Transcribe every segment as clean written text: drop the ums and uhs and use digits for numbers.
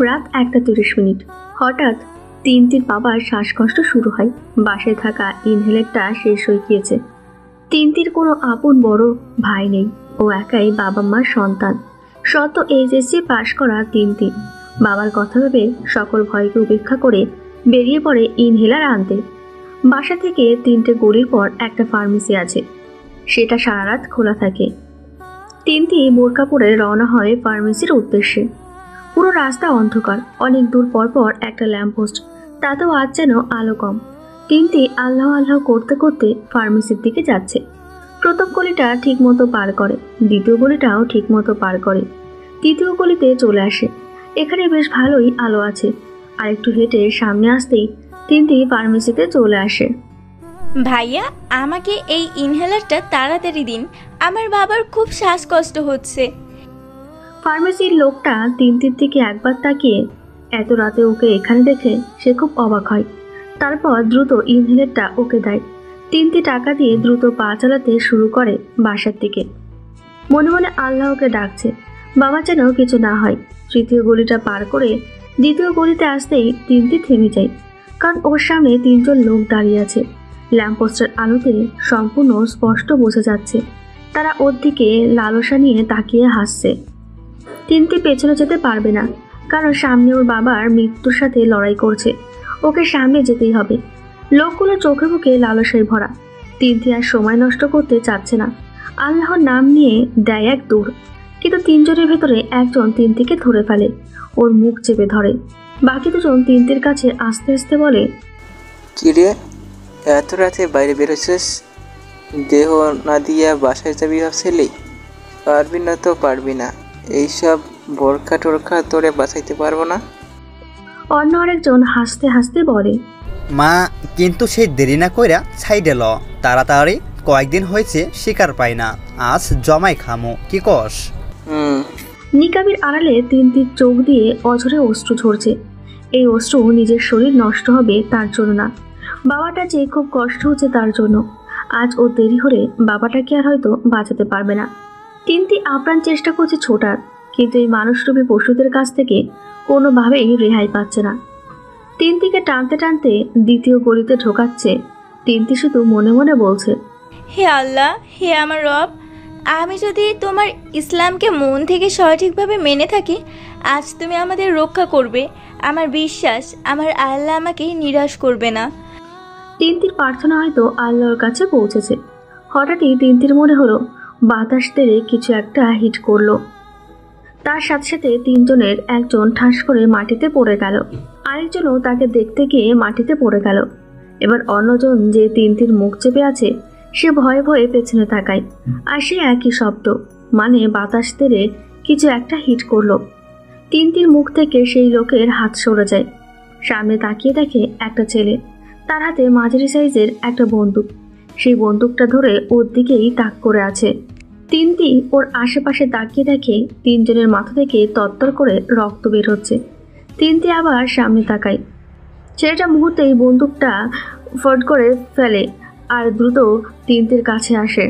রাত 1:30। হঠাৎ তিনটির বাবার শ্বাসকষ্ট শুরু হয়। বাসায় থাকা ইনহেলারটা শেষ হয়ে গিয়েছে। তিনটির কোনো আপন বড় ভাই নেই, ও একাই বাবা মার সন্তান। শত এইচএসসি পাশ করা তিনটি বাবার কথা ভেবে সকল ভয়কে উপেক্ষা করে বেরিয়ে পড়ে ইনহেলার আনতে। বাসা থেকে 3টে গলির পর একটা ফার্মেসি আছে, সেটা সারা রাত খোলা থাকে। তিনটি বোরকা পরে রওনা হয় ফার্মেসির উদ্দেশ্যে। পুরো রাস্তা অন্ধকার, অনেক দূর পর পর একটা ল্যাম্পপোস্ট, তাতেও আজ যেন আলো কম। তিনটি আল্লাহ আল্লাহ করতে করতে ফার্মেসির দিকে যাচ্ছে। প্রথম গলিটা ঠিক মতো পার করে, দ্বিতীয় গলিটাও ঠিক মতো পার করে, তৃতীয় গলিতে চলে আসে। এখানে বেশ ভালোই আলো আছে। আর একটু হেঁটে সামনে আসতেই তিনটি ফার্মেসিতে চলে আসে। ভাইয়া, আমাকে এই ইনহেলারটা তাড়াতাড়ি দিন, আমার বাবার খুব শ্বাসকষ্ট হচ্ছে। ফার্মেসির লোকটা তিনটির দিকে একবার তাকিয়ে এত রাতে ওকে এখানে দেখে সে খুব অবাক হয়। তারপর দ্রুত ইনহেলারটা ওকে দেয়। তিনটি টাকা দিয়ে দ্রুত পা চালাতে শুরু করে বাসার দিকে। মনে মনে আল্লাহকে ডাকছে বাবা যেন কিছু না হয়। তৃতীয় গলিটা পার করে দ্বিতীয় গলিতে আসতেই তিনটি থেমে যায়, কারণ ওর সামনে 3জন লোক দাঁড়িয়ে আছে। ল্যাম্পপোস্টের আলোতে সম্পূর্ণ স্পষ্ট বোঝা যাচ্ছে তারা ওর দিকে লালসা নিয়ে তাকিয়ে হাসছে। তিনটি পেছনে যেতে পারবে না, কারণ সামনে ওর বাবার মৃত্যুর সাথে লড়াই করছে। ওকে সামনে যেতেই হবে। লোকগুলো চোখে মুখে লালসায় ভরা। তিনটি আর সময় নষ্ট করতে চাচ্ছে না। আল্লাহর নাম নিয়ে দেয় এক দৌড়, কিন্তু 3জনের ভেতরে একজন তিনটিকে ধরে ফেলে, ওর মুখ চেপে ধরে। বাকি 2জন তিনটির কাছে আস্তে আস্তে বলে, কিরে, এত রাতে বাইরে বেরোছিস? দেহ না দিয়া বাসায় যাবি ভাবছিলি? পারবি না তো পারবি না, এইসব বোরখা টোরখা তোরে বাঁচাইতে পারবো না। অন্য আরেকজন হাসতে হাসতে বলে, মা, কিন্তু সেই দেরি না কইরা সাইডে ল, তাড়াতাড়ি, কয়েকদিন হয়েছে শিকার পাই না, আজ জমাই খামো, কি কস? নিকাবের আড়ালে তিনটির চোখ দিয়ে অঝরে অশ্রু ঝরছে। এই অশ্রু নিজের শরীর নষ্ট হবে তার জন্য না, বাবাটা যে খুব কষ্ট হচ্ছে তার জন্য। আজ ও দেরি হলে বাবাটাকে আর হয়তো বাঁচাতে পারবে না। তিনটি আপ্রাণ চেষ্টা করছে ছোটার, কিন্তু এই মানুষরূপী পশুদের কাছ থেকে কোনোভাবেই রেহাই পাচ্ছে না। তিনটিকে টানতে টানতে দ্বিতীয় গলিতে ঢোকাচ্ছে। তিনটি শুধু মনে মনে বলছে, হে আল্লাহ, হে আমার রব, আমি যদি তোমার ইসলামকে মন থেকে সঠিকভাবে মেনে থাকি, আজ তুমি আমাদের রক্ষা করবে। আমার বিশ্বাস, আমার আল্লাহ আমাকে নিরাশ করবে না। তিনটির প্রার্থনা হয়তো আল্লাহর কাছে পৌঁছেছে। হঠাৎই তিনটির মনে হলো বাতাস তেড়ে কিছু একটা হিট করলো। তার সাথে সাথে 3জনের একজন ঠাস করে মাটিতে পড়ে গেল, আরেকজনও তাকে দেখতে গিয়ে মাটিতে পড়ে গেল। এবার অন্যজন যে তিনটির মুখ চেপে আছে সে ভয়ে ভয়ে পেছনে তাকায়, আর সে একই শব্দ, মানে বাতাস তেড়ে কিছু একটা হিট করলো। তিনটির মুখ থেকে সেই লোকের হাত সরে যায়। সামনে তাকিয়ে দেখে একটা ছেলে, তার হাতে মাঝারি সাইজের একটা বন্দুক। সেই বন্দুকটা ধরে ওর দিকেই তাক করে আছে। তিনটি ওর আশেপাশে তাকিয়ে দেখে 3জনের মাথা থেকে তত্তর করে রক্ত বের হচ্ছে। তিনটি আবার সামনে তাকায়। ছেলেটা মুহূর্তেই বন্দুকটা ফট করে ফেলে আর দ্রুত তিনটির কাছে আসে।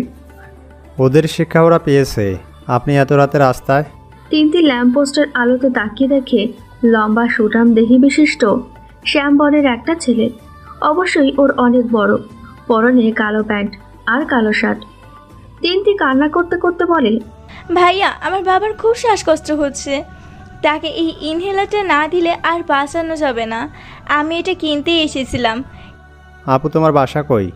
ওদের শিক্ষা ওরা পেয়েছে, আপনি এত রাতে রাস্তায়? তিনটি ল্যাম্পপোস্টের আলোতে তাকিয়ে দেখে লম্বা সুঠাম দেহি বিশিষ্ট শ্যাম বর্ণের একটা ছেলে। অবশ্যই ওর অনেক বড়, পরনে কালো প্যান্ট আর কালো শার্ট। তিনটি কান্না করতে করতে বলে, ভাইয়া, আমার বাবার খুব শ্বাসকষ্ট হচ্ছে, তাকে এই ইনহেলারটা না দিলে আর বাঁচানো যাবে না। আমি এটা কিনতেই এসেছিলাম। আপু, তোমার বাসা কই?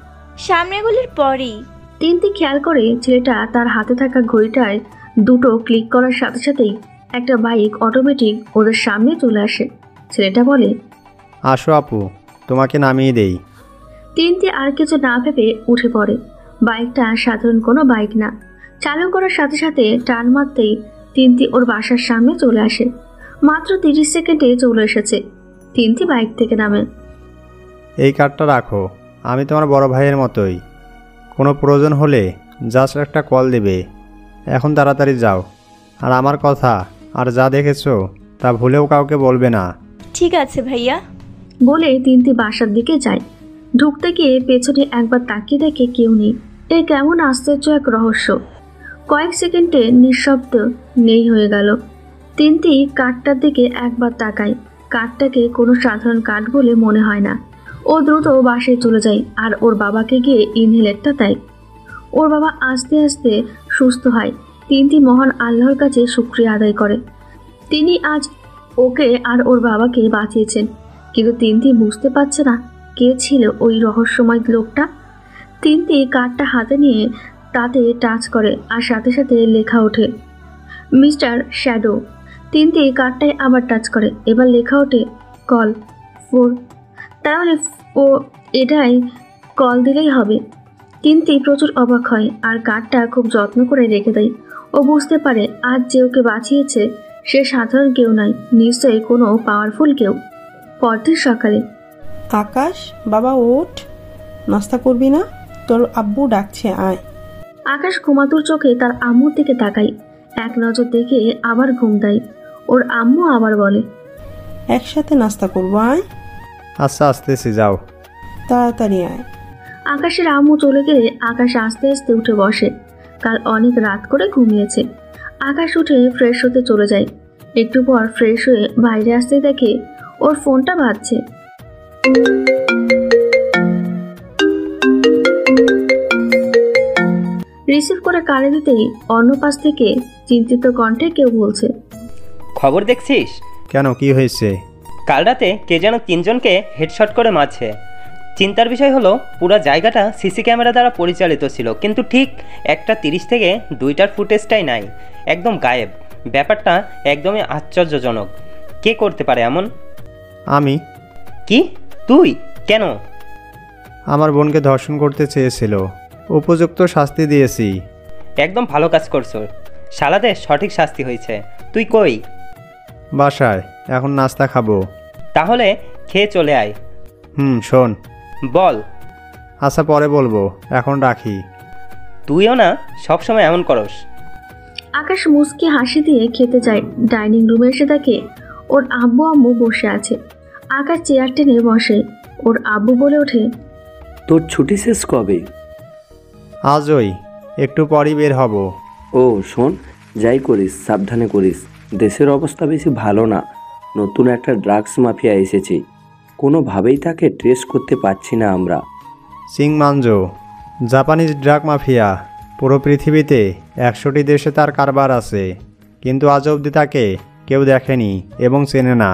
সামনেগুলির পরেই। তিনটি খেয়াল করে ছেলেটা তার হাতে থাকা ঘড়িটায় 2টো ক্লিক করার সাথে সাথেই একটা বাইক অটোমেটিক ওদের সামনে চলে আসে। ছেলেটা বলে, আসো আপু, তোমাকে নামিয়ে দেই। তিনটি আর কিছু না ভেবে উঠে পড়ে। বাইকটা সাধারণ কোনো বাইক না। চালু করার সাথে সাথে টান মারতেই তিনটি ওর বাসার সামনে চলে আসে। মাত্র 30 সেকেন্ডে চলে এসেছে। তিনটি বাইক থেকে নামে। এই কার্ডটা রাখো, আমি তোমার বড় ভাইয়ের মতোই, কোনো প্রয়োজন হলে জাস্ট একটা কল দেবে। এখন তাড়াতাড়ি যাও, আর আমার কথা আর যা দেখেছো তা ভুলেও কাউকে বলবে না। ঠিক আছে ভাইয়া। বলে তিনটি বাসার দিকে যায়। ঢুকতে গিয়ে পেছনে একবার তাকিয়ে দেখে কেউ নেই। এ কেমন আশ্চর্য এক রহস্য। কয়েক সেকেন্ডে নিঃশব্দ নেই হয়ে গেল। তিনটি কাঠটার দিকে একবার তাকায়। কাঠটাকে কোনো সাধারণ কাঠ বলে মনে হয় না। ও দ্রুত বাসায় চলে যায় আর ওর বাবাকে গিয়ে ইনহেলারটা দেয়। ওর বাবা আস্তে আস্তে সুস্থ হয়। তিনটি মহান আল্লাহর কাছে শুকরিয়া আদায় করে। তিনি আজ ওকে আর ওর বাবাকে বাঁচিয়েছেন। কিন্তু তিনটি বুঝতে পারছে না কে ছিল ওই রহস্যময় লোকটা। তিনটি কার্ডটা হাতে নিয়ে তাতে টাচ করে আর সাথে সাথে লেখা ওঠে মিস্টার শ্যাডো। তিনটি কার্ডটাই আবার টাচ করে, এবার লেখা ওঠে কল 4। তাহলে ও এটাই কল দিলেই হবে। তিনটি প্রচুর অবাক হয় আর কার্ডটা খুব যত্ন করে রেখে দেয়। ও বুঝতে পারে আজ যে ওকে বাঁচিয়েছে সে সাধারণ কেউ নয়, নিশ্চয়ই কোনো পাওয়ারফুল কেউ। পরদিন সকালে আকাশ, বাবা ওঠ, নাস্তা করবি না? তোর আব্বু ডাকছে, আয়। আকাশ ঘুমাতুর চোখে তার আম্মুর দিকে তাকায়। এক নজর দেখে আবার ঘুম দেয়। ওর আম্মু আবার বলে, একসাথে নাস্তা করবো, আয়। আচ্ছা, আসতেছি, যাও। তাড়াতাড়ি আয়। আকাশের আম্মু চলে গেলে আকাশ আস্তে আস্তে উঠে বসে। কাল অনেক রাত করে ঘুমিয়েছে। আকাশ উঠে ফ্রেশ হতে চলে যায়। একটু পর ফ্রেশ হয়ে বাইরে আসতে দেখে ওর ফোনটা বাজছে। রিসিভ করে কানে দিতেই অন্য পাশ থেকে চিন্তিত কণ্ঠে কেউ বলছে, খবর দেখছিস? কেন, কি হয়েছে? কাল রাতে কে যেন 3 জনকে হেডশট করে মারছে। চিন্তার বিষয় হলো পুরো জায়গাটা সিসি ক্যামেরা দ্বারা পরিচালিত ছিল, কিন্তু ঠিক 1:30 থেকে 2টার ফুটেজটাই নাই, একদম গায়েব। ব্যাপারটা একদমই আশ্চর্যজনক। কে করতে পারে এমন? আমি। কি তুই? কেন? আমার বোনকে ধর্ষণ করতে চেয়েছিল, উপযুক্ত শাস্তি দিয়েছি। একদম ভালো কাজ করছো, শালাদের সঠিক শাস্তি হয়েছে। তুই কই? বাসায়, এখন নাস্তা খাবো। তাহলে খেয়ে চলে আয়। শোন। বল। আচ্ছা, পরে বলবো, এখন রাখি। তুইও না সবসময় এমন করস। আকাশ মুচকি হাসি দিয়ে খেতে যায়। ডাইনিং রুমে এসে দেখে ওর আব্বু আম্মু বসে আছে। আকাশ চেয়ার টেনে বসে। ওর আব্বু বলে ওঠে, তোর ছুটি শেষ কবে? আজই, একটু পরই বের হব। ও শোন, যাই করিস সাবধানে করিস। দেশের অবস্থা বেশি ভালো না। নতুন একটা ড্রাগস মাফিয়া এসেছে, কোনোভাবেই তাকে ট্রেস করতে পারছি না আমরা। সিং মানজো, জাপানিজ ড্রাগ মাফিয়া। পুরো পৃথিবীতে 100টি দেশে তার কারবার আছে, কিন্তু আজ অবধি তাকে কেউ দেখেনি এবং চেনে না।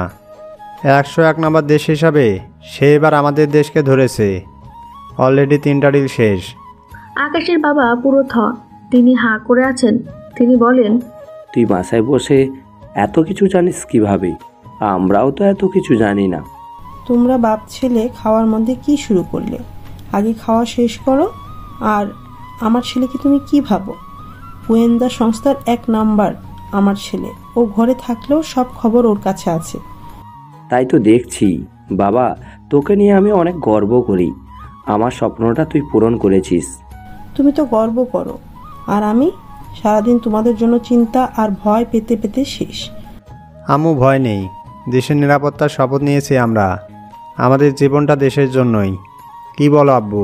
101 নম্বর দেশ হিসাবে সে এবার আমাদের দেশকে ধরেছে। অলরেডি 3টা ডিল শেষ। আকাশের বাবা পুরো তিনি হাঁ করে আছেন। তিনি বলেন, তুই বাসায় বসে এত কিছু জানিস কিভাবে? আমরাও তো এত কিছু জানি না। তোমরা বাপ ছেলে খাওয়ার মধ্যে কি শুরু করলে? আগে খাওয়া শেষ করো। আর আমার ছেলেকে তুমি কি ভাবো? গোয়েন্দা সংস্থার 1 নাম্বার আমার ছেলে। ও ঘরে থাকলেও সব খবর ওর কাছে আছে। তাই তো দেখছি বাবা, তোকে নিয়ে আমি অনেক গর্ব করি। আমার স্বপ্নটা তুই পূরণ করেছিস। তুমি তো গর্ব করো, আর আমি সারাদিন তোমাদের জন্য চিন্তা আর ভয় পেতে পেতে শেষ। আম্মু, ভয় নেই। দেশের নিরাপত্তার শপথ নিয়েছি আমরা। আমাদের জীবনটা দেশের জন্যই। কি বলো আব্বু?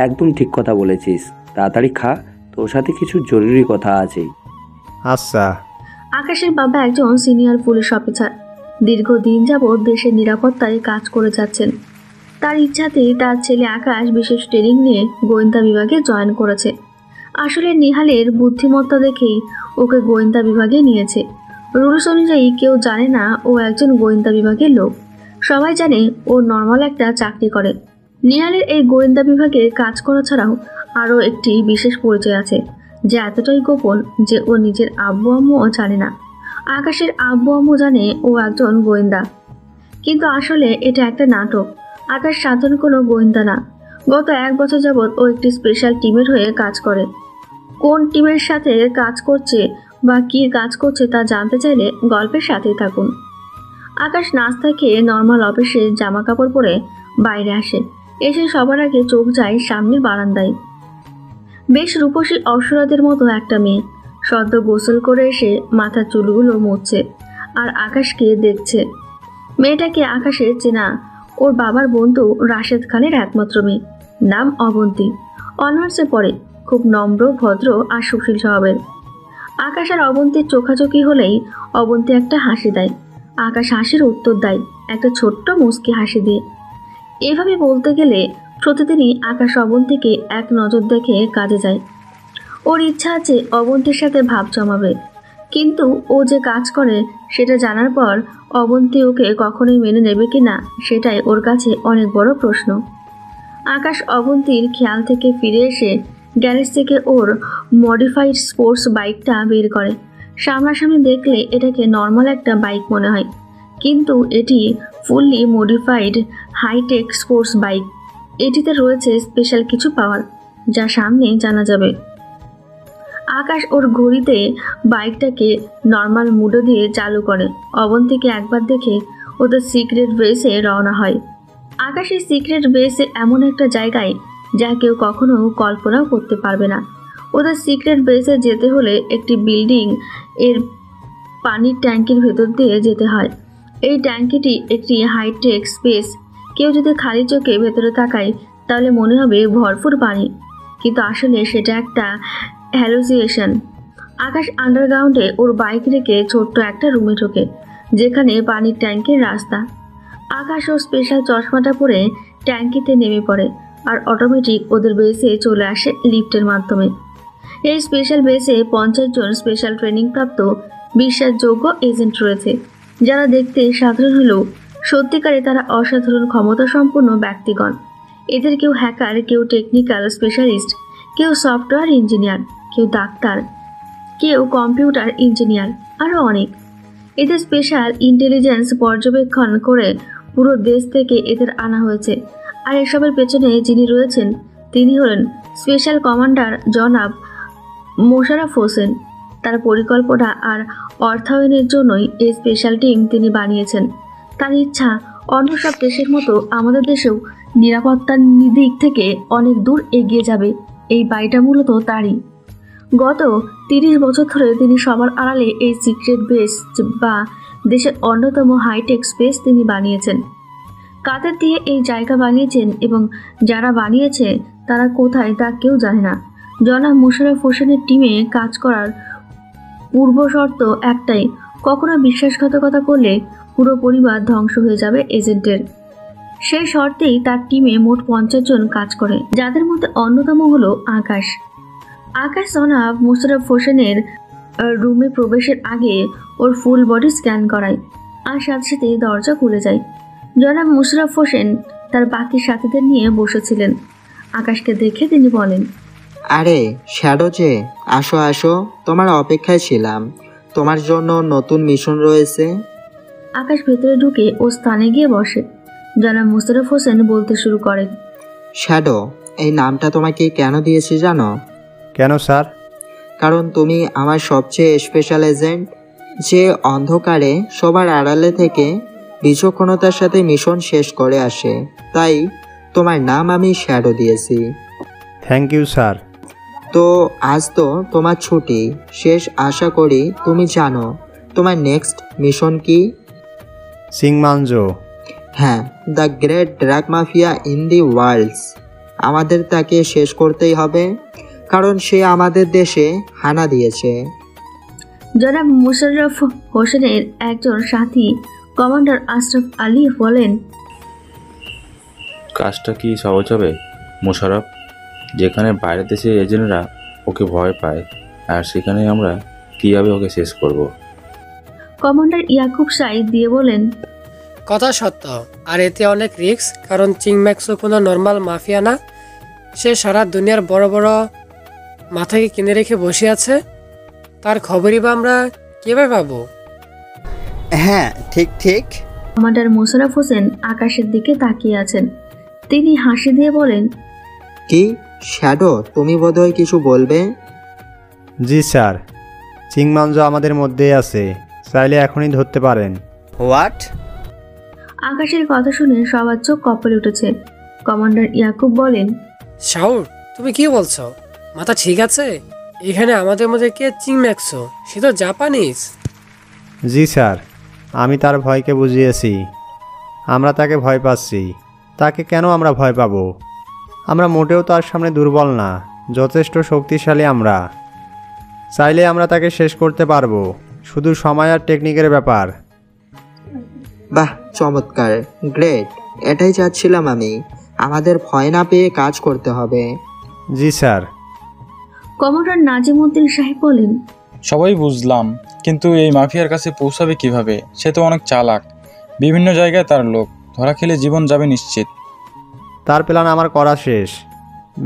একদম ঠিক কথা বলেছিস। তাড়াতাড়ি খা, তোর সাথে কিছু জরুরি কথা আছে। আচ্ছা। আকাশের বাবা একজন সিনিয়র পুলিশ অফিসার। দীর্ঘদিন যাবৎ দেশের নিরাপত্তায় কাজ করে যাচ্ছেন। তার ইচ্ছাতেই তার ছেলে আকাশ বিশেষ ট্রেনিং নিয়ে গোয়েন্দা বিভাগে জয়েন করেছে। আসলে নিহালের বুদ্ধিমত্তা দেখেই ওকে গোয়েন্দা বিভাগে নিয়েছে। রুলস অনুযায়ী কেউ জানে না ও একজন গোয়েন্দা বিভাগের লোক। সবাই জানে ও নর্মাল একটা চাকরি করে। নিহালের এই গোয়েন্দা বিভাগে কাজ করা ছাড়াও আরও একটি বিশেষ পরিচয় আছে, যা এতটাই গোপন যে ও নিজের আব্বু আম্মুও জানে না। আকাশের আব্বু আম্মু জানে ও একজন গোয়েন্দা, কিন্তু আসলে এটা একটা নাটক। আকাশ সাধারণ কোনো গোয়েন্দা না। গত 1 বছর যাবৎ ও একটি স্পেশাল টিমের হয়ে কাজ করে। কোন টিমের সাথে কাজ করছে বা কী কাজ করছে তা জানতে চাইলে গল্পের সাথেই থাকুন। আকাশ নাস্তা খেয়ে নর্মাল অফিসে জামা কাপড় পরে বাইরে আসে। এসে সবার আগে চোখ যায় সামনের বারান্দায়। বেশ রূপসী অপ্সরাদের মতো একটা মেয়ে সদ্য গোসল করে এসে মাথার চুলগুলো মুছছে আর আকাশকে দেখছে। মেয়েটাকে আকাশের চেনা, ওর বাবার বন্ধু রাশেদ খানের একমাত্র মেয়ে। নাম অবন্তী। অনার্সে পড়ে, খুব নম্র, ভদ্র আর সুশীল স্বভাবের। আকাশ আর অবন্তীর চোখাচোখি হলেই অবন্তী একটা হাসি দেয়। আকাশ হাসির উত্তর দেয় একটা ছোট্ট মুচকি হাসি দিয়ে। এভাবে বলতে গেলে প্রতিদিনই আকাশ অবন্তীকে এক নজর দেখে কাজে যায়। ওর ইচ্ছা আছে অবন্তীর সাথে ভাব জমাবে, কিন্তু ও যে কাজ করে সেটা জানার পর অবন্তী ওকে কখনোই মেনে নেবে কি না সেটাই ওর কাছে অনেক বড় প্রশ্ন। আকাশ অবন্তীর খেয়াল থেকে ফিরে এসে গ্যারেজ থেকে ওর মডিফাইড স্পোর্টস বাইকটা বের করে। সামনাসামনি দেখলে এটাকে নর্মাল একটা বাইক মনে হয়, কিন্তু এটি fully modified hi-tech sports bike. এটিতে রয়েছে স্পেশাল কিছু পাওয়ার, যা সামনে জানা যাবে। আকাশ ওর ঘড়িতে বাইকটাকে নর্মাল মুডে দিয়ে চালু করে। অবন্তীকে একবার দেখে ওদের সিক্রেট বেসে রওনা হয়। আকাশের সিক্রেট বেসে এমন একটা জায়গায় যা কেউ কখনো কল্পনাও করতে পারবে না। ওদের সিক্রেট বেসে যেতে হলে একটি বিল্ডিং এর পানির ট্যাঙ্কির ভেতর দিয়ে যেতে হয়। এই ট্যাঙ্কিটি একটি হাইটেক স্পেস। কেউ যদি খালি চোখে ভেতরে তাকায় তাহলে মনে হবে ভরপুর পানি, কিন্তু আসলে সেটা একটা হ্যালুসিনেশন। আকাশ আন্ডারগ্রাউন্ডে ওর বাইক রেখে ছোট্ট একটা রুমে ঢোকে, যেখানে পানির ট্যাঙ্কের রাস্তা। আকাশ ও স্পেশাল চশমাটা পরে ট্যাঙ্কিতে নেমে পড়ে আর অটোমেটিক ওদের বেসে চলে আসে লিফটের মাধ্যমে। এই স্পেশাল বেসে 50 জন স্পেশাল ট্রেনিংপ্রাপ্ত বিশ্বাসযোগ্য এজেন্ট রয়েছে, যারা দেখতে সাধারণ হলেও সত্যিকারে তারা অসাধারণ ক্ষমতা সম্পন্ন ব্যক্তিগণ। এদের কেউ হ্যাকার, কেউ টেকনিক্যাল স্পেশালিস্ট, কেউ সফটওয়্যার ইঞ্জিনিয়ার, কেউ ডাক্তার, কেউ কম্পিউটার ইঞ্জিনিয়ার, আরও অনেক। এদের স্পেশাল ইন্টেলিজেন্স পর্যবেক্ষণ করে পুরো দেশ থেকে এদের আনা হয়েছে। আর এসবের পেছনে যিনি রয়েছেন তিনি হলেন স্পেশাল কমান্ডার জনাব মোশাররফ হোসেন। তার পরিকল্পনা আর অর্থায়নের জন্যই এই স্পেশাল টিম তিনি বানিয়েছেন। তার ইচ্ছা অন্য সব দেশের মতো আমাদের দেশেও নিরাপত্তার দিক থেকে অনেক দূর এগিয়ে যাবে। এই বাড়িটা মূলত তারই। গত 30 বছর ধরে তিনি সবার আড়ালে এই সিক্রেট বেস বা দেশের অন্যতম হাইটেক স্পেস তিনি বানিয়েছেন। কাদের দিয়ে এই জায়গা বানিয়েছেন এবং যারা বানিয়েছে তারা কোথায় তা কেউ জানে না। জনাব মোশাররফ হোসেনের টিমে কাজ করার পূর্ব শর্ত একটাই, কখনো বিশ্বাসঘাতকতা করলে পুরো পরিবার ধ্বংস হয়ে যাবে এজেন্টের। সেই শর্তেই তার টিমে মোট 50 জন কাজ করে, যাদের মধ্যে অন্যতম হলো আকাশ। আকাশ জনাব মোশাররফ হোসেনের রুমে প্রবেশের আগে ওর ফুল বডি স্ক্যান করায়, আর সাথে সাথে দরজা খুলে যায়। জনাব মোশাররফ হোসেন তার বাকি সাথীদের নিয়ে বসেছিলেন। আকাশকে দেখে তিনি বলেন, আরে শ্যাডো যে, আসো আসো, তোমার অপেক্ষায় ছিলাম। তোমার জন্য নতুন মিশন রয়েছে। আকাশ ভেতরে ঢুকে ও স্থানে গিয়ে বসে। জনাব মোশাররফ হোসেন বলতে শুরু করেন, শ্যাডো, এই নামটা তোমাকে কেন দিয়েছি জানো? কেন স্যার? কারণ তুমি আমার সবচেয়ে স্পেশাল এজেন্ট, যে অন্ধকারে সবার আড়ালে থেকে বিচক্ষণতার সাথে মিশন শেষ করে আসে। তাই তোমার নাম আমি শ্যাডো দিয়েছি। Thank you sir. তো আজ তো তোমার ছুটি শেষ, আশা করি তুমি জানো তোমার নেক্সট মিশন কি? সিংমানজো। হ্যাঁ, the great drug mafia in the worlds. আমাদের তাকে শেষ করতেই হবে, কারণ সে আমাদের দেশে হানা দিয়েছে। জনাব মোশাররফ হোসেনের একজন সাথী কমান্ডার আশরাফ আলী বলেন, কাজটা কি সহজ হবে মোশাররফ? যেখানে বাইরের দেশের এজেন্টরা ওকে ভয় পায়, আর সেখানে আমরা কীভাবে ওকে শেষ করব? কমান্ডার ইয়াকুব সাইদ দিয়ে বলেন, কথা সত্য, আর এতে অনেক রিস্ক, কারণ চিংম্যাক্সও কোনো নর্মাল মাফিয়া না। সে সারা দুনিয়ার বড় বড় মাথাকে কিনে রেখে বসে আছে। তার খবরই বা আমরা কীভাবে পাবো? হ্যাঁ, ঠিক ঠিক। কমান্ডার মোশাররফ হোসেন আকাশের দিকে তাকিয়ে আছেন। তিনি হাসি দিয়ে বলেন, কি শ্যাডো, তুমি বোধহয় কিছু বলবে? জি স্যার, চিংমানজো আমাদের মধ্যেই আছে, চাইলে এখনই ধরতে পারেন। হোয়াট? আকাশের কথা শুনে সবার চোখ কপালে উঠেছে। কমান্ডার ইয়াকুব বলেন, শাউর, তুমি কি বলছো? মাথা ঠিক আছে? এখানে আমাদের মধ্যে কে চিংম্যাক্সো? সে তো জাপানিজ। জি স্যার, আমি তার ভয়কে বুঝিয়েছি। আমরা তাকে ভয় পাচ্ছি। তাকে কেন আমরা ভয় পাবো? আমরা মোটেও তার সামনে দুর্বল না, যথেষ্ট শক্তিশালী আমরা। চাইলে আমরা তাকে শেষ করতে পারবো, শুধু সময় আর টেকনিকের ব্যাপার। বাহ, চমৎকার, গ্রেট। এটাই চাচ্ছিলাম আমি। আমাদের ভয় না পেয়ে কাজ করতে হবে। জি স্যার। কমান্ডার নাজিম উদ্দিন সাহেব বলেন, সবাই বুঝলাম, কিন্তু এই মাফিয়ার কাছে পৌঁছাবে কিভাবে? সে তো অনেক চালাক, বিভিন্ন জায়গায় তার লোক, ধরা খেলে জীবন যাবে নিশ্চিত। তার প্ল্যান আমার করা শেষ।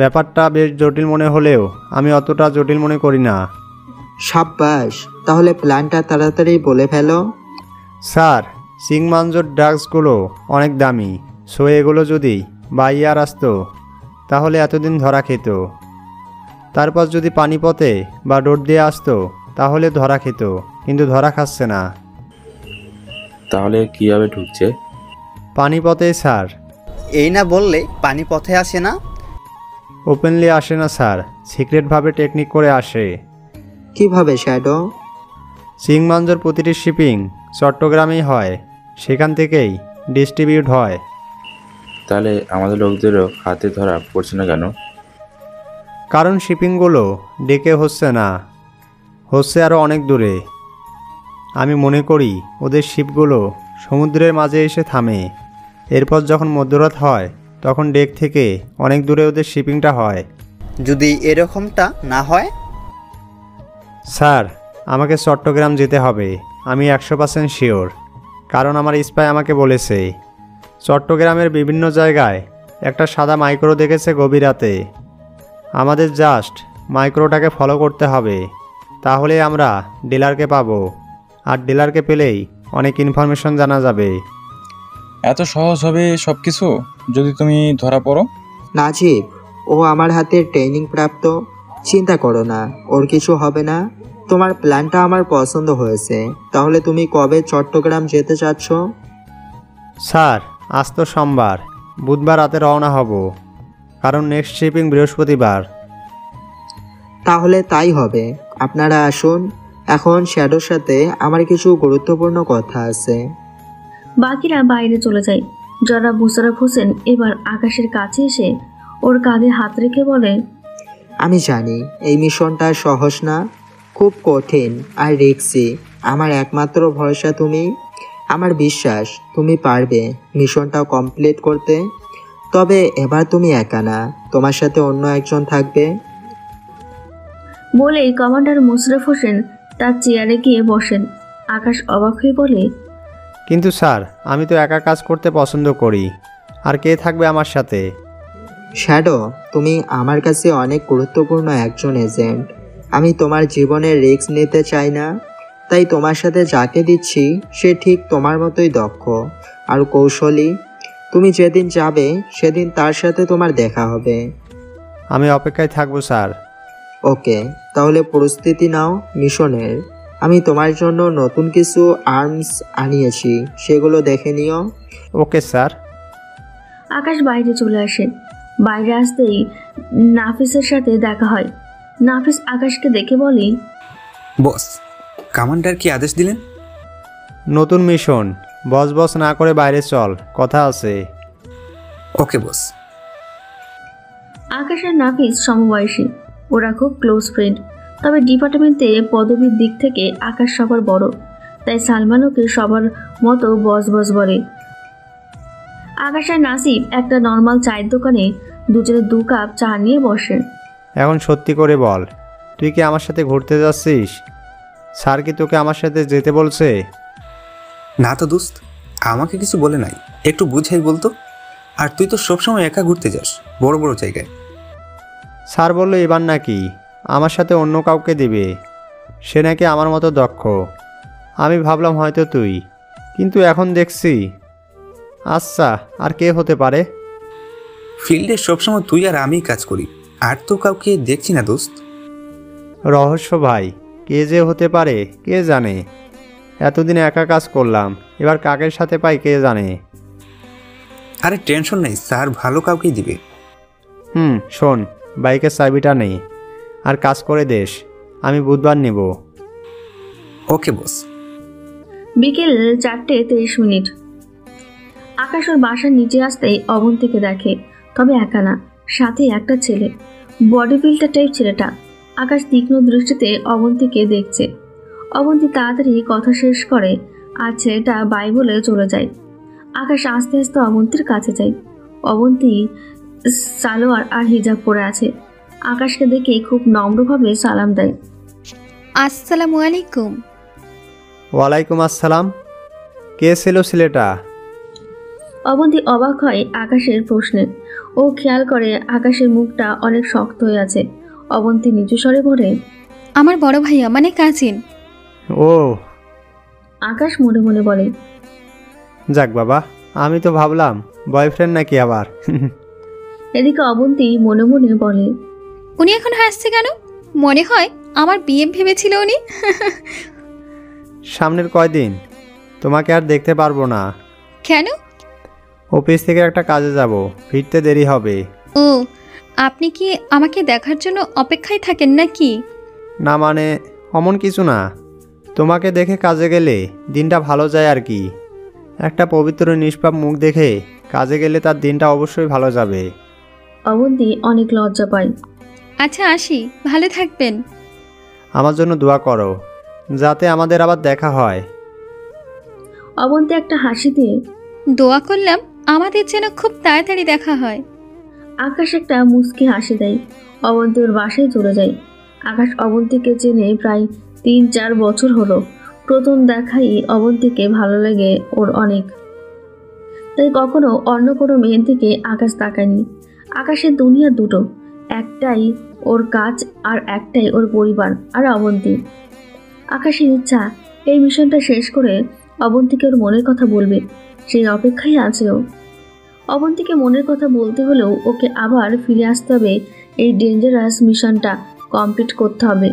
ব্যাপারটা বেশ জটিল মনে হলেও আমি অতটা জটিল মনে করি না। সাব্বাস, তাহলে প্ল্যানটা তাড়াতাড়ি বলে ফেলো। স্যার, চিংমাঞ্জোর ড্রাগসগুলো অনেক দামি, সো এগুলো যদি বাইয়ার আসতো তাহলে এতদিন ধরা খেত। তারপর যদি পানিপথে বা রোড দিয়ে আসতো তাহলে ধরা খেত, কিন্তু ধরা খাচ্ছে না। তাহলে কীভাবে ঢুকছে? পানিপথেই স্যার। এই না বললে পানিপথে আসে না? ওপেনলি আসে না স্যার, সিক্রেটভাবে টেকনিক করে আসে। কিভাবে শ্যাডো? চিংমাঞ্জোর প্রতিটি শিপিং চট্টগ্রামেই হয়, সেখান থেকেই ডিস্ট্রিবিউট হয়। তাহলে আমাদের লোকদেরও হাতে ধরা পড়ছে না কেন? কারণ শিপিংগুলো ডেকে হচ্ছে না, হচ্ছে আরও অনেক দূরে। আমি মনে করি ওদের শিপগুলো সমুদ্রের মাঝে এসে থামে, এরপর যখন মধ্যরাত হয় তখন ডেক থেকে অনেক দূরে ওদের শিপিংটা হয়। যদি এরকমটা না হয়? স্যার, আমাকে চট্টগ্রাম যেতে হবে, আমি 100% শিওর। কারণ আমার স্পাই আমাকে বলেছে চট্টগ্রামের বিভিন্ন জায়গায় একটা সাদা মাইক্রো দেখেছে গভীর রাতে। আমাদের জাস্ট মাইক্রোটাকে ফলো করতে হবে, তাহলে আমরা ডিলারকে পাবো, আর ডিলারকে পেলেই অনেক ইনফরমেশন জানা যাবে। এত সহজ হবে সব কিছু যদি তুমি ধরা পড়ো? নাজিব, ও আমার হাতে ট্রেনিং প্রাপ্ত, চিন্তা করো না, ওর কিছু হবে না। তোমার প্ল্যানটা আমার পছন্দ হয়েছে। তাহলে তুমি কবে চট্টগ্রাম যেতে চাচ্ছ? স্যার, আজ তো সোমবার, বুধবার রাতে রওনা হব, কারণ নেক্সট শিপিং বৃহস্পতিবার। তাহলে তাই হবে, আপনারা আসুন। এখন শ্যাডোর সাথে আমার কিছু গুরুত্বপূর্ণ কথা আছে। বাকিরা বাইরে চলে যায়। জনাব মুশাররফ হোসেন এবার আকাশের কাছে এসে ওর কাঁধে হাত রেখে বলে, আমি জানি এই মিশনটা সহজ না, খুব কঠিন আর রিস্কি। আমার একমাত্র ভরসা তুমি। আমার বিশ্বাস তুমি পারবে মিশনটা কমপ্লিট করতে। তবে এবার তুমি একা না, তোমার সাথে অন্য একজন থাকবে। বলেই কমান্ডার মুশাররফ হোসেন তার চেয়ারে গিয়ে বসেন। আকাশ অবাক হয়ে বলে, কিন্তু স্যার, আমি তো একা কাজ করতে পছন্দ করি, আর কে থাকবে আমার সাথে? শ্যাডো, তুমি আমার কাছে অনেক গুরুত্বপূর্ণ একজন এজেন্ট। আমি তোমার জীবনের রিস্ক নিতে চাই না, তাই তোমার সাথে যাকে দিচ্ছি সে ঠিক তোমার মতোই দক্ষ আর কৌশলী। তুমি যেদিন যাবে সেদিন তার সাথে তোমার দেখা হবে। আমি অপেক্ষায় থাকবো স্যার। ওকে, তাহলে প্রস্তুতি নাও মিশনের। আমি তোমার জন্য নতুন কিছু আর্মস আনিয়েছি, সেগুলো দেখে নিও। ওকে স্যার। আকাশ বাইরে চলে আসে। বাইরে আসতেই নাফিসের সাথে দেখা হয়। নাফিস আকাশকে দেখে বলে, বস, কমান্ডার কি আদেশ দিলেন? নতুন মিশন, বস বস না করে বাইরে চল, কথা আছে। ওকে বস। আকাশ আর নাফিস সমবয়সী, ওরা খুব ক্লোজ ফ্রেন্ড। তবে ডিপার্টমেন্টে পদবীর দিক থেকে আকাশ সবার বড়, তাই সালমান ওকে সবার মতো বস বস বলে। আকাশ আর নাসিব একটা নর্মাল চায়ের দোকানে দুজনে 2 কাপ চা নিয়ে বসে। এখন সত্যি করে বল, তুই কি আমার সাথে ঘুরতে যাচ্ছিস? স্যার কি তোকে আমার সাথে যেতে বলছে? না তো দোস্ত, আমাকে কিছু বলে নাই, একটু বুঝাই বলতো। আর তুই তো সবসময় একা ঘুরতে যাস বড় বড় জায়গায়। স্যার বললো এবার নাকি আমার সাথে অন্য কাউকে দিবে, সে নাকি আমার মতো দক্ষ। আমি ভাবলাম হয়তো তুই, কিন্তু এখন দেখছি। আচ্ছা, আর কে হতে পারে? ফিল্ডে সবসময় তুই আর আমিই কাজ করি, আর তো কাউকে দেখছি না দোস্ত। রহস্য ভাই, কে যে হতে পারে কে জানে। এতদিন একা কাজ করলাম, এবার কাকের সাথে পাই কে জানে। আরে টেনশন নেই, স্যার ভালো কাউকেই দিবে। শোন, বাইকের চাবিটা নেই আর কাজ করে দেশ, আমি বুধবার নেব। ওকে বস। বিকেল 4:23। আকাশ ওর বাসার নিচে আসতেই অবন্তীকে দেখে, তবে একা না, সাথে একটা ছেলে, বডি বিল্ডার টাইপ ছেলেটা। আকাশ তীক্ষ্ণ দৃষ্টিতে অবন্তীকে দেখছে। অবন্তী তাড়াতাড়ি কথা শেষ করে আর ছেলেটা বাই বলে চলে যায়। আকাশ আস্তে আস্তে অবন্তীর কাছে যায়। অবন্তী সালোয়ার আর হিজাব পরে আছে। আকাশকে দেখে খুব নম্রভাবে সালাম দেয়। আসসালামু আলাইকুম। ওয়ালাইকুম আসসালাম। কে ছিল ছেলেটা? অবন্তী অবাক হয় আকাশের প্রশ্নে। ও খেয়াল করে আকাশের মুখটা অনেক শক্ত হয়ে আছে। অবন্তী নিচু স্বরে বলে, আমার বড় ভাইয়া মানে কাজিন। ও। আকাশ মনে মনে বলে, যাক বাবা, আমি তো ভাবলাম বয়ফ্রেন্ড নাকি আবার। এদিকে অবন্তী মনে মনে বলে, উনি এখন হাসছে কেন? মনে হয় আমার বিয়ে ভেবেছিল উনি। সামনের কয়দিন তোমাকে আর দেখতে পারবো না। কেন? অফিস থেকে একটা কাজে যাব, ফিরতে দেরি হবে। ও, আপনি কি আমাকে দেখার জন্য অপেক্ষায় থাকেন নাকি? না মানে অমন কিছু না, তোমাকে দেখে কাজে গেলে দিনটা ভালো যায় আর কি। একটা পবিত্র নিষ্পাপ মুখ দেখে কাজে গেলে তার দিনটা অবশ্যই ভালো যাবে। অবন্তী অনেক লজ্জা পায়। আচ্ছা আসি, ভালো থাকবেন। আমার জন্য দোয়া করো যাতে আমাদের আবার দেখা হয়। অবন্তী একটা হাসি দিয়ে, দোয়া করলাম আমাদের যেন খুব তাড়াতাড়ি দেখা হয়। আকাশ একটা মুচকি হাসি দেয়। অবন্তী ওর বাসায় চলে যায়। আকাশ অবন্তীকে চেনে প্রায় 3-4 বছর হলো। প্রথম দেখাই অবন্তীকে ভালো লাগে ওর অনেক, তাই কখনো অন্য কোনো মেয়ের দিকে আকাশ তাকায়নি। আকাশের দুনিয়া দুটো, একটাই ওর কাজ আর একটাই ওর পরিবার আর অবন্তী। আকাশের ইচ্ছা এই মিশনটা শেষ করে অবন্তীকে ওর মনের কথা বলবে, সেই অপেক্ষায় আছে ও। অবন্তীকে মনের কথা বলতে হলেও ওকে আবার ফিরে আসতে হবে, এই ডেঞ্জারাস মিশনটা কমপ্লিট করতে হবে।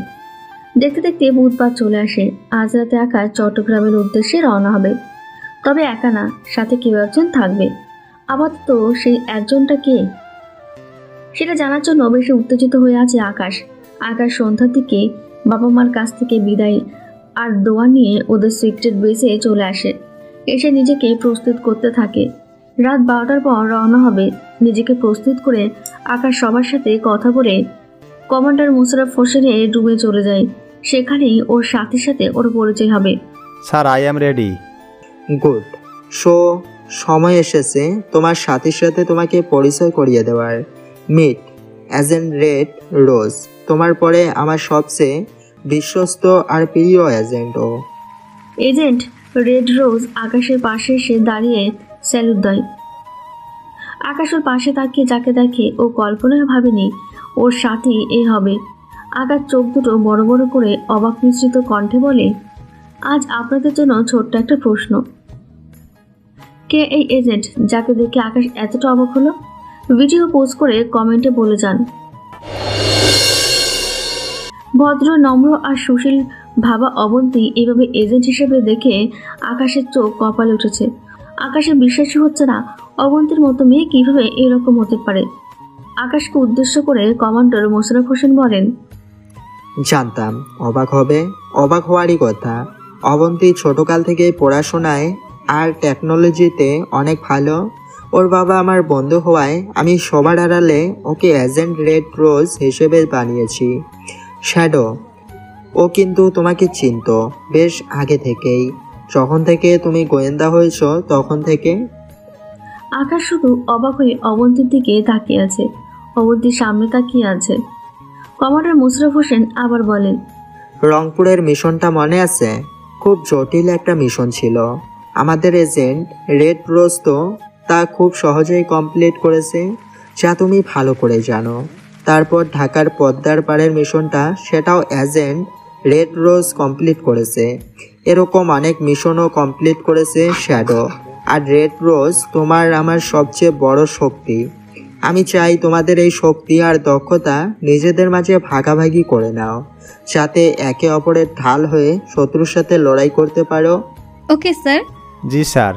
দেখতে দেখতে বুধবার চলে আসে। আজ রাতে আকাশ চট্টগ্রামের উদ্দেশ্যে রওনা হবে। তবে একা না, সাথে কেউ একজন থাকবে। আপাতত সেই একজনটা কে সেটা জানার জন্য বেশি উত্তেজিত হয়ে আছে আকাশ। আকাশ সন্ধ্যার দিকে বাবা মার কাছ থেকে বিদায় আর দোয়া নিয়ে ওদের সিক্রেট বেসে চলে আসে। এসে নিজেকে প্রস্তুত করতে থাকে। রাত 12টার পর রওনা হবে। নিজেকে প্রস্তুত করে আকাশ সবার সাথে কথা বলে কমান্ডার মোশাররফ হোসেনের রুমে চলে যায়। সেখানেই ওর সাথে সাথে ওর পরিচয় হবে। Sir, I am ready. Good. So সময় এসেছে তোমার সাথীর সাথে তোমাকে পরিচয় করিয়ে দেওয়ার। মিট এজেন্ট রেড রোজ, তোমার পরে আমার সবচেয়ে বিশ্বস্ত আর প্রিয় এজেন্ট। ও এজেন্ট রেড রোজ আকাশের পাশে এসে দাঁড়িয়ে স্যালুট দেয়। আকাশ ওর পাশে তাকিয়ে যাকে দেখে ও কল্পনায় ভাবেনি ওর সাথী এই হবে। আকাশ চোখ দুটো বড় বড় করে অবাক মিশ্রিত কণ্ঠে বলে, আজ আপনাদের জন্য ছোট্ট একটা প্রশ্ন। কে এই এজেন্ট যাকে দেখে আকাশ এতটা অবাক হলো? ভিডিও পোস্ট করে কমেন্টে বলে যান। ভদ্র, নম্র আর সুশীল ভাবা অবন্তী এভাবে এজেন্ট হিসেবে দেখে আকাশের চোখ কপালে উঠেছে। আকাশের বিশ্বাসই হচ্ছে না অবন্তীর মতো মেয়ে কিভাবে এরকম হতে পারে। আকাশকে উদ্দেশ্য করে কমান্ডার মোশাররফ হোসেন বলেন, জানতাম অবাক হবে, অবাক হওয়ারই কথা। অবন্তী ছোটকাল থেকে পড়াশোনায় আর টেকনোলজিতে অনেক ভালো। ওর বাবা আমার বন্ধু হওয়ায় আমি সবার আড়ালে ওকে এজেন্ট রেড রোজ হিসেবে বানিয়েছি। শ্যাডো, ও কিন্তু তোমাকে চিনত বেশ আগে থেকেই, যখন থেকে তুমি গোয়েন্দা হয়েছ তখন থেকে। আকাশ শুধু অবাক হয়ে অবন্তীর দিকে তাকিয়ে আছে। অবন্তীর সামনে তাকিয়ে আছে। কমান্ডার মোশাররফ হোসেন আবার বলেন, রংপুরের মিশনটা মনে আছে? খুব জটিল একটা মিশন ছিল। আমাদের এজেন্ট রেড রোজ তো তা খুব সহজেই কমপ্লিট করেছে, যা তুমি ভালো করে জানো। তারপর ঢাকার পদ্মার পাড়ের মিশনটা, সেটাও এজেন্ট রেড রোজ কমপ্লিট করেছে। এরকম অনেক মিশনও কমপ্লিট করেছে শ্যাডো। আর রেড রোজ তোমার আমার সবচেয়ে বড় শক্তি। আমি চাই তোমাদের এই শক্তি আর দক্ষতা নিজেদের মাঝে ভাগাভাগি করে নাও, যাতে একে অপরের ঢাল হয়ে শত্রুর সাথে লড়াই করতে পারো। Okay sir. জি স্যার।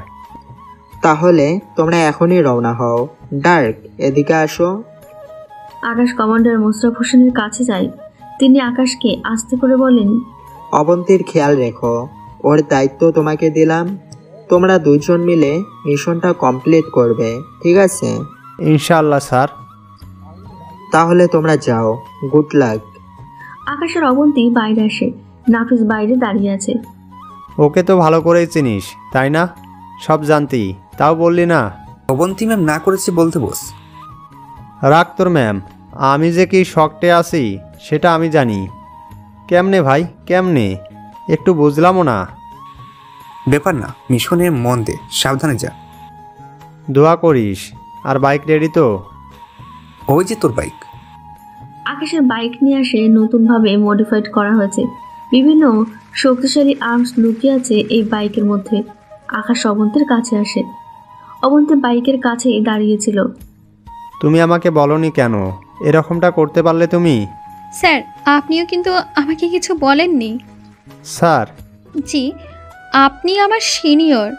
তাহলে তোমরা এখনই রওনা হও। ডার্ক, এদিকে আসো। আকাশ কমান্ডার মোশাররফ হোসেনের কাছে যায়। তিনি আকাশকে আস্তে করে বলেন, অবন্তীর খেয়াল রেখো, ওর দায়িত্ব তোমাকে দিলাম। তোমরা দুইজন মিলে মিশনটা কমপ্লিট করবে, ঠিক আছে? ইনশাআল্লাহ স্যার। তাহলে তোমরা যাও। Good luck. আকাশের অবন্তী বাইরে আসে। নাফিস বাইরে দাঁড়িয়ে আছে। ওকে তো ভালো করেই চিনিস তাই না? সব জানতি, তাও বললি না। অবন্তী ম্যাম না করেছে বলতে বস। রাখ তোর ম্যাম, আমি যে কি শকটে আছি সেটা আমি জানি। কেমনে ভাই কেমনে, একটু বুঝলামও না। ব্যাপার না, মিশনে মন দে, সাবধানে যা। দোয়া করিস। আর বাইক রেডি তো? ওই যে তোর বাইক। আকাশের বাইক নিয়ে আসে, নতুনভাবে মডিফাইড করা হয়েছে। বিভিন্ন শক্তিশালী আর্মস লুকিয়ে আছে এই বাইকের মধ্যে। আকাশ অবন্তীর কাছে আসে। অবন্তী বাইকের কাছেই দাঁড়িয়েছিল। তুমি আমাকে বলনি কেন এরকমটা করতে পারলে তুমি? স্যার, আপনিও কিন্তু আমাকে কিছু বলেননি। স্যার? জি, আপনি আমার সিনিয়র।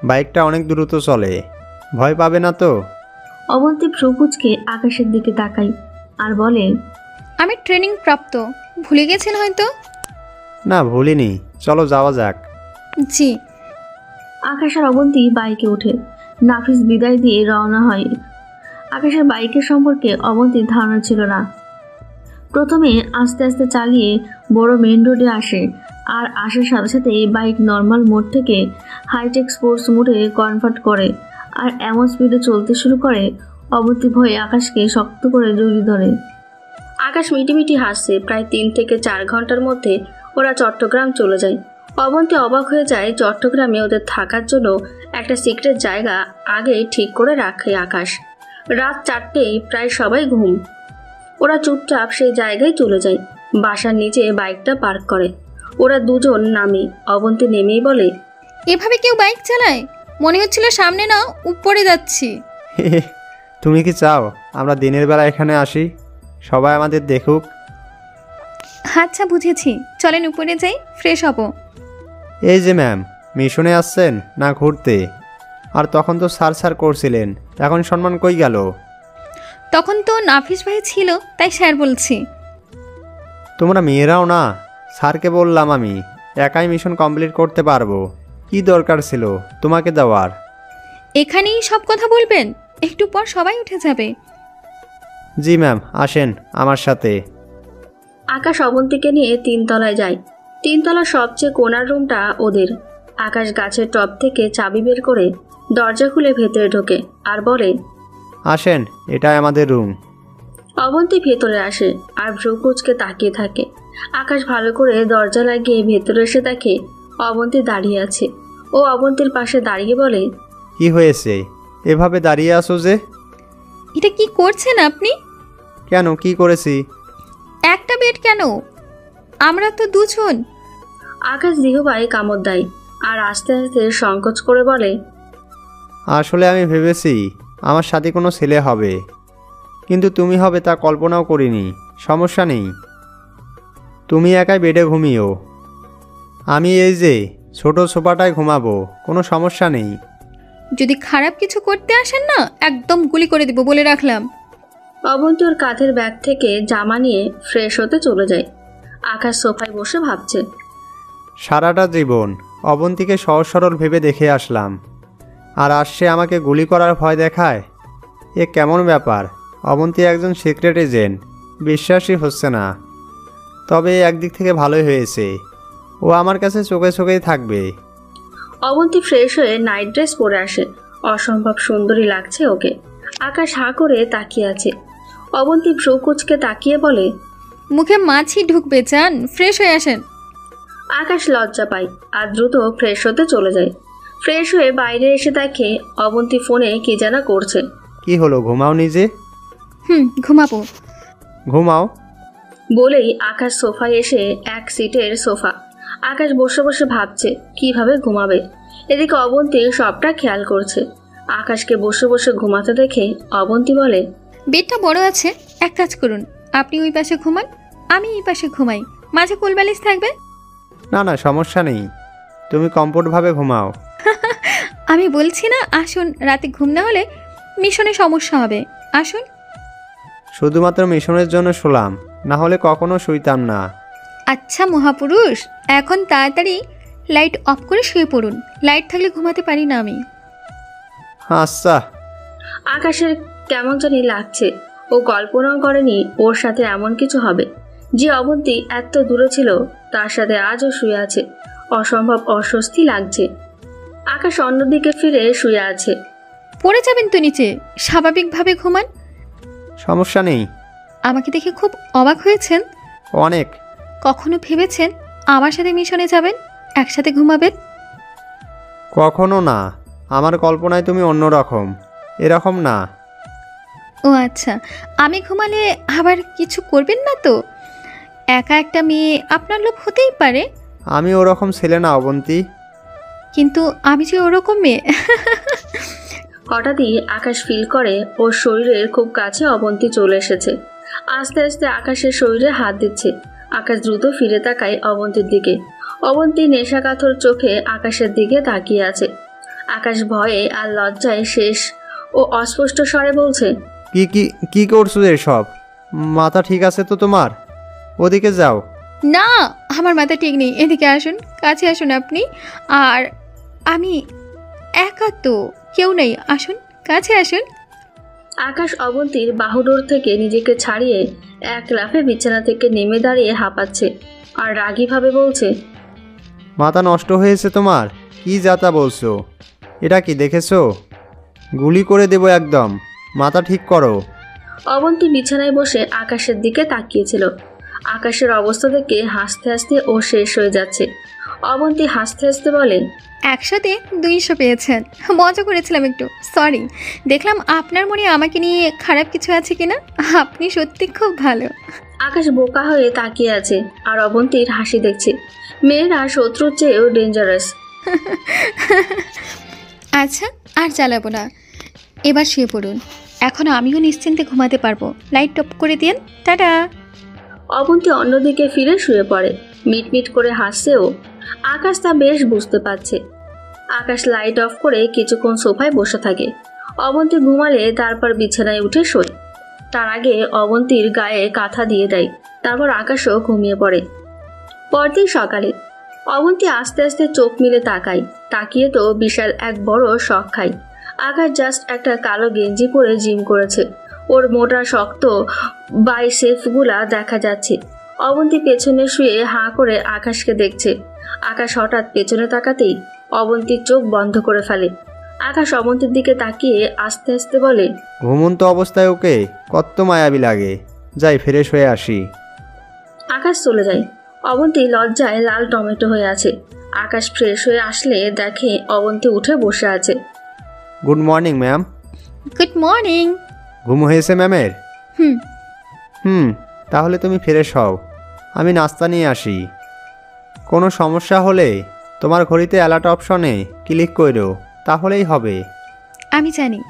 বাইকটা অনেক দ্রুত চলে, ভয় পাবে না তো? অবন্তী ভ্রুকুচকে আকাশের দিকে তাকাই আর বলে, আমি ট্রেনিং প্রাপ্ত, ভুলে গেছেন হয়তো। না ভুলিনি, চলো যাওয়া যাক। জি। আকাশ আর অবন্তী বাইকে ওঠে। নাফিস বিদায় দিয়ে রওনা হয়। আকাশের বাইকের সম্পর্কে অবন্তীর ধারণা ছিল না। প্রথমে আস্তে আস্তে চালিয়ে বড় মেন রোডে আসে, আর আসার সাথে সাথে বাইক নর্মাল মোড থেকে হাইটেক স্পোর্টস মোডে কনভার্ট করে, আর এমন স্পিডে চলতে শুরু করে অবন্তী ভয়ে আকাশকে শক্ত করে জড়িয়ে ধরে। আকাশ মিটিমিটি হাসছে। প্রায় 3 থেকে 4 ঘন্টার মধ্যে ওরা চট্টগ্রাম চলে যায়। অবন্তী অবাক হয়ে যায়, চট্টগ্রামে ওদের থাকার জন্য একটা সিক্রেট জায়গা আগে ঠিক করে রাখে আকাশ। রাত 4টেই প্রায় সবাই ঘুম। ওরা চুপচাপ সেই জায়গায় চলে যায়। বাসার নিচে বাইকটা পার্ক করে। ওরা দুজন নামে। অবন্তী নেমেই বলে, এভাবে কেউ বাইক চালায়? মনে হচ্ছিল সামনে না উপরে যাচ্ছি। তুমি কি চাও আমরা দিনের বেলা এখানে আসি, সবাই আমাদের দেখুক? আচ্ছা বুঝেছি, চলেন উপরে যাই, ফ্রেশ হব। এই যে ম্যাম, মিশনে আসছেন না ঘুরতে? আর তখন তো স্যার করছিলেন, এখন সম্মান কই গেল? তখন তো নাফিস ভাই ছিল, তাই স্যার বলছি। তোমরা মেয়েরাও না? স্যারকে বললাম আমি একাই মিশন কমপ্লিট করতে পারবো, কি দরকার ছিল তোমাকে দেওয়ার? এখানেই সব কথা বলবেন? একটু পর সবাই উঠে যাবে। জি ম্যাম, আসেন আমার সাথে। আকাশ অবন্তীকে নিয়ে 3 তলায় যায়। 3 তলার সবচেয়ে কোণার রুমটা ওদের। আকাশ গাছের টব থেকে চাবি বের করে দরজা খুলে ভেতরে ঢোকে আর বলে, আসেন, এটাই আমাদের রুম। অবন্তী ভেতরে আসে আর ভ্রুকুচকে তাকিয়ে থাকে। আকাশ ভালো করে দরজা লাগিয়ে ভেতরে এসে দেখে অবন্তী দাঁড়িয়ে আছে। ও অবন্তীর পাশে দাঁড়িয়ে বলে, কি হয়েছে এভাবে দাঁড়িয়ে আছো যে? এটা কি করছেন আপনি? কেন, কি করেছি? একটা বেড কেন? আমরা তো দুজন। আকাশ জিহবায় কামড় দেয় আর আস্তে আস্তে সংকোচ করে বলে, আসলে আমি ভেবেছি আমার সাথে কোনো ছেলে হবে, কিন্তু তুমি হবে তা কল্পনাও করিনি। সমস্যা নেই, তুমি একাই বেডে ঘুমিও, আমি এই যে ছোট সোফাটায় ঘুমাবো, কোনো সমস্যা নেই। যদি খারাপ কিছু করতে আসেন না, একদম গুলি করে দিব বলে রাখলাম। অবন্তী ওর কাঁধের ব্যাগ থেকে জামা নিয়ে ফ্রেশ হতে চলে যায়। আকাশ সোফায় বসে ভাবছে। সারাটা জীবন অবন্তীকে সহজ সরল ভেবে দেখে আসলাম, আর আসছে আমাকে গুলি করার ভয় দেখায়। এ কেমন ব্যাপার? অবন্তী একজন সিক্রেট এজেন্ট, বিশ্বাসই হচ্ছে না। তবে একদিক থেকে ভালোই হয়েছে, ও আমার কাছে চোখে চোখেই থাকবে। অবন্তী ফ্রেশ হয়ে নাইট ড্রেস পরে আসে। অসম্ভব সুন্দরী লাগছে ওকে। আকাশ হাঁ করে তাকিয়ে আছে। অবন্তী ভ্রুকুচকে তাকিয়ে বলে, মুখে মাছি ঢুকবে, চান ফ্রেশ হয়ে আসেন। আকাশ লজ্জা পায় আর দ্রুত ফ্রেশ হতে চলে যায়। ফ্রেশ হয়ে বাইরে এসে দেখে অবন্তী ফোনে কি যেন করছে। কি হলো, ঘুমাও নিজে? ঘুমাবো। ঘুমাও বলেই আকাশ সোফায় এসে এক সিটের সোফা। আকাশ বসে বসে ভাবছে কিভাবে ঘুমাবে। এদিকে অবন্তী সবটা খেয়াল করছে। আকাশকে বসে বসে ঘুমাতে দেখে অবন্তী বলে, বেডটা বড় আছে, এক কাজ করুন, আপনি ওই পাশে ঘুমান, আমি এই পাশে ঘুমাই, মাঝে কোলবালিশ থাকবে। না না, সমস্যা নেই, তুমি কমফোর্টভাবে ঘুমাও। আমি বলছি না, আসুন, রাতে ঘুম না হলে মিশনে সমস্যা হবে, আসুন। শুধুমাত্র মিশনের জন্য শুলাম, না হলে কখনো শুইতাম না। আচ্ছা মহাপুরুষ, এখন তাড়াতাড়ি লাইট অফ করে শুয়ে পড়ুন, লাইট থাকলে ঘুমাতে পারি না আমি। আচ্ছা। আকাশের কেমন জানি লাগছে। ও কল্পনাও করেনি ওর সাথে এমন কিছু হবে। যে অবন্তী এত দূরে ছিল তার সাথে আজও শুয়ে আছে। অসম্ভব অস্বস্তি লাগছে। আকাশ অন্যদিকে ফিরে শুয়ে আছে। পড়ে যাবেন তো নিচে, স্বাভাবিকভাবে ঘুমান। সমস্যা নেই। আমাকে দেখে খুব অবাক হয়েছেন? অনেক। কখনো ভেবেছেন আমার সাথে মিশনে যাবেন, একসাথে ঘুমাবেন? কখনো না, আমার কল্পনায় তুমি অন্যরকম, এরকম না। ও আচ্ছা, আমি ঘুমালে আবার কিছু করবেন না তো? একা একটা মেয়ে, আপনার লোভ হতেই পারে। আমি ওরকম ছেলে না অবন্তী। কিন্তু আমি যে ওরকম মেয়ে। হঠাৎই আকাশ ফিল করে ওর শরীরের খুব কাছে অবন্তী চলে এসেছে। আস্তে আস্তে আকাশের শরীরে হাত দিচ্ছে। আকাশ দ্রুত ফিরে তাকায় অবন্তীর দিকে। অবন্তী নেশাকাতর চোখে আকাশের দিকে তাকিয়ে আছে। আকাশ ভয়ে আর লজ্জায় শেষ ও অস্পষ্ট স্বরে বলছে, কি কি কি করছো এসব? মাথা ঠিক আছে তো তোমার? ওদিকে যাও। না, আমার মাথা ঠিক নেই। এদিকে আসুন, কাছে আসুন আপনি। আর আমি একা তো, কেউ নেই, আসুন কাছে আসুন। আকাশ অবন্তীর বাহুডোর থেকে নিজেকে ছাড়িয়ে এক লাফে বিছানা থেকে নেমে দাঁড়িয়ে হাঁপাচ্ছে আর রাগীভাবে বলছে, মাথা নষ্ট হয়েছে তোমার? কি যাতা বলছো? এটা কি দেখেছো? গুলি করে দেবো একদম, মাথা ঠিক করো। অবন্তী বিছানায় বসে আকাশের দিকে তাকিয়েছিল। আকাশের অবস্থা দেখে হাসতে হাসতে ও শেষ হয়ে যাচ্ছে। অবন্তী হাসতে হাসতে বলে, 100-তে 200 পেয়েছেন। মজা করেছিলাম একটু, সরি। দেখলাম আপনার মনে আমাকে নিয়ে খারাপ কিছু আছে কিনা। আপনি সত্যি খুব ভালো। আকাশ বোকা হয়ে তাকিয়ে আছে আর অবন্তীর হাসি দেখছে। মেয়েরা শত্রুর চেয়েও ডেঞ্জারাস। আচ্ছা, আর চালাবো না, এবার শুয়ে পড়ুন। এখন আমিও নিশ্চিন্তে ঘুমাতে পারবো। লাইট অফ করে দিন। টাটা। অবন্তী অন্যদিকে ফিরে শুয়ে পড়ে। মিটমিট করে হাসছেও। আকাশ তা বেশ বুঝতে পারছে। আকাশ লাইট অফ করে কিছুক্ষণ সোফায় বসে থাকে। অবন্তী ঘুমালে তারপর বিছানায় উঠে শোয়। তার আগে অবন্তীর গায়ে কাঁথা দিয়ে দেয়। তারপর আকাশও ঘুমিয়ে পড়ে। পরদিন সকালে অবন্তী আস্তে আস্তে চোখ মিলে তাকায়। তাকিয়ে তো বিশাল এক বড় শখ খায়। আকাশ জাস্ট একটা কালো গেঞ্জি পরে জিম করেছে। ওর মোটা শক্ত বাইসেপগুলা দেখা যাচ্ছে। অবন্তী পেছনে শুয়ে হাঁ করে আকাশকে দেখছে। আকাশ হঠাৎ পেছনে তাকাতেই অবন্তীর চোখ বন্ধ করে ফেলে। আকাশ অবন্তীর দিকে তাকিয়ে আস্তে আস্তে বলে, ঘুমন্ত অবস্থায় ওকে কত মায়াবী লাগে। যাই ফ্রেশ হয়ে আসি। আকাশ চলে যায়। অবন্তী লজ্জায় লাল টমেটো হয়ে আছে। আকাশ ফ্রেশ হয়ে আসলে দেখে অবন্তী উঠে বসে আছে। Good morning ma'am. Good morning. ঘুম হয়েছে ম্যামের? হুম। তাহলে তুমি ফ্রেশ হও, আমি নাস্তা নিয়ে আসি। কোনো সমস্যা হলে তোমার ঘড়িতে অ্যালার্ট অপশনে ক্লিক করো, তাহলেই হবে। আমি জানি,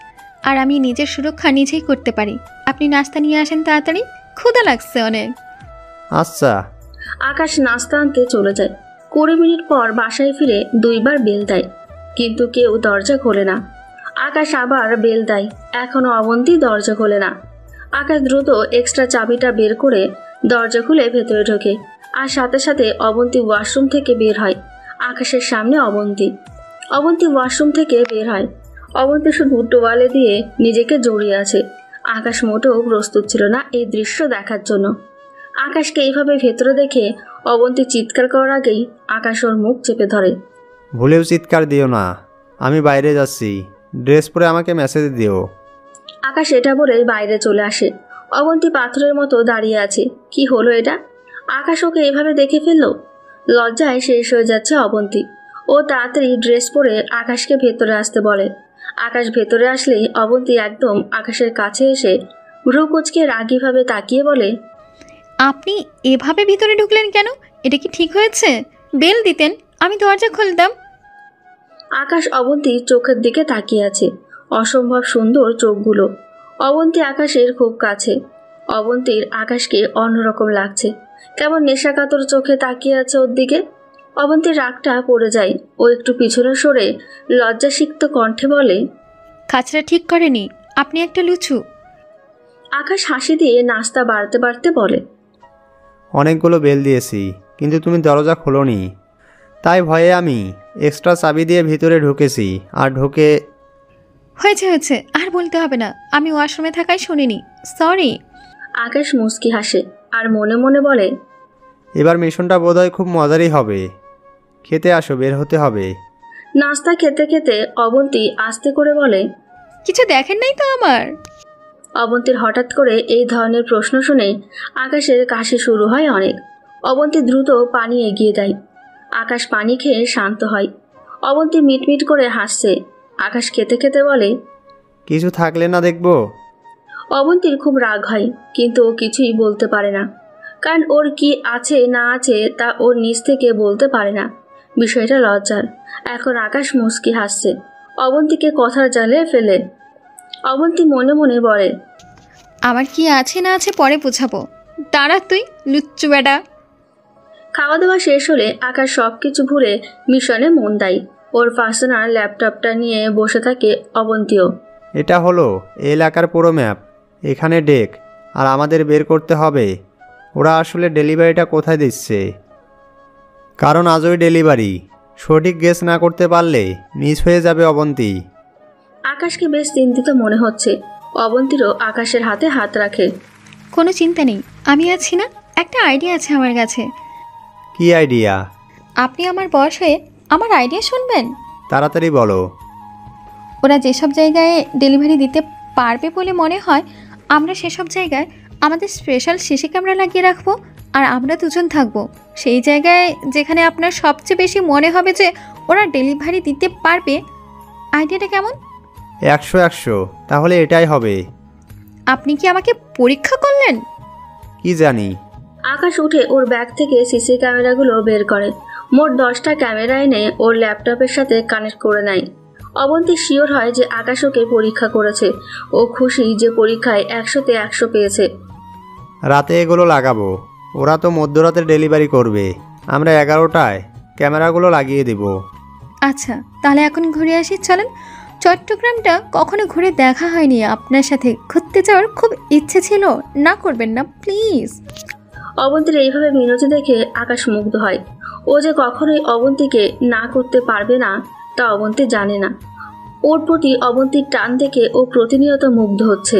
আর আমি নিজের সুরক্ষা নিজেই করতে পারি। আপনি নাস্তা নিয়ে আসেন তাড়াতাড়ি, ক্ষুধা লাগছে অনেক। আচ্ছা। আকাশ নাস্তা আনতে চলে যায়। 20 মিনিট পর বাসায় ফিরে 2 বার বেল দেয়, কিন্তু কেউ দরজা খোলে না। আকাশ আবার বেল দেয়, এখনো অবন্তী দরজা খোলে না। আকাশ দ্রুত এক্সট্রা চাবিটা বের করে দরজা খুলে ভেতরে ঢোকে। আর সাথে সাথে অবন্তী ওয়াশরুম থেকে বের হয়। আকাশের সামনে অবন্তী ওয়াশরুম থেকে বের হয়। অবন্তী শুধু টোয়ালে দিয়ে নিজেকে জড়িয়ে আছে। আকাশ মোটেও প্রস্তুত ছিল না এই দৃশ্য দেখার জন্য। আকাশকে এইভাবে ভেতরে দেখে অবন্তী চিৎকার করার আগেই আকাশ ওর মুখ চেপে ধরে। ভুলেও চিৎকার দিও না, আমি বাইরে যাচ্ছি। ড্রেস পরে আমাকে মেসেজ দিও। আকাশ এটা বলে বাইরে চলে আসে। অবন্তী পাথরের মতো দাঁড়িয়ে আছে। কি হলো এটা? আকাশ ওকে এভাবে দেখে ফেললো। লজ্জায় শেষ হয়ে যাচ্ছে অবন্তী। ও তাড়াতাড়ি ড্রেস পরে আকাশকে ভেতরে আসতে বলে। আকাশ ভেতরে আসলেই অবন্তী একদম আকাশের কাছে এসে ভ্রু কুঁচকে রাগীভাবে তাকিয়ে বলে, আপনি এভাবে ভিতরে ঢুকলেন কেন? এটা কি ঠিক হয়েছে? বেল দিতেন, আমি দরজা খুলতাম। আকাশ অবন্তীর চোখের দিকে তাকিয়ে আছে। অসম্ভব সুন্দর চোখগুলো। অবন্তী আকাশের খুব কাছে। অবন্তীর আকাশকে অন্যরকম লাগছে। কেমন নেশাকাতর চোখে তাকিয়ে আছে ওর দিকে। অবন্তীর রাগটা পড়ে যায়। ও একটু পিছনে সরে লজ্জাসিক্ত কণ্ঠে বলে, কাজটা ঠিক করেনি, আপনি একটা লুচু। আকাশ হাসি দিয়ে নাস্তা বাড়তে বাড়তে বলে, অনেকগুলো বেল দিয়েছি, কিন্তু তুমি দরজা খোলোনি। তাই ভয়ে আমি এক্সট্রা চাবি দিয়ে ভিতরে ঢুকেছি। আর ঢুকে হয়েছে হয়েছে, আর বলতে হবে না, আমি ওয়াশরুমে থাকায় শুনিনি, সরি। আকাশ মুচকি হাসে আর মনে মনে বলে, এবার মিশনটা বোধহয় খুব মজারই হবে। খেতে আসো, বের হতে হবে। নাস্তা খেতে খেতে অবন্তী আস্তে করে বলে, কিছু দেখেন নাই তো আমার? অবন্তীর হঠাৎ করে এই ধরনের প্রশ্ন শুনে আকাশের কাশি শুরু হয় অনেক। অবন্তী দ্রুত পানি এগিয়ে দেয়। আকাশ পানি খেয়ে শান্ত হয়। অবন্তী মিটমিট করে হাসছে। আকাশ খেতে খেতে বলে, কিছু থাকলে না দেখবো। অবন্তীর খুব রাগ হয়, কিন্তু ও কিছুই বলতে পারে না, কারণ ওর কি আছে না আছে তা ওর নিজ থেকে বলতে পারে না। বিষয়টা লজ্জার। এখন আকাশ মুচকি হাসছে, অবন্তীকে কথার জালে ফেলে। অবন্তী মনে মনে বলে, আমার কি আছে না আছে পরে বোঝাবো, দাঁড়া তুই লুচ্চু বেটা। খাওয়া দাওয়া শেষ হলে আকাশ সব কিছু ভুলে মিশনে মন দেয়। ওর পার্সোনাল ল্যাপটপটা নিয়ে বসে থাকে অবন্তীও। এটা হলো এই এলাকার পুরো ম্যাপ। এখানে ডেক, আর আমাদের বের করতে হবে ওরা আসলে ডেলিভারিটা কোথায় দিচ্ছে, কারণ আজই ডেলিভারি। সঠিক গেস না করতে পারলে মিস হয়ে যাবে অবন্তী। আকাশকে বেশ চিন্তিত মনে হচ্ছে। অবন্তীরও আকাশের হাতে হাত রাখে। কোনো চিন্তা নেই, আমি আছি না। একটা আইডিয়া আছে আমার কাছে। কি আইডিয়া? আপনি আমার বয়স হয়ে আমার আইডিয়া শুনবেন? তাড়াতাড়ি বলো। ওরা যেসব জায়গায় ডেলিভারি দিতে পারবে বলে মনে হয়, আমরা সেসব জায়গায় আমাদের স্পেশাল সিসি ক্যামেরা লাগিয়ে রাখবো, আর আমরা দুজন থাকবো সেই জায়গায় যেখানে আপনার সবচেয়ে বেশি মনে হবে যে ওরা ডেলিভারি দিতে পারবে। আইডিয়াটা কেমন? 100 তাহলে এটাই হবে। আপনি কি আমাকে পরীক্ষা করলেন? কি জানি। আকাশ উঠে ওর ব্যাগ থেকে সিসি ক্যামেরাগুলো বের করে। মোট 10টা ক্যামেরা এনে ওর ল্যাপটপের সাথে কানেক্ট করে নেয়। অবন্তী শিওর হয় যে আকাশ ওকে পরীক্ষা করেছে। ও খুশি যে পরীক্ষায় 100তে 100 পেয়েছে। রাতে এগুলো লাগাবো। ওরা তো মধ্যরাতে ডেলিভারি করবে, আমরা 11টায় ক্যামেরাগুলো লাগিয়ে দেব। আচ্ছা, তাহলে এখন ঘুরে আসি, চলেন। চট্টগ্রামটা কখনো ঘুরে দেখা হয়নি, আপনার সাথে ঘুরতে যাওয়ার খুব ইচ্ছে ছিল, না করবেন না প্লিজ। অবন্তীর এইভাবে মিনতি দেখে আকাশ মুগ্ধ হয়। ও যে কখনোই অবন্তীকে না করতে পারবে না তা অবন্তী জানে না। ওর প্রতি অবন্তীর টান দেখে ও প্রতিনিয়ত মুগ্ধ হচ্ছে,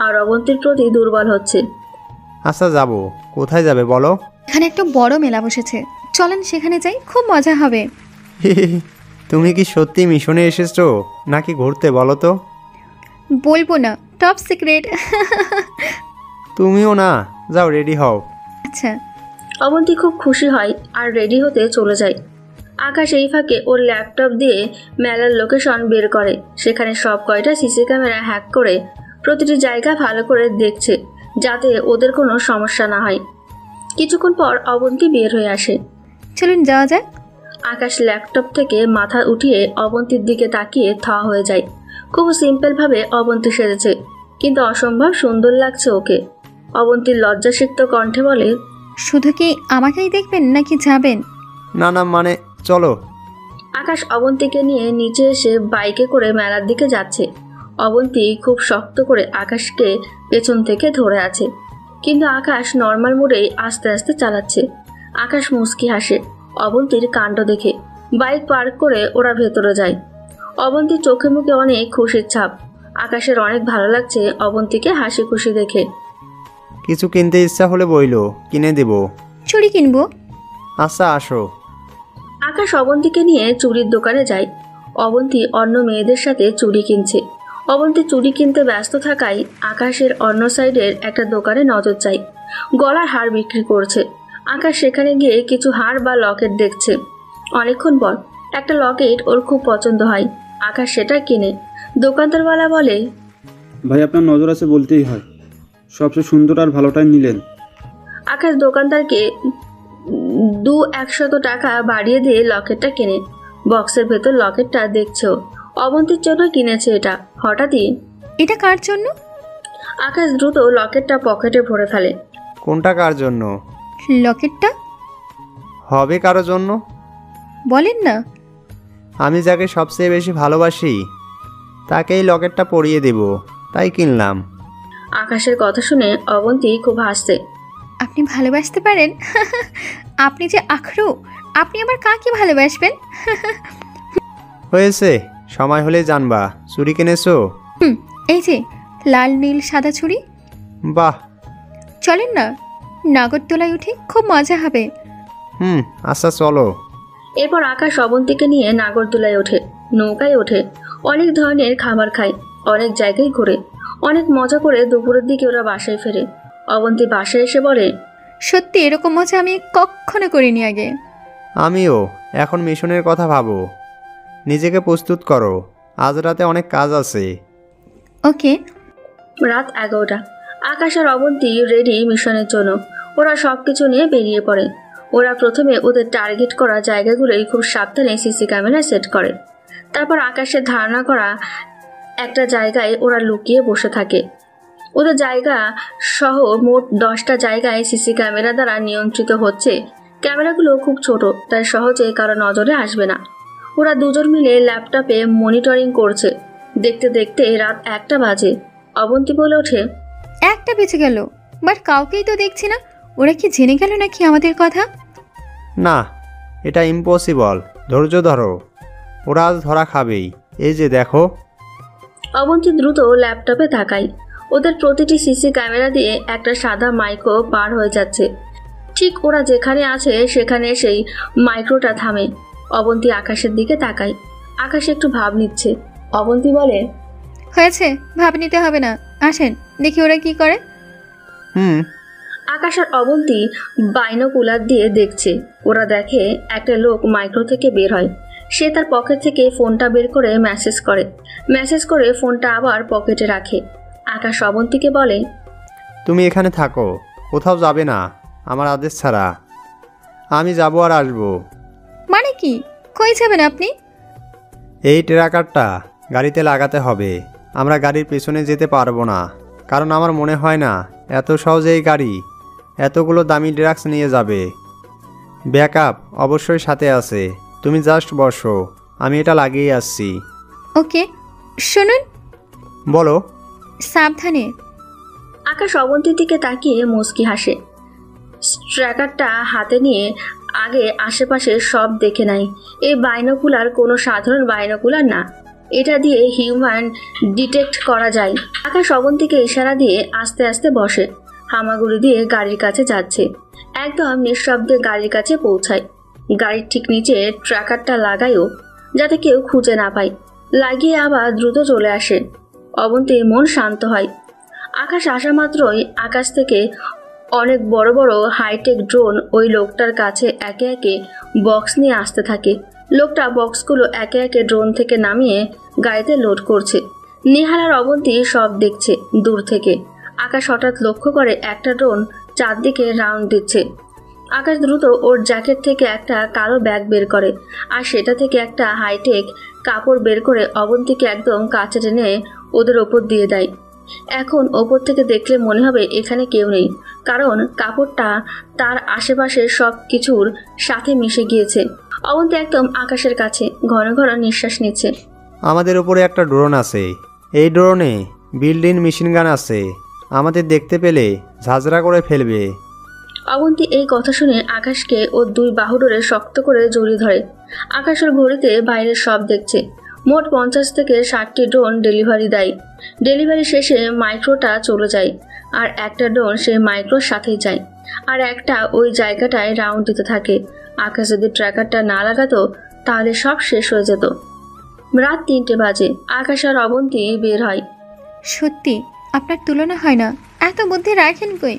আর অবন্তীর প্রতি দুর্বল হচ্ছে। আচ্ছা যাব। কোথায় যাবে বলো? এখানে একটা বড় মেলা বসেছে, চলেন সেখানে যাই, খুব মজা হবে। তুমি কি সত্যি মিশনে এসেছো নাকি ঘুরতে বলো তো? বলবো না, টপ সিক্রেট। তুমিও না, যাও রেডি হও। আচ্ছা। অবন্তী খুব খুশি হয় আর রেডি হতে চলে যায়। আকাশ এই ফাঁকে ওর ল্যাপটপ দিয়ে মেলার লোকেশন বের করে। সেখানে সব কয়টা সিসি ক্যামেরা হ্যাক করে প্রতিটি জায়গা ভালো করে দেখছে, যাতে ওদের কোনো সমস্যা না হয়। কিছুক্ষণ পর অবন্তী বের হয়ে আসে। চলুন যাওয়া যাক। আকাশ ল্যাপটপ থেকে মাথা উঠিয়ে অবন্তীর দিকে তাকিয়ে থা হয়ে যায়। খুব সিম্পলভাবে অবন্তী সেজেছে, কিন্তু অসম্ভব সুন্দর লাগছে ওকে। অবন্তীর লজ্জাসিক্ত কণ্ঠে বলে, শুধু কি আমাকেই দেখবেন নাকি যাবেন? না না, মানে চলো। আকাশ অবন্তীকে নিয়ে নিচে এসে বাইকে করে মেলার দিকে যাচ্ছে। অবন্তী খুব শক্ত করে আকাশকে পেছন থেকে ধরে আছে, কিন্তু আকাশ নর্মাল মোডেই আস্তে আস্তে চালাচ্ছে। আকাশ মুচকি হাসে অবন্তীর কাণ্ড দেখে। বাইক পার্ক করে ওরা ভেতরে যায়। অবন্তীর চোখে মুখে অনেক খুশির ছাপ। আকাশের অনেক ভালো লাগছে অবন্তীকে হাসি খুশি দেখে। কিছু কিনতে ইচ্ছা হলে বইলো, কিনে দেব। চুড়ি কিনবো। আচ্ছা আসো। আকাশ অবন্তীকে নিয়ে চুড়ির দোকানে যায়। অবন্তী অন্য মেয়েদের সাথে চুড়ি কিনছে। অবন্তী চুড়ি কিনতে ব্যস্ত থাকায় আকাশের অন্য সাইডের একটা দোকানে নজর যায়। গলার হার বিক্রি করছে। আকাশ সেখানে গিয়ে কিছু হার বা লকেট দেখছে। অনেকক্ষণ পর একটা লকেট ওর খুব পছন্দ হয়। আকাশ সেটা কিনে। দোকানদারওয়ালা বলে, ভাই আপনার নজর আছে বলতেই হয়, সবচেয়ে সুন্দর আর ভালোটাই নিলেন। আকাশ দোকানদারকে 200 টাকা বাড়িয়ে দিয়ে লকেটটা কেনে। বক্সের ভেতর লকেটটা দেখছো। অবন্তীর জন্য কিনেছে এটা। হঠাৎই, এটা কার জন্য? আকাশ দ্রুত লকেটটা পকেটে ভরে ফেলে। কোনটা কার জন্য? লকেটটা হবে কারো জন্য। বলেন না। আমি যাকে সবচেয়ে বেশি ভালোবাসি তাকেই লকেটটা পরিয়ে দেব, তাই কিনলাম। আকাশের কথা শুনে অবন্তী খুব হাসছে। আপনি ভালোবাসতে পারেন? আপনি যে আখরু, আপনি আবার কাকে ভালোবাসবেন? হয়েছে, সময় হলে জানবা। চুরি কিনেছো? এই যে লাল নীল সাদা ছুরি। বাহ। চলেন না, নাগরদোলায় উঠি, খুব মজা হবে। আচ্ছা চলো। এরপর আকাশ অবন্তীকে নিয়ে নাগরদোলায় ওঠে, নৌকায় ওঠে, অনেক ধরনের খাবার খায়, অনেক জায়গায় ঘোরে, অনেক মজা করে দুপুরের দিকে ওরা বাসায় ফেরে। অবন্তী বাসায় এসে বলে, সত্যি এরকম মজা আমি কখনো করিনি আগে। আমিও। এখন মিশনের কথা ভাবো, নিজেকে প্রস্তুত করো, আজ রাতে অনেক কাজ আছে। ওকে। রাত 11টা। আকাশ আর অবন্তী রেডি মিশনের জন্য। ওরা সব কিছু নিয়ে বেরিয়ে পড়ে। ওরা প্রথমে ওদের টার্গেট করা জায়গাগুলোই খুব সাবধানে সিসি ক্যামেরা সেট করে। তারপর আকাশের ধারণা করা একটা জায়গায় ওরা লুকিয়ে বসে থাকে। ওদের জায়গা সহ মোট 10টা জায়গায় সিসি ক্যামেরা দ্বারা নিয়ন্ত্রিত হচ্ছে। ক্যামেরাগুলো খুব ছোট, তাই সহজে কারো নজরে আসবে না। ওরা দুজন মিলে ল্যাপটপে মনিটরিং করছে। দেখতে দেখতে রাত 1টা বাজে। অবন্তী বলে ওঠে, 1টা বেজে গেল, বাট কাউকেই তো দেখছি না। ওরা কি জেনে গেল নাকি আমাদের কথা? না, এটা ইম্পসিবল। ধৈর্য ধরো, ওরা আজ ধরা খাবেই। এই যে দেখো। অবন্তী দ্রুত ল্যাপটপে তাকায়। ওদের প্রতিটি সিসি ক্যামেরা দিয়ে একটা সাদা মাইক্রো পার হয়ে যাচ্ছে। ঠিক ওরা যেখানে আছে সেখানে সেই মাইক্রোটা থামে। অবন্তী আকাশের দিকে তাকায়। আকাশ একটু ভাব নিচ্ছে। অবন্তী বলে, হয়েছে, ভাব নিতে হবে না, আসেন দেখি ওরা কি করে। আকাশ আর অবন্তী বাইনোকুলার দিয়ে দেখছে। ওরা দেখে একটা লোক মাইক্রো থেকে বের হয়। সে তার পকেট থেকে ফোনটা বের করে মেসেজ করে ফোনটা আবার পকেটে রাখে। আকাশ অবন্তীকে বলে, তুমি এখানে থাকো, কোথাও যাবে না আমার আদেশ ছাড়া। আমি যাব আর আসবো। মানে কি? কই যাবেন আপনি? এই ট্রাকারটা গাড়িতে লাগাতে হবে। আমরা গাড়ির পেছনে যেতে পারবো না, কারণ আমার মনে হয় না এত সহজে এই গাড়ি এতগুলো দামি ড্রাগস নিয়ে যাবে। ব্যাকআপ অবশ্যই সাথে আছে। তুমি জাস্ট বসো, আমি এটা লাগিয়ে আসছি। ওকে। শুনুন। বলো। সাবধানে। আকাশ অবন্তীর দিকে তাকিয়ে মুচকি হাসে। ট্র্যাকারটা হাতে নিয়ে আগে আশেপাশে সব দেখে নেয়। এই বাইনোকুলার কোনো সাধারণ বাইনোকুলার না, এটা দিয়ে হিউম্যান ডিটেক্ট করা যায়। আকাশ অবন্তীকে ইশারা দিয়ে আস্তে আস্তে বসে। হামাগুড়ি দিয়ে গাড়ির কাছে যাচ্ছে। একদম নিঃশব্দে গাড়ির কাছে পৌঁছায়। গাড়ির ঠিক নিচে ট্র্যাকারটা লাগায়ও, যাতে কেউ খুঁজে না পায়। লাগিয়ে আবার দ্রুত চলে আসে। অবন্তীর মন শান্ত হয়। আকাশ আসা মাত্রই আকাশ থেকে অনেক বড় বড় হাইটেক ড্রোন ওই লোকটার কাছে একে একে বক্স নিয়ে আসতে থাকে। লোকটা বক্সগুলো একে একে ড্রোন থেকে নামিয়ে গাড়িতে লোড করছে। নেহাল আর অবন্তী সব দেখছে দূর থেকে। আকাশ হঠাৎ লক্ষ্য করে একটা ড্রোন চারদিকে রাউন্ড দিচ্ছে। আকাশ দ্রুত ওর জ্যাকেট থেকে একটা কালো ব্যাগ বের করে আর সেটা থেকে একটা হাইটেক কাপড় বের করে অবন্তীকে একদম কাছে টেনে ওদের ওপর দিয়ে দেয়। এখন ওপর থেকে দেখলে মনে হবে এখানে কেউ নেই, কারণ কাপড়টা তার আশেপাশের সব কিছুর সাথে মিশে গিয়েছে। অবন্তী একদম আকাশের কাছে ঘন ঘন নিঃশ্বাস নিচ্ছে। আমাদের উপরে একটা ড্রোন আছে। এই ড্রোনে বিল্ডিং মেশিন গান আছে। আমাদের দেখতে পেলে ঝাঁঝরা করে ফেলবে। অবন্তী এই কথা শুনে আকাশকে ওর 2 বাহু ধরে শক্ত করে জড়িয়ে ধরে। আকাশের ঘড়িতে বাইরের সব দেখছে। মোট 50 থেকে 60টি ড্রোন ডেলিভারি দেয়। ডেলিভারি শেষে মাইক্রোটা চলে যায়, আর একটা ড্রোন সেই মাইক্রোর সাথেই যায়, আর একটা ওই জায়গাটায় রাউন্ড দিতে থাকে। আকাশ যদি ট্র্যাকারটা না লাগাতো তাহলে সব শেষ হয়ে যেত। রাত 3টে বাজে। আকাশ আর অবন্তী বের হয়। সত্যি আপনার তুলনা হয় না, এত বুদ্ধি রাখেন কই?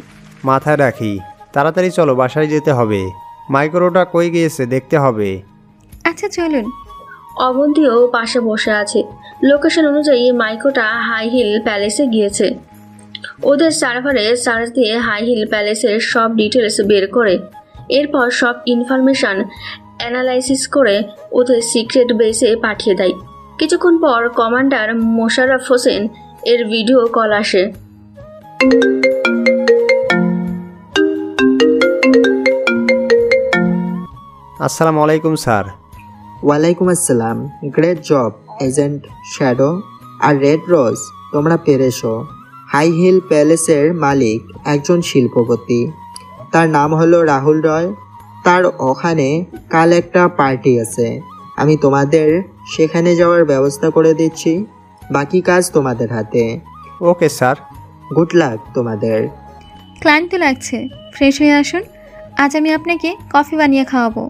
মাথায় রাখি। তাড়াতাড়ি চলো, বাসায় যেতে হবে। মাইক্রোটা কই গিয়েছে দেখতে হবে। আচ্ছা চলুন। অবন্তীও পাশে বসে আছে। লোকেশন অনুযায়ী মাইক্রোটা হাই হিল প্যালেসে গিয়েছে। ওদের সার্ভারে সার্চ দিয়ে হাই হিল প্যালেসের সব ডিটেলস বের করে এরপর সব ইনফরমেশন অ্যানালাইসিস করে ওদের সিক্রেট বেসে পাঠিয়ে দেয়। কিছুক্ষণ পর কমান্ডার মোশাররফ হোসেন এর ভিডিও কল আসে। আসসালামু আলাইকুম স্যার। ওয়ালাইকুম আসসালাম। গ্রেট জব এজেন্ট শ্যাডো আর রেড রোজ, তোমরা পেরেছো। হাই হিল প্যালেসের মালিক একজন শিল্পপতি, তার নাম হলো রাহুল রয়। তার ওখানে কাল একটা পার্টি আছে। আমি তোমাদের সেখানে যাওয়ার ব্যবস্থা করে দিচ্ছি। বাকি কাজ তোমাদের হাতে। Okay sir. গুড লাক তোমাদের। ক্লান্ত লাগছে, ফ্রেশ হয়ে আসুন। আজ আমি আপনাকে কফি বানিয়ে খাওয়াবো,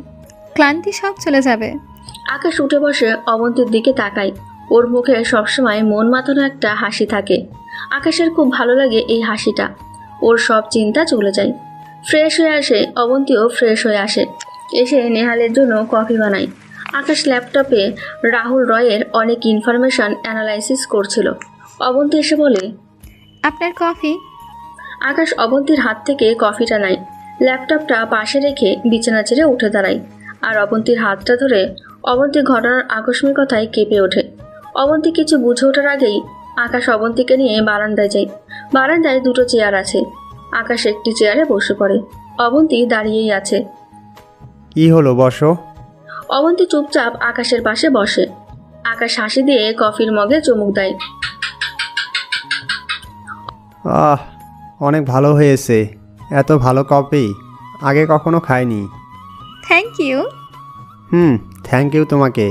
ক্লান্তি সব চলে যাবে। আকাশ উঠে বসে অবন্তীর দিকে তাকায়। ওর মুখে সবসময় মন মাতানো একটা হাসি থাকে। আকাশের খুব ভালো লাগে এই হাসিটা। ওর সব চিন্তা চলে যায়। ফ্রেশ হয়ে আসে, অবন্তীও ফ্রেশ হয়ে আসে। এসে নেহালের জন্য কফি বানায়। আকাশ ল্যাপটপে রাহুল রয়ের অনেক ইনফরমেশন অ্যানালাইসিস করছিল। অবন্তী এসে বলে, আপনার কফি। আকাশ অবন্তীর হাত থেকে কফিটা নেয়, ল্যাপটপটা পাশে রেখে বিছানা ছেড়ে উঠে দাঁড়ায়। আর অবন্তীর হাতটা ধরে অবন্তী ঘটনার আকস্মিকতায় কেঁপে ওঠে। অবন্তী কিছু বুঝে ওঠার আগেই আকাশ অবন্তীকে নিয়ে বারান্দায় যায়। বারান্দায় দুটো চেয়ার আছে। আকাশ একটি চেয়ারে বসে পড়ে। অবন্তী দাঁড়িয়েই আছে। কি হলো, বসো। অবন্তী চুপচাপ আকাশের পাশে বসে। আকাশ হাসি দিয়ে কফির মগে চুমুক দেয়। অনেক ভালো হয়েছে, এত ভালো কফি আগে কখনো খাইনি। Thank you. থ্যাংক ইউ তোমাকে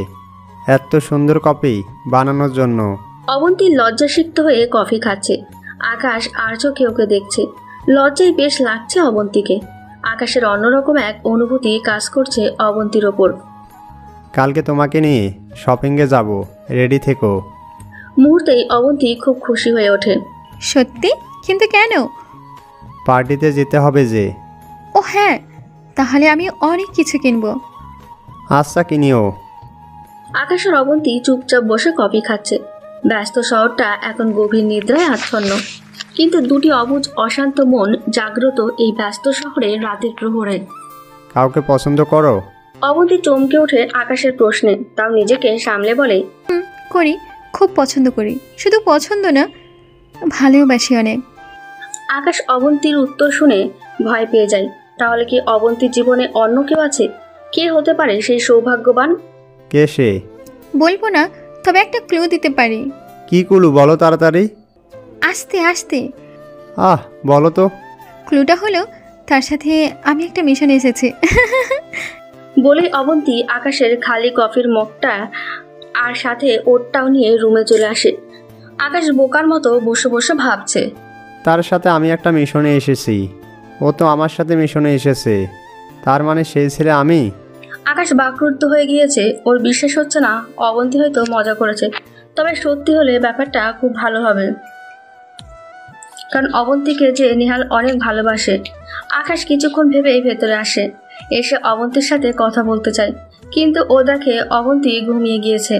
এত সুন্দর কফি বানানোর জন্য। অবন্তী লজ্জাসিক্ত হয়ে কফি খাচ্ছে। আকাশ আর চোখে ওকে দেখছে। লজ্জায় বেশ লাগছে অবন্তীকে। আকাশের অন্যরকম এক অনুভূতি কাজ করছে অবন্তীর ওপর। কালকে তোমাকে নিয়ে শপিংয়ে যাব, রেডি থেকো। মুহূর্তেই অবন্তী খুব খুশি হয়ে ওঠে। সত্যি? কিন্তু কেন? পার্টিতে যেতে হবে যে। ও হ্যাঁ, তাহলে আমি অনেক কিছু কিনবো। আচ্ছা, কিনিও। আকাশের অবন্তী চুপচাপ বসে কফি খাচ্ছে। ব্যস্ত শহরটা এখন গভীর নিদ্রায় আচ্ছন্ন, কিন্তু দুটি অবুঝ অশান্ত মন জাগ্রত এই ব্যস্ত শহরে রাতের প্রহরে। কাউকে পছন্দ করো? অবন্তী চমকে ওঠে আকাশের প্রশ্নে, তাও নিজেকে সামলে বলে, করি, খুব পছন্দ করি। শুধু পছন্দ না, ভালোবাসি অনেক। আকাশ অবন্তীর উত্তর শুনে ভয় পেয়ে যায়। তাহলে কি অবন্তীর জীবনে অন্য কেউ আছে? কে হতে পারে সেই সৌভাগ্যবান? কে সে? বলবো না, তবে একটা ক্লু দিতে পারি। কি ক্লু বলো তাড়াতাড়ি। আস্তে আস্তে। বলো তো। ক্লুটা হলো, তার সাথে আমি একটা মিশনে এসেছি। বলে অবন্তী আকাশের খালি কফির মগটা আর সাথে ওটটাও নিয়ে রুমে চলে আসে। আকাশ বোকার মতো বসে বসে ভাবছে, তার সাথে আমি একটা মিশনে এসেছি, ও তো আমার সাথে মিশনে এসেছে, তার মানে সেই ছেলে আমি। আকাশ বাকরুদ্ধ হয়ে গিয়েছে। ওর বিশ্বাস হচ্ছে না অবন্তী হয়তো মজা করেছে। তবে সত্যি হলে ব্যাপারটা খুব ভালো হবে, কারণ অবন্তীকে যে নেহাল অনেক ভালোবাসে। আকাশ কিছুক্ষণ ভেবে ভেতরে আসে, এসে অবন্তীর সাথে কথা বলতে চায়, কিন্তু ও দেখে অবন্তী ঘুমিয়ে গিয়েছে।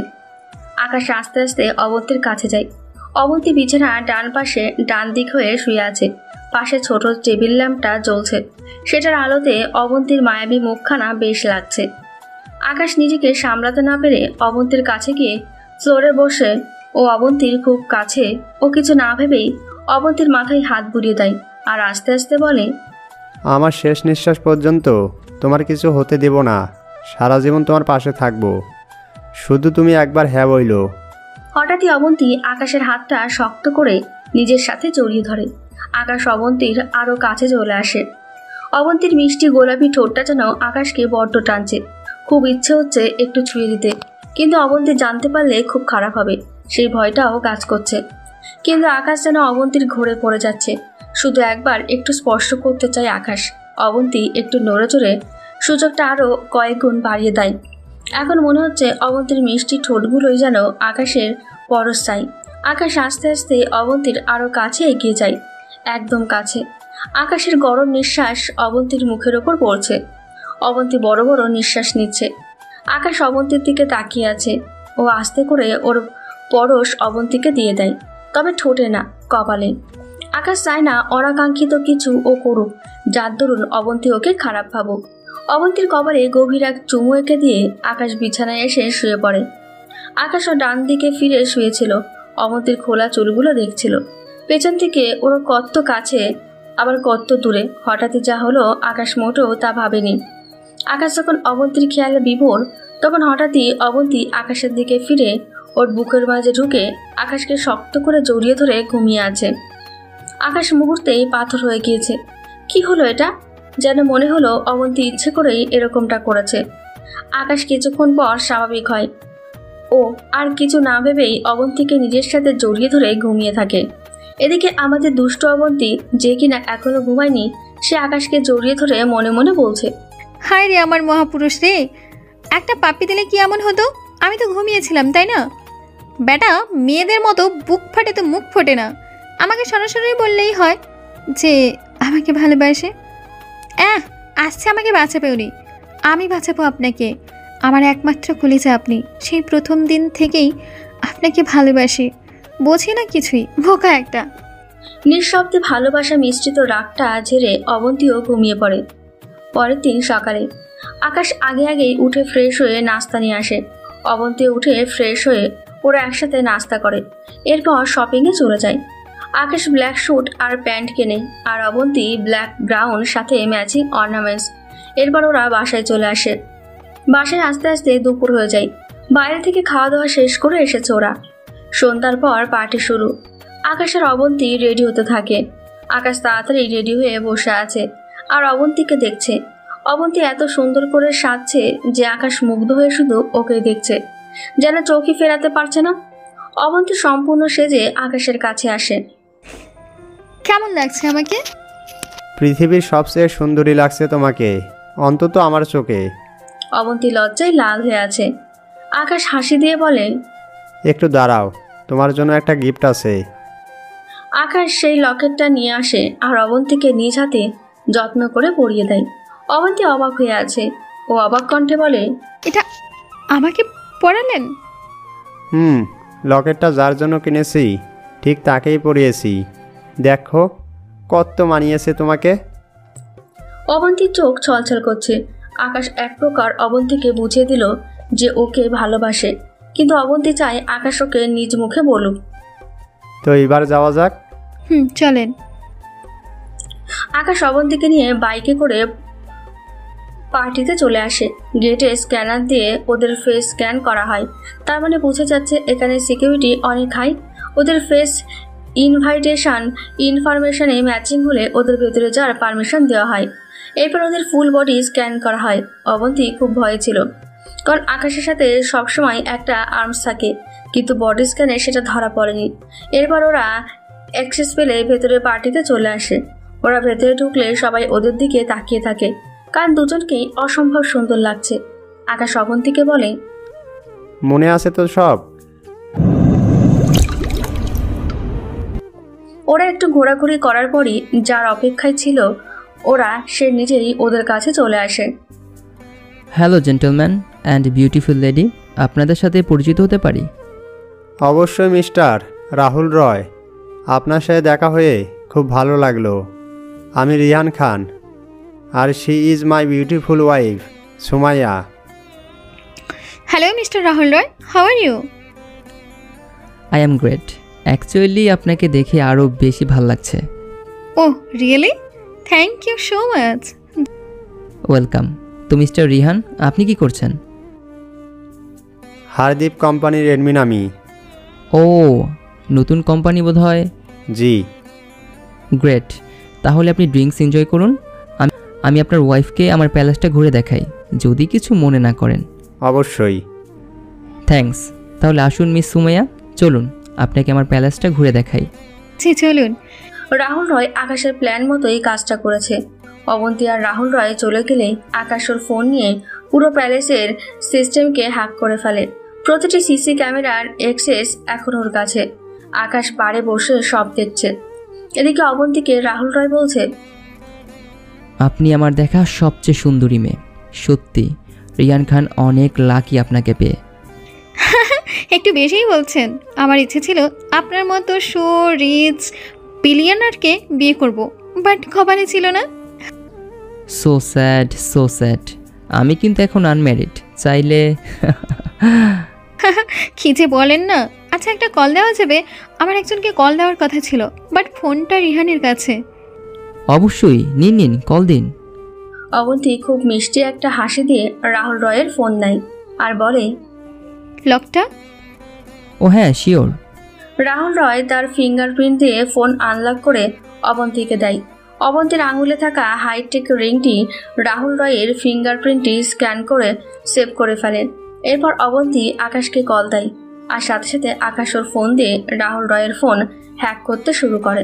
আকাশ আস্তে আস্তে অবন্তীর কাছে যায়। অবন্তী বিছানা ডান পাশে ডান দিক হয়ে শুয়ে আছে। পাশে ছোট টেবিল ল্যাম্পটা জ্বলছে, সেটার আলোতে অবন্তীর মায়াবী মুখখানা বেশ লাগছে। আকাশ নিজেকে সামলাতে না পেরে অবন্তীর কাছে গিয়ে ফ্লোরে বসে ও অবন্তীর খুব কাছে ও কিছু না ভেবেই অবন্তীর মাথায় হাত বুলিয়ে দেয় আর আস্তে আস্তে বলে, আমার শেষ নিঃশ্বাস পর্যন্ত তোমার কিছু হতে দেব না, সারা জীবন তোমার পাশে থাকবো, শুধু তুমি একবার হ্যাঁ বইলো। হঠাৎই অবন্তী আকাশের হাতটা শক্ত করে নিজের সাথে জড়িয়ে ধরে। আকাশ অবন্তীর আরও কাছে চলে আসে। অবন্তীর মিষ্টি গোলাপি ঠোঁটটা যেন আকাশকে বড্ড টানছে। খুব ইচ্ছে হচ্ছে একটু ছুঁয়ে দিতে, কিন্তু অবন্তী জানতে পারলে খুব খারাপ হবে, সেই ভয়টাও কাজ করছে। কিন্তু আকাশ যেন অবন্তীর ঘোরে পড়ে যাচ্ছে। শুধু একবার একটু স্পর্শ করতে চায় আকাশ। অবন্তী একটু নড়ে চড়ে সুযোগটা আরও কয়েক গুণ বাড়িয়ে দেয়। এখন মনে হচ্ছে অবন্তীর মিষ্টি ঠোঁটগুলোই যেন আকাশের পরশ চাই। আকাশ আস্তে আস্তে অবন্তীর আরও কাছে এগিয়ে যায়, একদম কাছে। আকাশের গরম নিঃশ্বাস অবন্তীর মুখের ওপর পড়ছে। অবন্তী বড় বড় নিঃশ্বাস নিচ্ছে। আকাশ অবন্তীর দিকে তাকিয়ে আছে। ও আস্তে করে ওর পরশ অবন্তীকে দিয়ে দেয়, তবে ঠোঁটে না, কপালে। আকাশ চায় না অনাকাঙ্ক্ষিত কিছু ও করুক, যার দরুন অবন্তী ওকে খারাপ ভাবুক। অবন্তীর কপালে গভীর এক চুমু এঁকে দিয়ে আকাশ বিছানায় এসে শুয়ে পড়ে। আকাশও ডান দিকে ফিরে শুয়েছিল, অবন্তীর খোলা চুলগুলো দেখছিল। পেছন থেকে ওর কত কাছে আবার কত দূরে। হঠাৎই যা হলো আকাশ মোটেও তা ভাবেনি। আকাশ যখন অবন্তীর খেয়ালে বিভোর, তখন হঠাৎই অবন্তী আকাশের দিকে ফিরে ওর বুকের মাঝে ঢুকে আকাশকে শক্ত করে জড়িয়ে ধরে ঘুমিয়ে আছে। আকাশ মুহূর্তেই পাথর হয়ে গিয়েছে। কি হলো এটা? যেন মনে হলো অবন্তী ইচ্ছে করেই এরকমটা করেছে। আকাশ কিছুক্ষণ পর স্বাভাবিক হয়। ও ও আর কিছু না ভেবেই অবন্তীকে নিজের সাথে জড়িয়ে ধরে ঘুমিয়ে থাকে। এদিকে আমাদের দুষ্ট অবন্তী, যে কিনা এখনো ঘুমায়নি, সে আকাশকে জড়িয়ে ধরে মনে মনে বলছে, হায় রে আমার মহাপুরুষ রে, একটা পাপ্পি দিলে কি এমন হতো? আমি তো ঘুমিয়েছিলাম, তাই না? বেটা মেয়েদের মতো বুক ফাটে তো মুখ ফোটে না, আমাকে সরাসরি বললেই হয় যে আমাকে ভালোবাসে। আসছে আমাকে বাঁচাবে উনি, আমি বাঁচাবো আপনাকে। আমার একমাত্র কলিজা আপনি, সেই প্রথম দিন থেকেই আপনাকে ভালোবাসি, বোঝি না কিছুই, বোকা একটা। নিঃশব্দে ভালোবাসা মিশ্রিত রাগটা ঝেড়ে অবন্তীও ঘুমিয়ে পড়ে। পরের দিন সকালে আকাশ আগেই উঠে ফ্রেশ হয়ে নাস্তা নিয়ে আসে। অবন্তী উঠে ফ্রেশ হয়ে ওরা একসাথে নাস্তা করে, এরপর শপিংয়ে চলে যায়। আকাশ ব্ল্যাক স্যুট আর প্যান্ট কেনে, আর অবন্তী ব্ল্যাক গ্রাউন সাথে ম্যাচিং অর্নামেন্টস। এরপর ওরা বাসায় চলে আসে। বাসায় আস্তে আস্তে দুপুর হয়ে যায়। বাইরে থেকে খাওয়া দাওয়া শেষ করে এসেছে ওরা। সন্ধ্যার পর পার্টি শুরু। আকাশ আর অবন্তী রেডি হতে থাকে। আকাশ তাড়াতাড়ি রেডি হয়ে বসে আছে আর অবন্তীকে দেখছে। অবন্তী এত সুন্দর করে সাজছে যে আকাশ মুগ্ধ হয়ে শুধু ওকে দেখছে, যেন চোখই ফেরাতে পারছে না। অবন্তী সম্পূর্ণ সেজে আকাশের কাছে আসে। কেমন লাগছে আমাকে? পৃথিবীর সবচেয়ে সুন্দরী লাগছে তোমাকে, অন্তত আমার চোখে। অবন্তী লজ্জায় লাল হয়ে আছে। আকাশ হাসি দিয়ে বলে, একটু দাঁড়াও, তোমার জন্য একটা গিফট আছে। আকাশ সেই লকেটটা নিয়ে আসে আর অবন্তীকে নিজ হাতে যত্ন করে পরিয়ে দেয়। অবন্তী অবাক হয়ে আছে। ও অবাক কণ্ঠে বলে, এটা আমাকে পরালেন? লকেটটা যার জন্য কিনেছি ঠিক তাকেই পরিয়েছি, দেখো কত মানিয়েছে তোমাকে। অবন্তীর চোখ ছলছল করছে। আকাশ এক প্রকার অবন্তীকে বুঝিয়ে দিল যে ওকে ভালোবাসে, কিন্তু অবন্তী চায় আকাশ ওকে নিজ মুখে বলুক। তো এবার যাওয়া যাক। চলেন। আকাশ অবন্তীকে নিয়ে বাইকে করে পার্টিতে চলে আসে। গেটে স্ক্যানার দিয়ে ওদের ফেস স্ক্যান করা হয়, তার মানে বোঝা যাচ্ছে এখানে সিকিউরিটি অনেক হাই। ওদের ফেস ইনফরমেশনে ম্যাচিং হলে ওদের ভেতরে যাওয়ার পারমিশন দেওয়া হয়। এরপর ওদের ফুল বডি স্ক্যান করা হয়। অবন্তী খুব ভয়ে ছিল, কারণ আকাশের সাথে সবসময় একটা আর্মস থাকে, কিন্তু বডি স্ক্যানে সেটা ধরা পড়েনি। এরপর ওরা অ্যাক্সেস পেলে ভেতরে পার্টিতে চলে আসে। ওরা ভেতরে ঢুকলে সবাই ওদের দিকে তাকিয়ে থাকে, কারণ দুজনকেই অসম্ভব সুন্দর লাগছে। আকাশ অবন্তীকে বলে, মনে আছে তো সব? ওরা একটু ঘোরাঘুরি করার পরই যার অপেক্ষায় ছিল ওরা, সে নিজেই ওদের কাছে চলে আসে। Hello gentleman and beautiful lady, আপনাদের সাথে পরিচিত হতে পারি? অবশ্যই মিস্টার রাহুল রয়, আপনার সাথে দেখা হয়ে খুব ভালো লাগলো। আমি রিহান খান, আর she is my beautiful wife Sumaiya. Hello mister Rahul Roy, how are you? I am great. Actually আপনাকে দেখে আরও বেশি ভাল লাগছে। Oh really? Thank you so much. Welcome. তো মিস্টার রিহান, আপনি কি করছেন? হারদীপ কোম্পানির এডমিন আমি। ও, নতুন কোম্পানি বোধহয়। জি। গ্রেট, তাহলে আপনি ড্রিঙ্কস এনজয় করুন, আমি আপনার ওয়াইফকে আমার প্যালেসটা ঘুরে দেখাই, যদি কিছু মনে না করেন। অবশ্যই। থ্যাঙ্কস। তাহলে আসুন মিস সুমাইয়া, চলুন আপনাকে আমার প্যালেসটা ঘুরে দেখাই। জি চলুন। রাহুল রয় আকাশের প্ল্যান মতোই কাজটা করেছে। অবন্তী আর রাহুল রয় চলে গেলে আকাশ ওর ফোন নিয়ে পুরো প্যালেসের সিস্টেমকে হ্যাক করে ফেলে। প্রতিটি সিসি ক্যামেরার অ্যাক্সেস এখন ওর কাছে। আকাশ পাড়ে বসে সব দেখছে। এদিকে অবন্তীকে রাহুল রয় বলছে, আপনি আমার দেখা সবচেয়ে সুন্দরী মেয়ে। সত্যি রিয়ান খান অনেক লাকি আপনাকে পেয়ে। একটু বেশিই বলছেন। আমার ইচ্ছে ছিল আপনার মতো শো রিচ বিলিয়নারকে বিয়ে করব, বাট কপালে ছিল না। So sad, so sad. আমি কিন্তু এখন আনম্যারিড, চাইলে। কি যে বলেন না। আচ্ছা একটা কল দেওয়া যাবে? আমার একজনকে কল দেওয়ার কথা ছিল, বাট ফোনটা রিহানের কাছে। অবশ্যই, নিন নিন, কল দিন। অবন্তী খুব মিষ্টি একটা হাসি দিয়ে রাহুল রয়ের ফোন নেয় আর বলে, লকটা? ও হ্যাঁ, শিওর। রাহুল রয় তার ফিঙ্গারপ্রিন্ট দিয়ে ফোন আনলক করে অবন্তীকে দেয়। অবন্তীর আঙুলে থাকা হাইটেক রিংটি রাহুল রয়ের ফিঙ্গারপ্রিন্টটি স্ক্যান করে সেভ করে ফেলে। এরপর অবন্তী আকাশকে কল দেয়, আর সাথে সাথে আকাশ ওর ফোন দিয়ে রাহুল রয়ের ফোন হ্যাক করতে শুরু করে।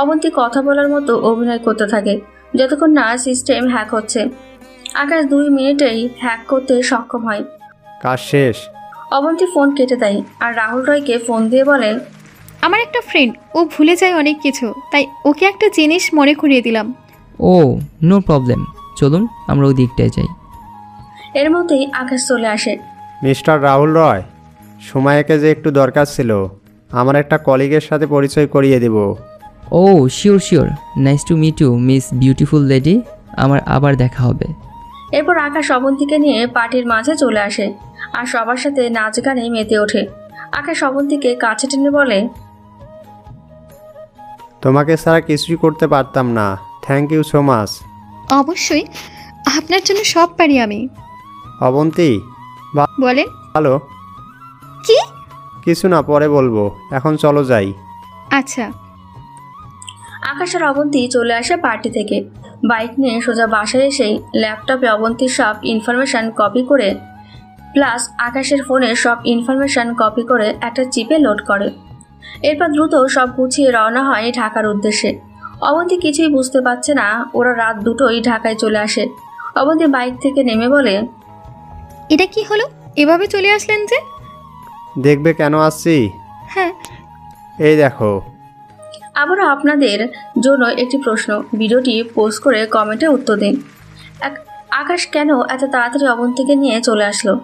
অবন্তী কথা বলার মতো অভিনয় করতে থাকে যতক্ষণ না সিস্টেম হ্যাক হচ্ছে। আকাশ 2 মিনিটেই হ্যাক করতে সক্ষম হয়। কাজ শেষ। অবন্তী ফোন কেটে দেয় আর রাহুল রয়কে ফোন দিয়ে বলে, আমার একটা ফ্রেন্ড, ও ভুলে যায় অনেক কিছু, তাই ওকে একটা জিনিস মনে করিয়ে দিলাম। ও নো প্রবলেম, চলুন আমরা ওই দিকটায় যাই। এর মধ্যেই আকাশ চলে আসে। মিস্টার রাহুল রয়, সময়কে যে একটু দরকার ছিল, আমার একটা কলিগের সাথে পরিচয় করিয়ে দেব। Oh sure sure, nice to meet you miss beautiful lady, আমার আবার দেখা হবে। এরপর আকাশ অবন্তীকে নিয়ে পার্টির মাঝে চলে আসে আর সবার সাথে নাচ গানে মেতে ওঠে। আকাশ অবন্তীকে কাছে টেনে বলে, তোমাকে ছাড়া কিছুই করতে পারতাম না, থ্যাংক ইউ সো মাচ। অবশ্যই, আপনার জন্য সব পারি আমি। অবন্তী বলেন। ভালো কি? কিছু না, পরে বলবো, এখন চলো যাই। আচ্ছা। আকাশ আর অবন্তী চলে আসে পার্টি থেকে। বাইক নিয়ে সোজা বাসায় এসেই ল্যাপটপে অবন্তীর সব ইনফরমেশন কপি করে প্লাস আকাশের ফোনের সব ইনফরমেশন কপি করে একটা চিপে লোড করে। এরপর দ্রুত সব গুছিয়ে রওনা হয় ঢাকার উদ্দেশ্যে। অবন্তী কিছুই বুঝতে পারছে না, ওরা রাত 2টোয় ঢাকায় চলে আসে। অবন্তী বাইক থেকে নেমে বলে, এটা কি হলো, এভাবে চলে আসলেন যে? দেখবে কেন আসছি? হ্যাঁ। এই দেখো। আবারও আপনাদের জন্য একটি প্রশ্ন, ভিডিওটি পোস্ট করে কমেন্টে উত্তর দিন। আকাশ কেন এত তাড়াতাড়ি অবন্তীকে নিয়ে চলে আসলো?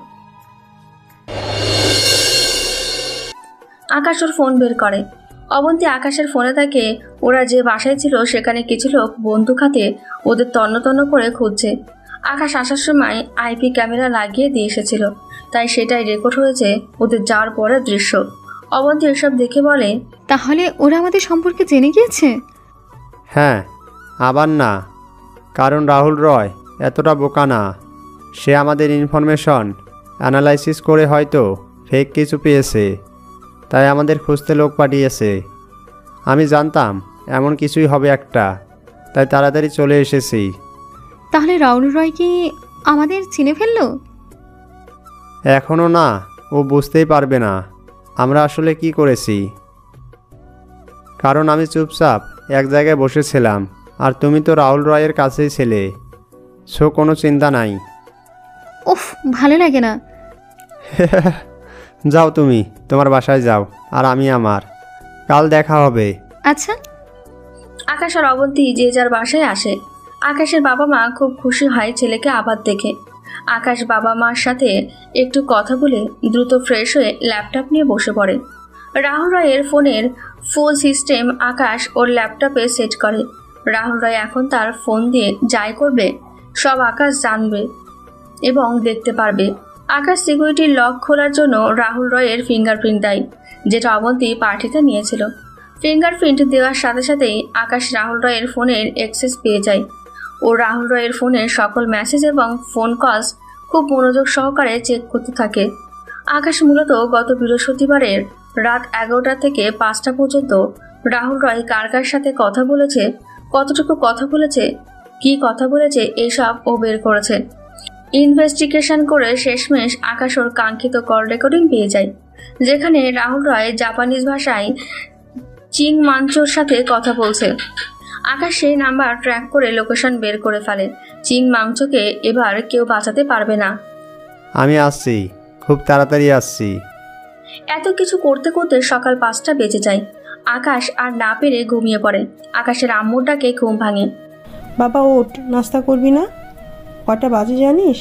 আকাশ ওর ফোন বের করে। অবন্তী আকাশের ফোনে থাকে ওরা যে বাসায় ছিল সেখানে কিছু লোক বন্দুক হাতে ওদের তন্ন তন্ন করে খুঁজছে। আকাশ আসার সময় আইপি ক্যামেরা লাগিয়ে দিয়ে এসেছিল, তাই সেটাই রেকর্ড হয়েছে ওদের যাওয়ার পরের দৃশ্য। অবন্তী এসব দেখে বলে, তাহলে ওরা আমাদের সম্পর্কে জেনে গিয়েছে? হ্যাঁ, আবার না, কারণ রাহুল রয় এতটা বোকা না। সে আমাদের ইনফরমেশন অ্যানালাইসিস করে হয়তো ফেক কিছু পেয়েছে, তাই আমাদের খুঁজতে লোক পাঠিয়েছে। আমি জানতাম এমন কিছুই হবে একটা, তাই তাড়াতাড়ি চলে এসেছি। তাহলে রাহুল রয় কি আমাদের চিনে ফেললো? এখনও না, ও বুঝতেই পারবে না আমরা আসলে কি করেছি, কারণ আমি চুপচাপ এক জায়গায় বসেছিলাম আর তুমি তো রাহুল রয়ের কাছেই ছিলে, সো কোনো চিন্তা নাই। উফ, ভালো লাগে না। যাও, তুমি তোমার বাসায় যাও আর আমি আমার, কাল দেখা হবে। আচ্ছা। আকাশ আর অবন্তী যে যার বাসায় আসে। আকাশের বাবা মা খুব খুশি হয় ছেলেকে আবার দেখে। আকাশ বাবা মার সাথে একটু কথা বলে দ্রুত ফ্রেশ হয়ে ল্যাপটপ নিয়ে বসে পড়ে। রাহুল রয়ের ফোনের ফুল সিস্টেম আকাশ ওর ল্যাপটপে সেট করে। রাহুল রয় এখন তার ফোন দিয়ে যাই করবে সব আকাশ জানবে এবং দেখতে পারবে। আকাশ সিকিউরিটির লক খোলার জন্য রাহুল রয়ের ফিঙ্গারপ্রিন্ট দেয়, যেটা অবন্তী পার্টিতে নিয়েছিল। ফিঙ্গারপ্রিন্ট দেওয়ার সাথে সাথেই আকাশ রাহুল রয়ের ফোনের অ্যাক্সেস পেয়ে যায়। ও রাহুল রয়ের ফোনের সকল মেসেজ এবং ফোন কলস খুব মনোযোগ সহকারে চেক করতে থাকে। আকাশ মূলত গত বৃহস্পতিবারের রাত 11টা থেকে 5টা পর্যন্ত রাহুল রয় কার কার সাথে কথা বলেছে, কতটুকু কথা বলেছে, কি কথা বলেছে, এইসব ও বের করেছে। ইনভেস্টিগেশন করে শেষমেশ আকাশ ওর কাঙ্ক্ষিত কল রেকর্ডিং পেয়ে যায়, যেখানে রাহুল রয় জাপানিজ ভাষায় চিং মাঞ্চোর সাথে কথা বলছে। আকাশ সেই নাম্বার ট্র্যাক করে লোকেশন বের করে ফেলে। চিং মাংচোকে এবার কেউ বাঁচাতে পারবে না। আমি আসছি, খুব তাড়াতাড়ি আসছি। এত কিছু করতে করতে সকাল 5টা বেজে যায়। আকাশ আর না পেরে ঘুমিয়ে পড়ে। আকাশের আম্মুর ডাকে ঘুম ভাঙে। বাবা ওঠ, নাস্তা করবি না? কটা বাজে জানিস?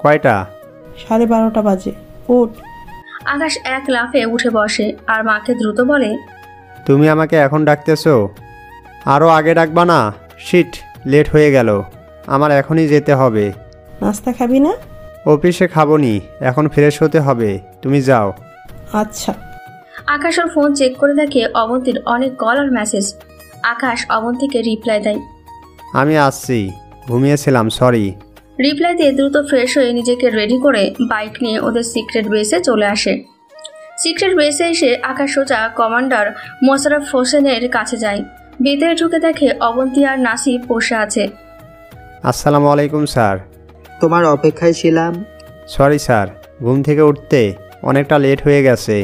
কয়টা? 12:30 বাজে, ওঠ। আকাশ এক লাফে উঠে বসে আর মাকে দ্রুত বলে, তুমি আমাকে এখন ডাকতেছো? আরও আগে ডাকবা না? শিট, লেট হয়ে গেল, আমার এখনই যেতে হবে। নাস্তা খাবি না? অফিসে খাবনি, এখন ফ্রেশ হতে হবে, তুমি যাও। আচ্ছা। আকাশ ওর ফোন চেক করে দেখে অবন্তীর অনেক কল আর মেসেজ। আকাশ অবন্তীকে রিপ্লাই দেয়, আমি আসছি, ঘুমিয়েছিলাম, সরি। রিপ্লাই দিয়ে দ্রুত ফ্রেশ হয়ে নিজেকে রেডি করে বাইক নিয়ে ওদের সিক্রেট বেসে চলে আসে। সিক্রেট বেসে এসে আকাশ সোজা কমান্ডার মোশাররফ হোসেনের কাছে যায়। ভিতরে ঢুকে দেখে অবন্তী আর নাসিব বসে আছে। আসসালামু আলাইকুম স্যার। তোমার অপেক্ষায় ছিলাম। সরি স্যার, ঘুম থেকে উঠতে অনেকটা লেট হয়ে গেছে।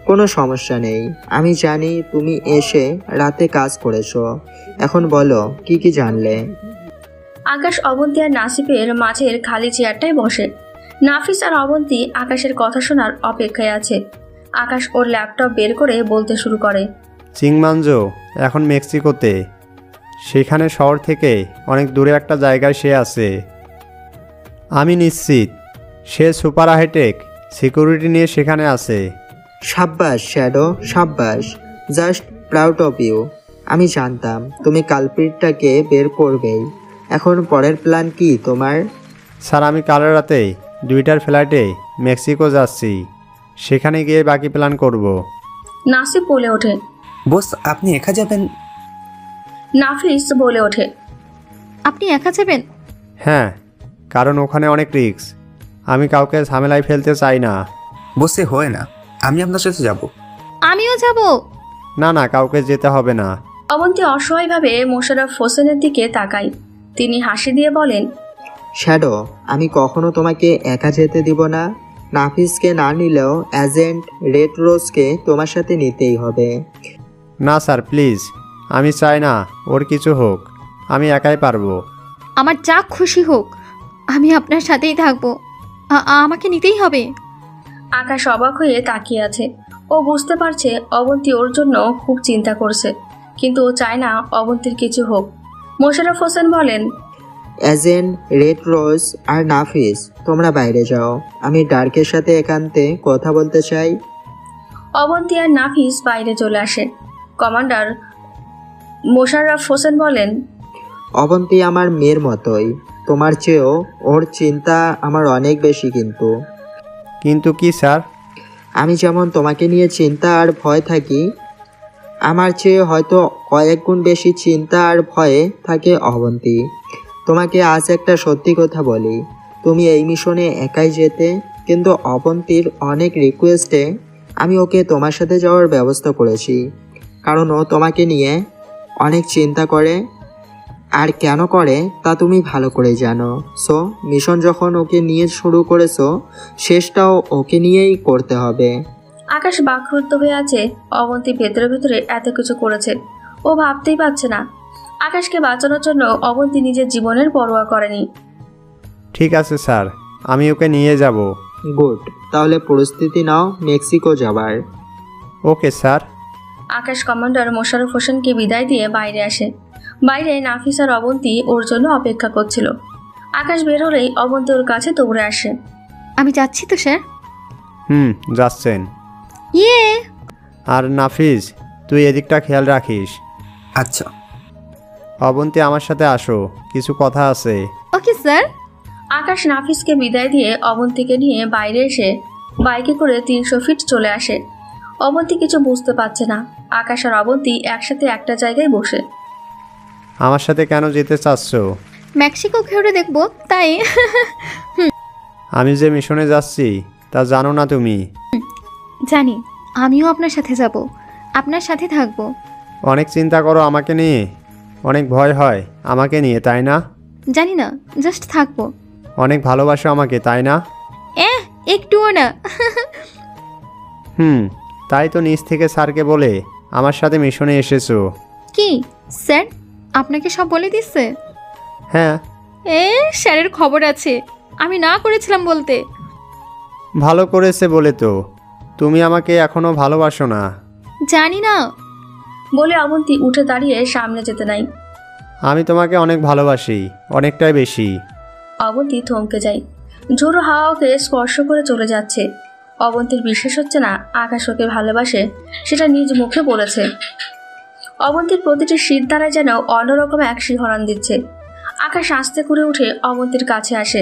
কোনো সমস্যা নেই, আমি জানি তুমি এসে রাতে কাজ করেছো। এখন বলো কি কি জানলে? আকাশ, অবন্তী আর নাসিফের মাঝের খালি চেয়ারটায় বসে। নাফিস আর অবন্তী আকাশের কথা শোনার অপেক্ষায় আছে। আকাশ ওর ল্যাপটপ বের করে বলতে শুরু করে। চিংমানজো এখন মেক্সিকোতে, সেখানে শহর থেকে অনেক দূরে একটা জায়গায় সে আছে। আমি নিশ্চিত সে সুপার হাইটেক সিকিউরিটি নিয়ে সেখানে আছে। সাব্বাস শ্যাডো, সাব্বাস, জাস্ট প্রাউড অফ ইউ। আমি জানতাম তুমি কালপ্রিটটাকে বের করবেই। এখন পরের প্ল্যান কি তোমার? স্যার, আমি কাল রাতে 2টার ফ্লাইটে মেক্সিকো যাচ্ছি, সেখানে গিয়ে বাকি প্ল্যান করব। নাসিফ বলে ওঠে। বস, আপনি একা যাবেন? নাফিস বলে ওঠে। আপনি একা যাবেন? হ্যাঁ, কারণ ওখানে অনেক রিস্ক, আমি কাউকে ঝামেলায় ফেলতে চাই না। বসে হয় না, আমি আপনার সাথে যাব। আমিও যাব। না না, কাউকে যেতে হবে না। অবন্তী অসহায়ভাবে মোশাররফ হোসেনের দিকে তাকায়। তিনি হাসি দিয়ে বলেন, শ্যাডো, আমি কখনো তোমাকে একা যেতে দিব না। নাফিসকে না নিলেও এজেন্ট রেড রোজকে তোমার সাথে নিতেই হবে। না স্যার, প্লিজ, আমি চাই না ওর কিছু হোক, আমি একাই পারবো। আমার যা খুশি হোক, আমি আপনার সাথেই থাকবো। আমাকে নিতেই হবে। আকাশ অবাক হয়ে তাকিয়ে আছে। ও বুঝতে পারছে অবন্তী ওর জন্য খুব চিন্তা করছে, কিন্তু ও চায় না অবন্তীর কিছু হোক। মোশাররফ হোসেন বলেন, এজেন্ট রেড রোজ আর নাফিস, তোমরা বাইরে যাও, আমি ডার্কের সাথে একান্তে কথা বলতে চাই। অবন্তী আর নাফিস বাইরে চলে আসে। কমান্ডার মোশাররফ হোসেন বলেন, অবন্তী আমার মেয়ের মতোই, তোমার চেয়েও ওর চিন্তা আমার অনেক বেশি। কিন্তু কি স্যার? আমি যেমন তোমাকে নিয়ে চিন্তা আর ভয় থাকি, আমার চেয়ে হয়তো কয়েক গুণ বেশি চিন্তা আর ভয়ে থাকে অবন্তী। তোমাকে আজ একটা সত্যি কথা বলি, তুমি এই মিশনে একাই যেতে, কিন্তু অবন্তীর অনেক রিকোয়েস্টে আমি ওকে তোমার সাথে যাওয়ার ব্যবস্থা করেছি, কারণ ও তোমাকে নিয়ে অনেক চিন্তা করে। আর কেন করে তা তুমি ভালো করে জানো। সো মিশন যখন ওকে নিয়ে শুরু করেছো, শেষটাও ওকে নিয়েই করতে হবে। আকাশ বাকরুদ্ধ হয়ে আছে। অবন্তী ভেতরে ভেতরে এত কিছু করেছে, ও ভাবতেই পারছে না। আকাশকে বাঁচানোর জন্য অবন্তী নিজের জীবনের পরোয়া করেনি। ঠিক আছে স্যার, আমি ওকে নিয়ে যাব। গুড, তাহলে প্রস্তুতি নাও মেক্সিকো যাবার। Okay sir. Akash commander Mosharraf হোসেনকে বিদায় দিয়ে বাইরে আসে। বাইরে নাফিস আর অবন্তী ওর জন্য অপেক্ষা করছিল। আকাশ বের হলেই অবন্তী ওর কাছে দৌড়ে আসে। আমি যাচ্ছি তো স্যার। যাচ্ছেন। ইয়ে। আর নাফিস, তুই এদিকটা খেয়াল রাখিস। আচ্ছা। অবন্তী, আমার সাথে আসো, কিছু কথা আছে। ওকে স্যার। আকাশ নাফিসকে বিদায় দিয়ে অবন্তীকে নিয়ে বাইরে এসে বাইকে করে 300 ফিট চলে আসে। অবন্তী কিছু বুঝতে পারছে না। আকাশ আর অবন্তী একসাথে একটা জায়গায় বসে। আমার সাথে কেন যেতে চাচ্ছ? মেক্সিকো ঘুরে দেখবো তাই। আমি যে মিশনে যাচ্ছি তা জানো না তুমি? জানি, আমিও আপনার সাথে যাব, আপনার সাথে থাকবো। অনেক চিন্তা করো আমাকে নিয়ে, অনেক ভয় হয় আমাকে নিয়ে, তাই না? জানি না, জাস্ট থাকবো। অনেক ভালোবাসো আমাকে, তাই না? একটুও না। তাই তো নিজ থেকে স্যারকে বলে আমার সাথে মিশনে এসেছো। কি স্যার আপনাকে সব বলে দিচ্ছে? হ্যাঁ। স্যারের খবর আছে, আমি না করেছিলাম বলতে। ভালো করেছে বলে তো তুমি আমাকে এখনো ভালোবাসো না? জানি না বলে অবন্তী উঠে দাঁড়িয়ে সামনে যেতে নাই। আমি তোমাকে অনেক ভালোবাসি, অনেকটাই বেশি। অবন্তী থমকে যায়। ঝোড়ো হাওয়া ওকে স্পর্শ করে চলে যাচ্ছে। অবন্তীর বিশ্বাস হচ্ছে না আকাশ ওকে ভালোবাসে, সেটা নিজ মুখে বলেছে। অবন্তীর প্রতিটি শীত দ্বারায় যেন অন্যরকম এক শিহরণ দিচ্ছে। আকাশ আস্তে করে উঠে অবন্তীর কাছে আসে,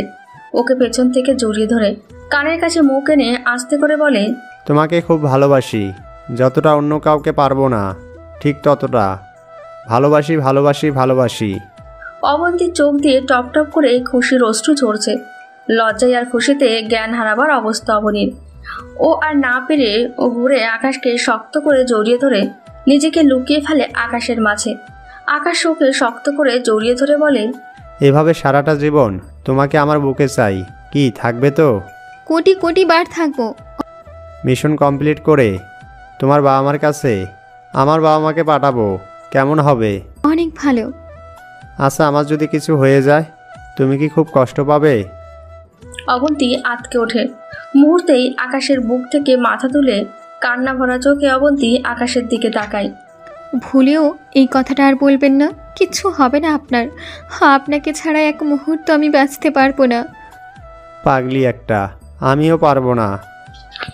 ওকে পেছন থেকে জড়িয়ে ধরে কানের কাছে মুখ এনে আস্তে করে বলে, তোমাকে খুব ভালোবাসি, যতটা অন্য কাউকে পারবো না ঠিক ততটা ভালোবাসি, ভালোবাসি, ভালোবাসি। অবন্তীর চোখ দিয়ে টপ টপ করে খুশির অশ্রু ঝরছে। লজ্জায় আর খুশিতে জ্ঞান হারাবার অবস্থা অবনীর। ও আর না পেরে ও ঘুরে আকাশকে শক্ত করে জড়িয়ে ধরে নিজেকে লুকিয়ে ফেলে আকাশের মাঝে। আকাশ ওকে শক্ত করে জড়িয়ে ধরে বলে, এভাবে সারাটা জীবন তোমাকে আমার বুকে চাই, কি থাকবে তো? কোটি কোটি বার থাকবো। মিশন কমপ্লিট করে তোমার বাবা মার কাছে আমার বাবা মাকে পাঠাবো, কেমন হবে? অনেক ভালো। আচ্ছা, আমার যদি কিছু হয়ে যায় তুমি কি খুব কষ্ট পাবে? অবন্তী আঁতকে ওঠে। মুহূর্তেই আকাশের বুক থেকে মাথা তুলে কান্না ভরা চোখে অবন্তী আকাশের দিকে তাকায়। ভুলেও এই কথাটা আর বলবেন না, কিচ্ছু হবে না আপনার। আপনাকে ছাড়া এক মুহূর্ত আমি বাঁচতে পারবো না। পাগলি একটা, আমিও পারবো না।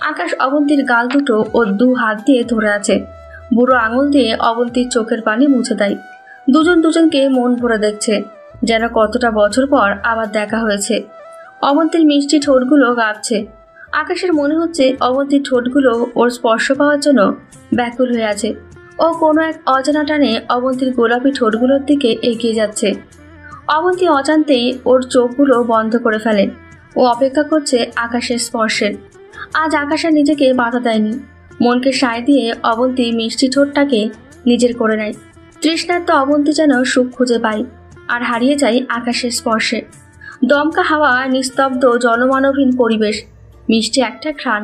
আকাশ অবন্তীর গাল দুটো ও দু হাত দিয়ে ধরে আছে। বুড়ো আঙুল দিয়ে অবন্তীর চোখের পানি মুছে দেয়। দুজন দুজনকে মন ভরে দেখছে, যেন কতটা বছর পর আবার দেখা হয়েছে। অবন্তীর মিষ্টি ঠোঁটগুলো কাঁপছে। আকাশের মনে হচ্ছে অবন্তীর ঠোঁটগুলো ওর স্পর্শ পাওয়ার জন্য ব্যাকুল হয়ে আছে। ও কোনো এক অজানা টানে অবন্তীর গোলাপি ঠোঁটগুলোর দিকে এগিয়ে যাচ্ছে। অবন্তী অজান্তেই ওর চোখগুলো বন্ধ করে ফেলে। ও অপেক্ষা করছে আকাশের স্পর্শের। আজ আকাশ আর নিজেকে বাধা দেয়নি। মনকে সায় দিয়ে অবন্তী মিষ্টি ঠোঁটটাকে নিজের করে নেয়। তৃষ্ণার্ত অবন্তী যেন সুখ খুঁজে পায় আর হারিয়ে যায় আকাশের স্পর্শে। দমকা হাওয়া, নিস্তব্ধ জনমানবহীন পরিবেশ, মিষ্টি একটা ঘ্রাণ,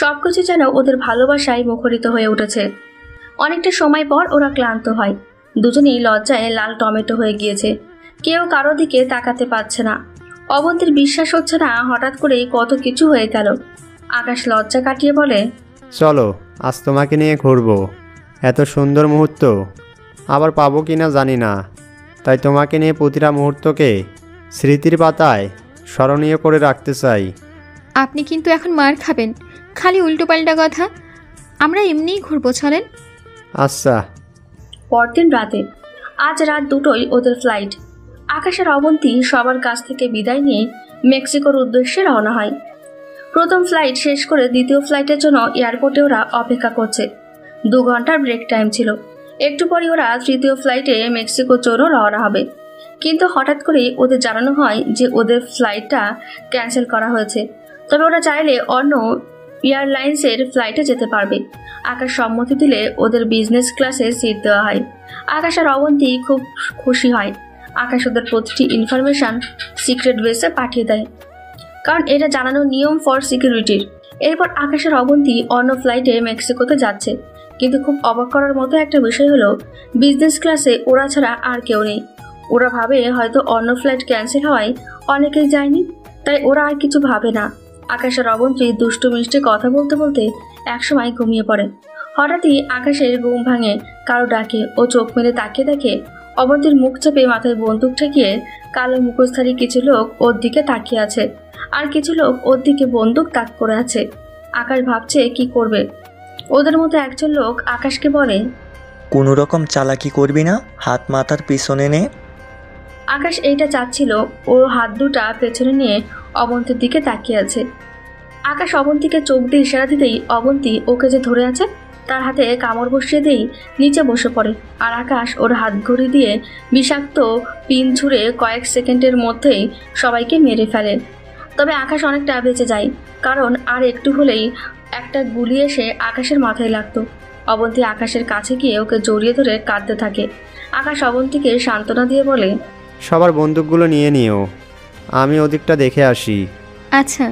সবকিছু যেন ওদের ভালোবাসায় মুখরিত হয়ে উঠেছে। অনেকটা সময় পর ওরা ক্লান্ত হয়। দুজনেই লজ্জায় লাল টমেটো হয়ে গিয়েছে। কেউ কারো দিকে তাকাতে পারছে না। অবন্তীর বিশ্বাস হচ্ছে না হঠাৎ করেই কত কিছু হয়ে গেল। আকাশ লজ্জা কাটিয়ে বলে, চলো আজ তোমাকে নিয়ে ঘুরবো। এত সুন্দর মুহূর্ত আবার পাবো কি না জানি না, তাই তোমাকে নিয়ে প্রতিটা মুহূর্তকে স্মৃতির পাতায় স্মরণীয় করে রাখতে চাই। আপনি কিন্তু এখন মার খাবেন, খালি উল্টোপাল্টা কথা। আমরা এমনিই ঘুরবো, চলেন। আচ্ছা। পরদিন রাতে, আজ রাত 2টোয় ওদের ফ্লাইট। আকাশের অবন্তী সবার কাছ থেকে বিদায় নিয়ে মেক্সিকোর উদ্দেশ্যে রওনা হয়। প্রথম ফ্লাইট শেষ করে দ্বিতীয় ফ্লাইটের জন্য এয়ারপোর্টে ওরা অপেক্ষা করছে। 2 ঘন্টার ব্রেক টাইম ছিল। একটু পরে ওরা তৃতীয় ফ্লাইটে মেক্সিকোর জন্য রওনা হবে। কিন্তু হঠাৎ করেই ওদের জানানো হয় যে ওদের ফ্লাইটটা ক্যান্সেল করা হয়েছে। তবে ওরা চাইলে অন্য এয়ারলাইন্সের ফ্লাইটে যেতে পারবে। আকাশ সম্মতি দিলে ওদের বিজনেস ক্লাসে সিট দেওয়া হয়। আকাশ আর অবন্তী খুব খুশি হয়। আকাশ ওদের প্রতিটি ইনফরমেশান সিক্রেট বেসে পাঠিয়ে দেয়, কারণ এটা জানানো নিয়ম ফর সিকিউরিটির। এরপর আকাশের অবন্তী অন্য ফ্লাইটে মেক্সিকোতে যাচ্ছে। কিন্তু খুব অবাক করার মতো একটা বিষয় হলো, বিজনেস ক্লাসে ওরা ছাড়া আর কেউ নেই। ওরা ভাবে হয়তো অন্য ফ্লাইট ক্যান্সেল হওয়ায় অনেকেই যায়নি, তাই ওরা আর কিছু ভাবে না। আকাশের অবন্তী দুষ্টু মিষ্টি কথা বলতে বলতে একসময় ঘুমিয়ে পড়ে। হঠাৎই আকাশের ঘুম ভাঙে কারো ডাকে। ও চোখ মেলে তাকিয়ে দেখে অবন্তীর মুখ চেপে মাথায় বন্দুক ঠেকিয়ে কালো মুখোশধারী কিছু লোক ওর দিকে তাকিয়ে আছে, আর কিছু লোক ওর দিকে বন্দুক তাক করে আছে। আকাশ ভাবছে কি করবে। ওদের মধ্যে একজন লোক আকাশকে বলে, কোনো রকম চালাকি করবি না, হাত মাথার পিছনে নে। আকাশ এইটা চাচ্ছিল। ও হাত দুটা পেছনে নিয়ে অবন্তীর দিকে তাকিয়ে আছে। আকাশ অবন্তীকে চোখ দিয়ে ইশারা দিতেই অবন্তী ওকে যে ধরে আছে তার হাতে কামড় বসিয়ে দিয়েই নিচে বসে পড়ে। আর আকাশ ওর হাত ঘড়ি দিয়ে বিষাক্ত পিন ছুঁড়ে কয়েক সেকেন্ডের মধ্যেই সবাইকে মেরে ফেলে। তবে আকাশ অনেকটা বেঁচে যায়, কারণ আর একটু হলেই একটা গুলি এসে আকাশের মাথায় লাগতো। অবন্তী আকাশের কাছে গিয়ে ওকে জড়িয়ে ধরে কাঁদতে থাকে। আকাশ অবন্তীকে সান্ত্বনা দিয়ে বলে, সবার বন্দুকগুলো নিয়ে নিও, আমি ওদিকটা দেখে আসি। আচ্ছা।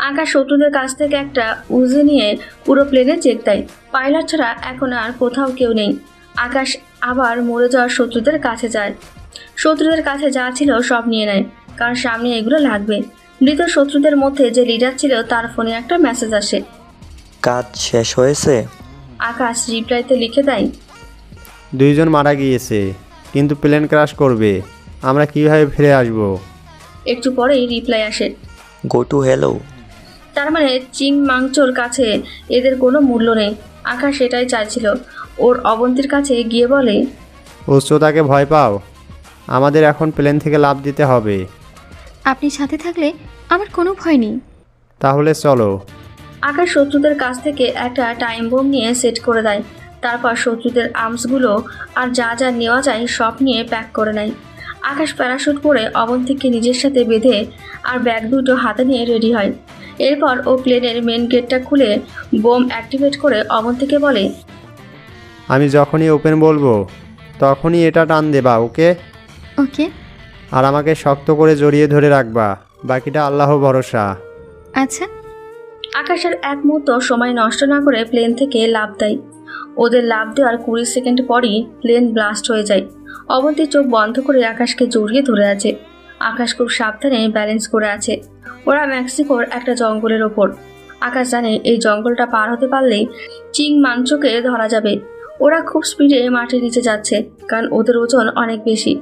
আকাশ শত্রুদের কাছ থেকে একটা উজি নিয়ে পুরো প্লেনে চেক দেয়। পাইলট ছাড়া এখন আর কোথাও কেউ নেই। আকাশ আবার মরে যাওয়ার শত্রুদের কাছে যায়। শত্রুদের কাছে যা ছিল সব নিয়ে নেয়, কারণ সামনে এগুলো লাগবে। মৃত শত্রুদের মধ্যে যে লিডার ছিল তার ফোনে একটা মেসেজ আসে। কাজ শেষ হয়েছে? আকাশ রিপ্লাইতে লিখে দেয়, 2 জন মারা গিয়েছে, কিন্তু প্লেন ক্র্যাশ করবে, আমরা কিভাবে ফিরে আসব? একটু পরেই রিপ্লাই আসে, গো টু হ্যালো। তার মানে চিং মাংচোর কাছে এদের কোনো মূল্য নেই। আকাশ সেটাই চাইছিল। ওর অবন্তীর কাছে গিয়ে বলে, উচ্চতাকে ভয় পাও? আমাদের এখন প্লেন থেকে লাফ দিতে হবে। আপনি সাথে থাকলে আমার কোনো ভয় নেই। তাহলে চলো। আকাশ শত্রুদের কাছ থেকে একটা টাইম বোম নিয়ে সেট করে দেয়। তারপর শত্রুদের আর্মসগুলো আর যা যা নেওয়া যায় সব নিয়ে প্যাক করে নেয়। আকাশ প্যারাশুট পরে অবন্তীকে নিজের সাথে বেঁধে আর ব্যাগ দুটো হাতে নিয়ে রেডি হয়। এরপর ও প্লেনের মেন গেটটা খুলে বোম অ্যাক্টিভেট করে অবন্তীকে বলে, আমি যখনই ওপেন বলবো তখনই এটা টান দেবা, ওকে? ওকে। আর আমাকে শক্ত করে জড়িয়ে ধরে রাখবা, বাকিটা আল্লাহ ভরসা। আচ্ছা। আকাশ আর এক মুহূর্ত সময় নষ্ট না করে প্লেন থেকে লাফ দেয়। ওদের লাফ দেওয়ার 20 সেকেন্ড পরই প্লেন ব্লাস্ট হয়ে যায়। অবন্তী চোখ বন্ধ করে আকাশকে জড়িয়ে ধরে আছে। আকাশ খুব সাবধানে ব্যালেন্স করে আছে। ওরা মেক্সিকোর একটা জঙ্গলের ওপর। আকাশ জানে এই জঙ্গলটা পার হতে পারলেই চিং মাঞ্চোকে ধরা যাবে। ওরা খুব স্পিডে মাটির নিচে যাচ্ছে, কারণ ওদের ওজন অনেক বেশি।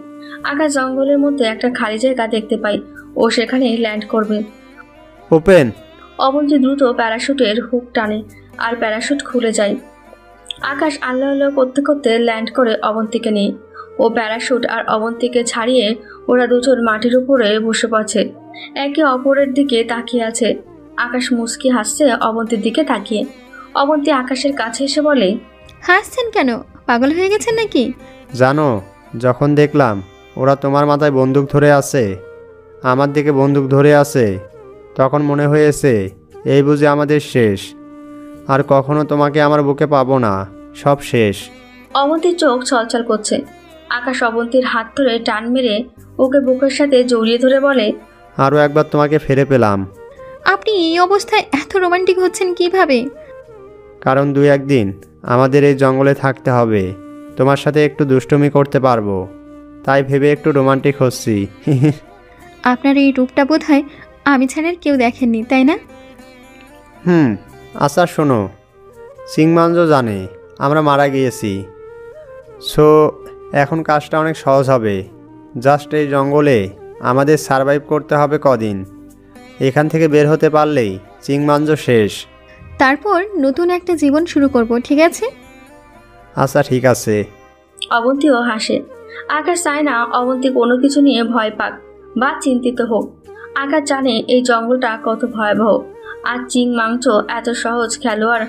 আকাশ জঙ্গলের মধ্যে একটা খালি জায়গা দেখতে পায়। ও সেখানে ল্যান্ড করবে। ওপেন। অবন্তী দ্রুত প্যারাশুটের হুক টানে আর প্যারাশুট খুলে যায়। আকাশ আল্লাহ আল্লাহ করতে করতে ল্যান্ড করে অবন্তীকে নিয়ে। ও প্যারাশুট আর অবন্তীকে ছাড়িয়ে ওরা দুজন মাটির উপরে বসে পড়ছে। একে অপরের দিকে তাকিয়ে আছে। আকাশ মুচকি হাসছে অবন্তীর দিকে তাকিয়ে। অবন্তী আকাশের কাছে এসে বলে, হাসছেন কেন? পাগল হয়ে গেছেন নাকি? জানো, যখন দেখলাম ওরা তোমার মাথায় বন্দুক ধরে আছে, আমার দিকে বন্দুক ধরে আছে, তখন মনে হয়েছে এই বুঝি আমাদের শেষ। আর কখনো তোমাকে আমার বুকে পাবো না, সব শেষ। অবন্তীর চোখ ছলছল করছে। আকাশ অবন্তীর হাত ধরে টান মেরে ওকে বুকের সাথে জড়িয়ে ধরে বলে, আরও একবার তোমাকে ফিরে পেলাম। আপনি এই অবস্থায় এত রোমান্টিক হচ্ছেন কিভাবে? কারণ 2-1 দিন আমাদের এই জঙ্গলে থাকতে হবে, তোমার সাথে একটু দুষ্টুমি করতে পারবো, তাই ভেবে একটু রোমান্টিক হচ্ছি। আপনার এই রূপটা বোধহয় আমি ছাড়া আর কেউ দেখেননি, তাই না? আচ্ছা শোনো, চিংমাঞ্জো জানে আমরা মারা গিয়েছি, সো এখন কাজটা অনেক সহজ হবে। জাস্ট এই জঙ্গলে আমাদের সারভাইভ করতে হবে কদিন। এখান থেকে বের হতে পারলেই চিংমাঞ্জো শেষ। তারপর নতুন একটা জীবন শুরু করব, ঠিক আছে? আচ্ছা ঠিক আছে। অবন্তীও হাসে। আকাশ চায় না অবন্তী কোনো কিছু নিয়ে ভয় পাক বা চিন্তিত হোক। আকাশ জানে এই জঙ্গলটা কত ভয়াবহ। আর চিং মাংচো এত সহজ খেলোয়াড়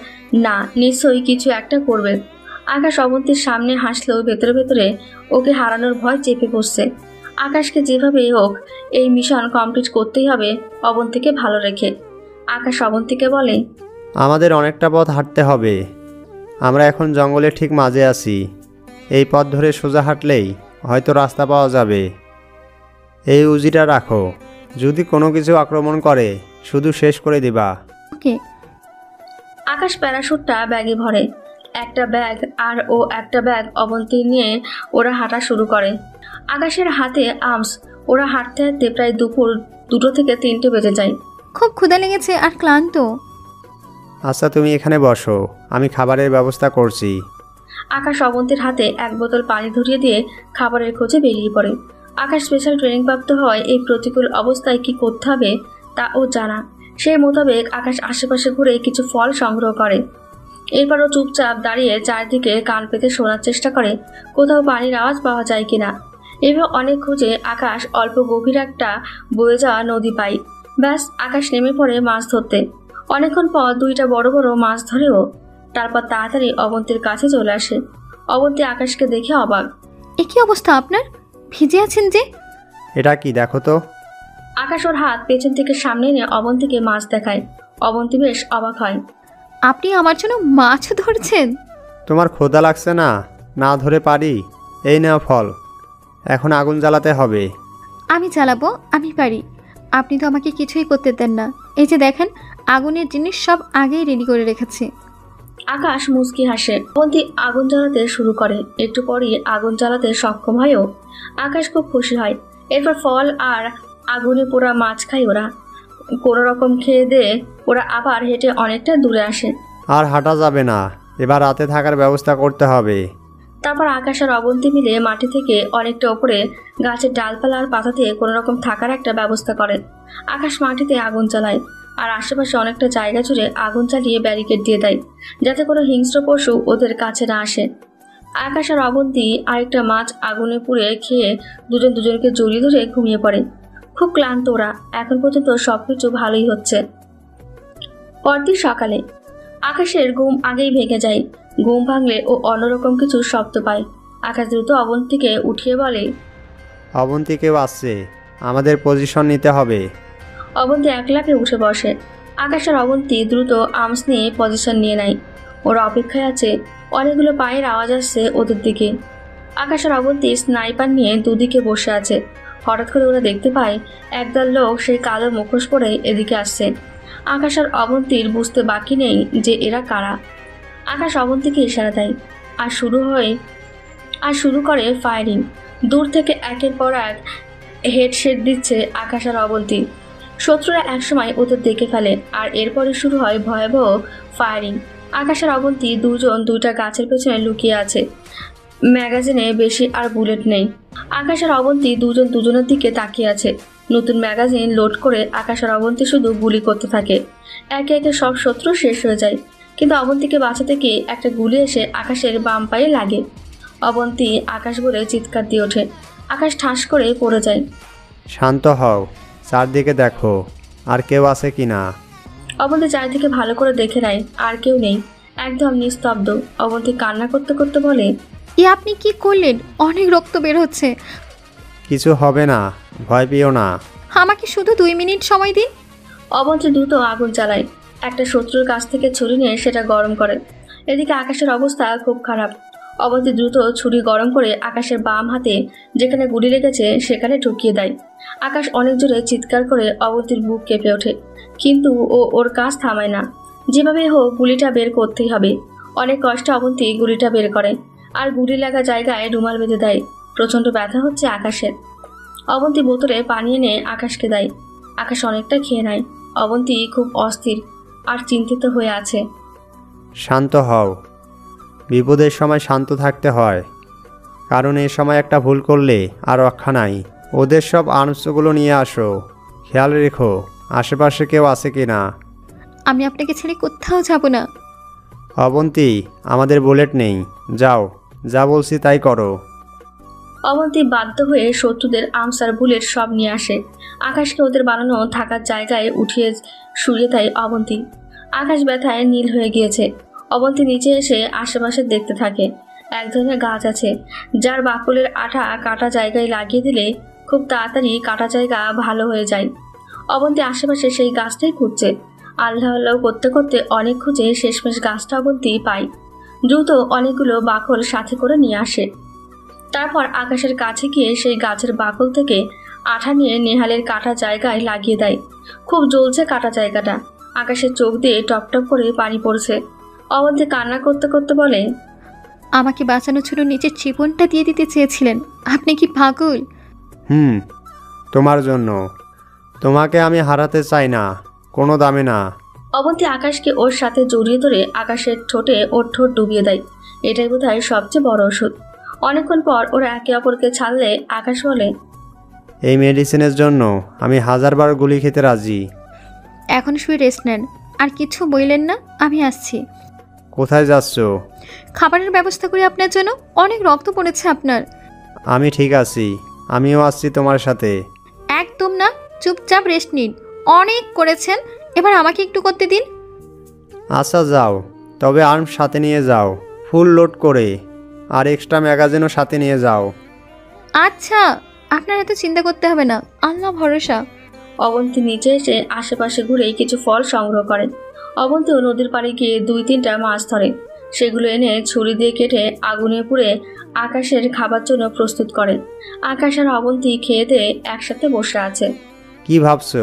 না, নিশ্চয়ই কিছু একটা করবে। আকাশ অবন্তীর সামনে হাসলেও ভেতরে ভেতরে ওকে হারানোর ভয় চেপে বসছে। আকাশকে যেভাবেই হোক এই মিশন কমপ্লিট করতেই হবে অবন্তীকে ভালো রেখে। আকাশ অবন্তীকে বলে, আমাদের অনেকটা পথ হাঁটতে হবে। আমরা এখন জঙ্গলের ঠিক মাঝে আছি। এই পথ ধরে সোজা হাঁটলেই হয়তো রাস্তা পাওয়া যাবে। এই উজিটা রাখো, যদি কোনো কিছু আক্রমণ করে শুধু শেষ করে দিবা। ওকে। আকাশ প্যারাশুটটা ব্যাগে ভরে। একটা ব্যাগ আর ও একটা ব্যাগ অবন্তী নিয়ে ওরা হাঁটা শুরু করে। আকাশের হাতে আর্মস। ওরা হাঁটতে হাঁটতে প্রায় দুপুর 2 থেকে 3টে বেজে যায়। খুব ক্ষুধা লেগেছে আর ক্লান্ত। আচ্ছা তুমি এখানে বসো, আমি খাবারের ব্যবস্থা করছি। আকাশ অবন্তীর হাতে 1 বোতল পানি ধরিয়ে দিয়ে খাবারের খোঁজে বেরিয়ে পড়ে। আকাশ স্পেশাল ট্রেনিং প্রাপ্ত হয় এই প্রতিকূল অবস্থায় কি করতে হবে তা ও জানা। সেই মোতাবেক আকাশ আশেপাশে ঘুরে কিছু ফল সংগ্রহ করে। এরপরও চুপচাপ দাঁড়িয়ে চারদিকে কান পেতে শোনার চেষ্টা করে কোথাও পানির আওয়াজ পাওয়া যায় কিনা। এবার অনেক খুঁজে আকাশ অল্প গভীর একটা বয়ে যাওয়া নদী পায়। ব্যাস, আকাশ নেমে পড়ে মাছ ধরতে। অনেকক্ষণ পর 2টা বড় বড় মাছ ধরেও তারপর তাড়াতাড়ি অবন্তীর কাছে চলে আসে। অবন্তী আকাশকে দেখে অবাক। একই অবস্থা আপনার, ভিজে আছেন যে? এটা কি দেখো তো। আকাশ ওর হাত পেছন থেকে সামনে নিয়ে অবন্তীকে মাছ দেখায়। অবন্তী বেশ অবাক হয়। আপনি আমার জন্য মাছ ধরছেন? তোমার ক্ষুধা লাগছে না? না ধরে পারি? এই নাও ফল, এখন আগুন জ্বালাতে হবে। আমি জ্বালাবো, আমি পারি। আপনি তো আমাকে কিছুই করতে দেন না। এই যে দেখেন, আগুনের জিনিস সব আগেই রেডি করে রেখেছি। আকাশ মুচকি হাসে। অবন্তী আগুন জ্বালাতে শুরু করে। একটু পরই আগুন জ্বালাতে সক্ষম হয়ও। আকাশ খুব খুশি হয়। এরপর ফল আর আগুনে পোড়া মাছ খায় ওরা। কোনো রকম খেয়ে দিয়ে ওরা আবার হেঁটে অনেকটা দূরে আসে। আর হাঁটা যাবে না, এবার রাতে থাকার ব্যবস্থা করতে হবে। তারপর আকাশ আর অবন্তী মিলে মাটি থেকে অনেকটা ওপরে গাছের ডালপালা আর পাতা দিয়ে কোনো রকম থাকার একটা ব্যবস্থা করে। আকাশ মাটিতে আগুন জ্বালায় আর আশেপাশে অনেকটা জায়গা জুড়ে আগুন জ্বালিয়ে ব্যারিকেড দিয়ে দেয়, যাতে কোনো হিংস্র পশু ওদের কাছে না আসে। আকাশ আর অবন্তী আরেকটা মাছ আগুনে পুড়ে খেয়ে দুজন দুজনকে জড়িয়ে ধরে ঘুমিয়ে পড়ে। খুব ক্লান্ত ওরা। এখন পর্যন্ত সবকিছু ভালোই হচ্ছে। পরদিন সকালে আকাশের ঘুম আগেই ভেঙে যায়। ঘুম ভাঙলে ও অন্যরকম কিছু শব্দ পায়। আকাশ দ্রুত অবন্তীকে উঠিয়ে বলে, অবন্তী কেউ আসছে, আমাদের পজিশন নিতে হবে। অবন্তী একলাপে উঠে বসে। আকাশ আর অবন্তী দ্রুত আর্মস নিয়ে পজিশন নিয়ে নেয়। ওরা অপেক্ষায় আছে। অনেকগুলো পায়ের আওয়াজ আসছে ওদের দিকে। আকাশ আর অবন্তী স্নাইপার নিয়ে দুদিকে বসে আছে। হঠাৎ করে ওরা দেখতে পায় একদল লোক সেই কালো মুখোশ পরে এদিকে আসছে। আকাশ আর অবন্তীর বুঝতে বাকি নেই যে এরা কারা। আকাশ অবন্তীকে ইশারা দেয় আর শুরু করে ফায়ারিং। দূর থেকে একের পর এক হেডশেট দিচ্ছে আকাশ আর অবন্তী। শত্রুরা একসময় ওদের দেখে ফেলে আর এরপরে শুরু হয় ভয়াবহ ফায়ারিং। আকাশ আর অবন্তী দুজন দুইটা গাছের পেছনে লুকিয়ে আছে। ম্যাগাজিনে বেশি আর বুলেট নেই। আকাশ আর অবন্তী দুজন দুজনের দিকে তাকিয়ে আছে। নতুন ম্যাগাজিন লোড করে আকাশ আর অবন্তী শুধু গুলি করতে থাকে। একে একে সব শত্রু শেষ হয়ে যায়, কিন্তু অবন্তীকে বাঁচাতে গিয়ে একটা গুলি এসে আকাশের বাম পায়ে লাগে। অবন্তী আকাশ বলে চিৎকার দিয়ে ওঠে। আকাশ ঠাস করে পড়ে যায়। শান্ত হও, চারদিকে দেখো আর কেউ আছে কি না। অবন্তী চারিদিকে ভালো করে দেখে নেয়, আর কেউ নেই। একদম নিস্তব্ধ। অবন্তী কান্না করতে করতে বলে, আপনি কি করলেন? অনেক রক্ত বের হচ্ছে। কিছু হবে না, ভয় পেও না। আমাকে শুধু 2 মিনিট সময় দিন। অবন্তী দ্রুত আগুন জ্বালায়। একটা শত্রুর কাছ থেকে ছুরি নিয়ে সেটা গরম করে। এদিকে আকাশের অবস্থা খুব খারাপ। অবন্তী দ্রুত ছুরি গরম করে আকাশের বাম হাতে যেখানে গুলি লেগেছে সেখানে ঢুকিয়ে দেয়। আকাশ অনেক জোরে চিৎকার করে অবন্তীর বুক কেঁপে ওঠে, কিন্তু ওর কাজ থামায় না। যেভাবে হোক গুলিটা বের করতেই হবে। অনেক কষ্টে অবন্তী গুলিটা বের করে আর গুলি লাগা জায়গায় রুমাল বেঁধে দেয়। প্রচণ্ড ব্যথা হচ্ছে আকাশের। অবন্তী বোতলে পানি এনে আকাশকে দেয়। আকাশ অনেকটা খেয়ে নেয়। অবন্তী খুব অস্থির আর চিন্তিত হয়ে আছে। শান্ত হও, বিপদের সময় শান্ত থাকতে হয়, কারণ এই সময় একটা ভুল করলে আর রক্ষা নাই। ওদের সব আর্মসগুলো নিয়ে আসো। খেয়াল রেখো আশেপাশে কেউ আছে কি না। আমি আপনাকে ছেড়ে কোথাও যাব না। অবন্তী, আমাদের বুলেট নেই। যাও, যা বলছি তাই করো। অবন্তী বাধ্য হয়ে শত্রুদের আর্মস আর বুলেট সব নিয়ে আসে। আকাশকে ওদের বানানো থাকার জায়গায় উঠিয়ে শুয়ে দেয় অবন্তী। আকাশ ব্যথায় নীল হয়ে গিয়েছে। অবন্তী নিচে এসে আশেপাশে দেখতে থাকে। এক ধরনের গাছ আছে যার বাকলের আঠা কাটা জায়গায় লাগিয়ে দিলে খুব তাড়াতাড়ি কাটা জায়গা ভালো হয়ে যায়। অবন্তী আশেপাশে সেই গাছটাই খুঁজছে। আল্লাহ আল্লাহ করতে করতে অনেক খুঁজে শেষমেশ গাছটা অবন্তী পায়। দ্রুত অনেকগুলো বাকল সাথে করে নিয়ে আসে। তারপর আকাশের কাছে গিয়ে সেই গাছের বাকল থেকে আঠা নিয়ে নেহালের কাটা জায়গায় লাগিয়ে দেয়। খুব জ্বলছে কাটা জায়গাটা। আকাশের চোখ দিয়ে টপটপ করে পানি পড়ছে। অবন্তী কান্না করতে করতে বলে, আমাকে বাঁচানোর জন্য নিজের জীবনটা দিয়ে দিতে চেয়েছিলেন। আপনি কি পাগল? তোমার জন্য। তোমাকে আমি হারাতে চাই না, কোনো দামে না। অবন্তী আকাশকে ওর সাথে জড়িয়ে ধরে আকাশের ঠোঁটে ওর ঠোঁট ডুবিয়ে দেয়। এটাই বোধহয় সবচেয়ে বড় ওষুধ। অনেকক্ষণ পর ওরা একে অপরকে ছাড়লে আকাশ বলে, এই মেডিসিনের জন্য আমি 1000 বার গুলি খেতে রাজি। এখন শুয়ে রেস্ট নেন। আর কিছু বললেন না? আমি আসছি। কোথায় যাচ্ছ? খাবারের ব্যবস্থা করি আপনার জন্য। অনেক রক্ত পড়েছে আপনার। আমি ঠিক আছি, আমিও আসছি তোমার সাথে। একদম না, চুপচাপ রেস্ট নিন। অনেক করেছেন, এবার আমাকে একটু করতে দিন। আচ্ছা যাও, তবে আর্ম সাথে নিয়ে যাও, ফুল লোড করে। আর এক্সট্রা ম্যাগাজিনও সাথে নিয়ে যাও। আচ্ছা, আপনার এত চিন্তা করতে হবে না, আল্লাহ ভরসা। অবন্তী নিচে এসে আশেপাশে ঘুরে কিছু ফল সংগ্রহ করেন। অবন্তীও নদীর পাড়ে গিয়ে 2-3টা মাছ ধরে। সেগুলো এনে ছুরি দিয়ে কেটে আগুনে পুড়ে আকাশের খাবার জন্য প্রস্তুত করে। আকাশ আর অবন্তী খেয়ে দিয়ে একসাথে বসে আছে। কি ভাবছো?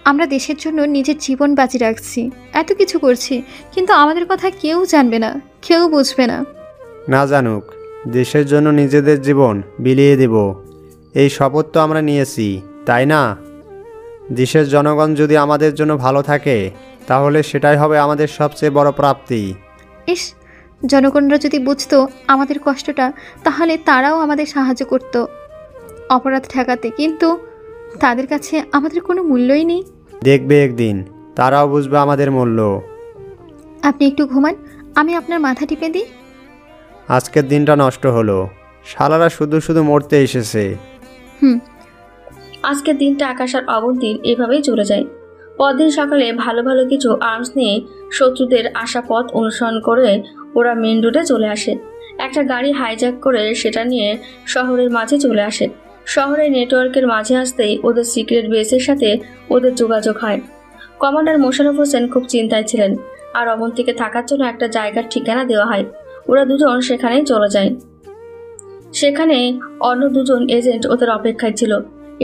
আমরা দেশের জন্য নিজের জীবন বাজি রাখছি, এত কিছু করছি, কিন্তু আমাদের কথা কেউ জানবে না, কেউ বুঝবে না। না জানুক, দেশের জন্য নিজেদের জীবন বিলিয়ে দেব, এই শপথ তো আমরা নিয়েছি, তাই না? দেশের জনগণ যদি আমাদের জন্য ভালো থাকে তাহলে সেটাই হবে আমাদের সবচেয়ে বড় প্রাপ্তি। ইস, জনগণরা যদি বুঝতো আমাদের কষ্টটা, তাহলে তারাও আমাদের সাহায্য করত অপরাধ ঠেকাতে, কিন্তু তাদের কাছে আমাদের কোনো মূল্যই নেই। দেখবে একদিন তারাও বুঝবে আমাদের মূল্য। আপনি একটু ঘুমান, আমি আপনার মাথা টিপে দিই। আজকের দিনটা নষ্ট হলো, শালারা শুধু শুধু মরতে এসেছে। আজকের দিনটা আকাশ আর অবন্তীর এভাবেই চলে যায়। পরদিন সকালে ভালো ভালো কিছু আর্মস নিয়ে শত্রুদের আসা পথ অনুসরণ করে ওরা মেন রোডে চলে আসে। একটা গাড়ি হাইজ্যাক করে সেটা নিয়ে শহরের মাঝে চলে আসে। শহরের নেটওয়ার্কের মাঝে আসতেই ওদের সিক্রেট বেসের সাথে ওদের যোগাযোগ হয়। কমান্ডার মোশাররফ হোসেন খুব চিন্তায় ছিলেন, আর অবন্তীকে থাকার জন্য একটা জায়গার ঠিকানা দেওয়া হয়। ওরা দুজন সেখানেই চলে যায়। সেখানে অন্য দুজন এজেন্ট ওদের অপেক্ষায় ছিল।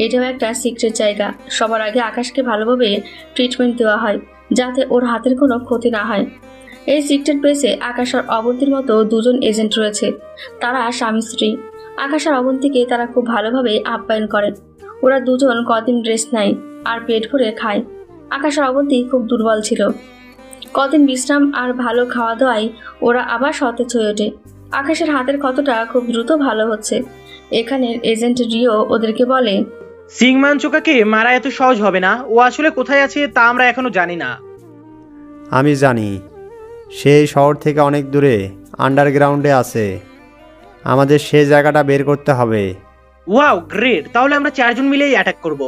এটাও একটা সিক্রেট জায়গা। সবার আগে আকাশকে ভালোভাবে ট্রিটমেন্ট দেওয়া হয় যাতে ওর হাতের কোনো ক্ষতি না হয়। এই সিক্রেট বেসে আকাশ আর অবন্তীর মতো দুজন এজেন্ট রয়েছে। তারা স্বামী স্ত্রী। আকাশ আর অবন্তীকে তারা খুব ভালোভাবে আপ্যায়ন করে। ওরা দুজন কদিন রেস্ট নেয় আর পেট ভরে খায়। আকাশ আর অবন্তী খুব দুর্বল ছিল। কদিন বিশ্রাম আর ভালো খাওয়া দাওয়ায় ওরা আবার সতেজ হয়ে ওঠে। আকাশের হাতের ক্ষতটা খুব দ্রুত ভালো হচ্ছে। এখানের এজেন্ট রিও ওদেরকে বলে, সিং মানচুকাকে মারা এত সহজ হবে না। ও আসলে কোথায় আছে তা আমরা এখনো জানি না। আমি জানি, সেই শহর থেকে অনেক দূরে আন্ডারগ্রাউন্ডে আছে। আমাদের সেই জায়গাটা বের করতে হবে। ওয়াও গ্রেট, তাহলে আমরা 4 জন মিলেই অ্যাটাক করব।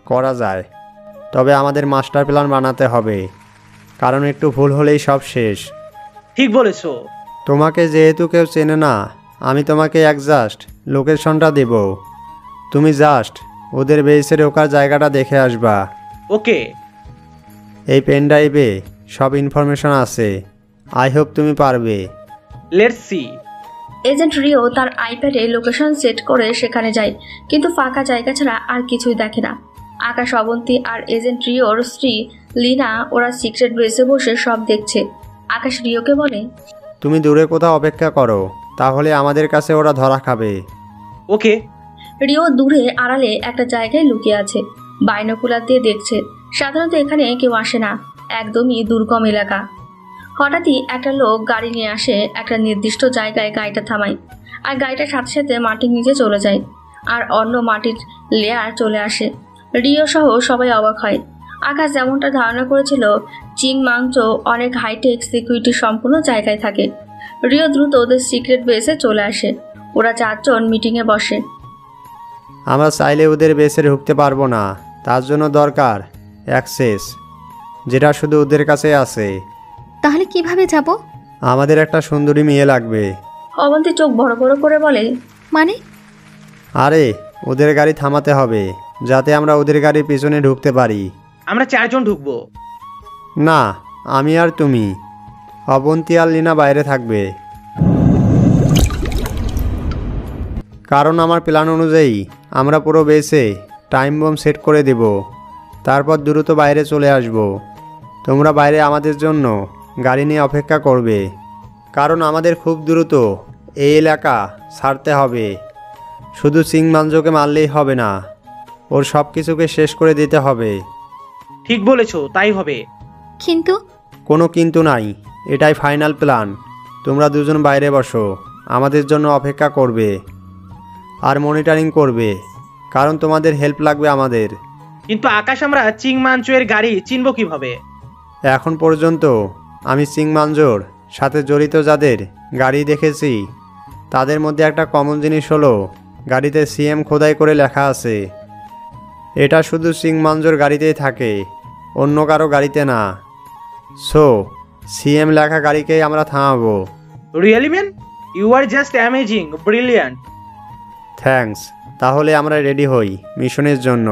করা যায়, তবে আমাদের মাস্টার প্ল্যান বানাতে হবে, কারণ একটু ভুল হলেই সব শেষ। ঠিক বলেছো। তোমাকে যেহেতু কেউ চেনে না, আমি তোমাকে জাস্ট লোকেশনটা দেব। তুমি জাস্ট ওদের বেসে ঢোকার জায়গাটা দেখে আসবা। ওকে। এই পেন ড্রাইভে সব ইনফরমেশন আছে। আই হোপ তুমি পারবে। Let's see. এজেন্ট রিও তার আইপ্যাডে লোকেশন সেট করে সেখানে যায়, কিন্তু ফাঁকা জায়গা ছাড়া আর কিছুই দেখে না। আকাশ, অবন্তী আর এজেন্ট রিওর স্ত্রী লিনা ওরা সিক্রেট বেসে বসে সব দেখছে। আকাশ রিওকে বলে, তুমি দূরে কোথাও অপেক্ষা করো, তাহলে আমাদের কাছে ওরা ধরা খাবে। ওকে। রিও দূরে আড়ালে একটা জায়গায় লুকিয়ে আছে, বাইনোকুলার দিয়ে দেখছে। সাধারণত এখানে কেউ আসে না, একদমই দুর্গম এলাকা। হঠাৎই একটা লোক গাড়ি নিয়ে আসে, একটা নির্দিষ্ট জায়গায় গাড়িটা থামায়, আর গাড়িটার সাথে সাথে মাটির নিচে চলে যায়, আর অন্য মাটির লেয়ার চলে আসে। রিও সহ সবাই অবাক হয়। আকাশ যেমনটা ধারণা করেছিল, চিং মাংচো অনেক হাইটেক সিকিউরিটি সম্পূর্ণ জায়গায় থাকে। রিও দ্রুত ওদের সিক্রেট বেসে চলে আসে। ওরা 4 জন মিটিংয়ে বসে। আমরা চাইলে ওদের বেসে ঢুকতে পারবো না, তার জন্য দরকার অ্যাক্সেস, যেটা শুধু ওদের কাছে আছে। তাহলে কিভাবে যাব? আমাদের একটা সুন্দরী মেয়ে লাগবে। অবন্তী চোখ বড় বড় করে বলে, মানে? আরে ওদের গাড়ি থামাতে হবে, যাতে আমরা ওদের গাড়ির পিছনে ঢুকতে পারি। আমরা 4 জন ঢুকবো। না, আমি আর তুমি। অবন্তী আর লিনা বাইরে থাকবে, কারণ আমার প্ল্যান অনুযায়ী আমরা পুরো বেসে টাইম বম সেট করে দেব, তারপর দ্রুত বাইরে চলে আসব। তোমরা বাইরে আমাদের জন্য গাড়ি নিয়ে অপেক্ষা করবে, কারণ আমাদের খুব দ্রুত এই এলাকা ছাড়তে হবে। শুধু সিং মানজোকে মারলেই হবে না, ওর সব কিছুকে শেষ করে দিতে হবে। ঠিক বলেছো, তাই হবে। কিন্তু কোনো কিন্তু নাই, এটাই ফাইনাল প্ল্যান। তোমরা দুজন বাইরে বসো, আমাদের জন্য অপেক্ষা করবে আর মনিটরিং করবে, কারণ তোমাদের হেল্প লাগবে আমাদের। কিন্তু আকাশ, আমরা চিং মানচুয়ের গাড়ি চিনব কিভাবে? এখন পর্যন্ত আমি সিং মানজোর সাথে জড়িত যাদের গাড়ি দেখেছি, তাদের মধ্যে একটা কমন জিনিস হলো গাড়িতে সিএম খোদাই করে লেখা আছে। এটা শুধু সিং মানজোর গাড়িতেই থাকে, অন্য কারো গাড়িতে না। সো সিএম লেখা গাড়িকেই আমরা থামাবো। Really man, you are just amazing, brilliant. Thanks. তাহলে আমরা রেডি হই মিশনের জন্য।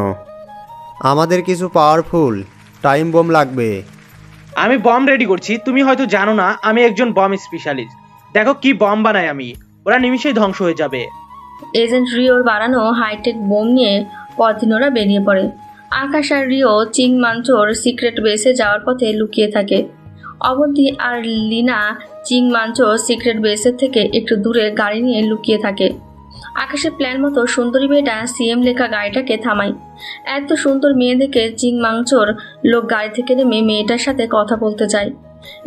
আমাদের কিছু পাওয়ারফুল টাইম বম লাগবে। আমি বম রেডি করছি। তুমি হয়তো জানো না, আমি একজন বম স্পেশালিস্ট। দেখো কি বম বানাই আমি, ওরা নিমিশেই ধ্বংস হয়ে যাবে। এজেন্ট রিওর বানানো হাইটেক বোম নিয়ে পরদিন ওরা বেরিয়ে পড়ে। আকাশ আর রিও চিং মানচোর সিক্রেট বেসে যাওয়ার পথে লুকিয়ে থাকে। অবন্তী আর লিনা চিং মানচোর সিক্রেট বেসের থেকে একটু দূরে গাড়ি নিয়ে লুকিয়ে থাকে। আকাশের প্ল্যান মতো সুন্দরী মেয়েটা সিএম লেখা গাড়িটাকে থামায়। এত সুন্দর মেয়ে দেখে চিং মাংচোর লোক গাড়ি থেকে নেমে মেয়েটার সাথে কথা বলতে যায়।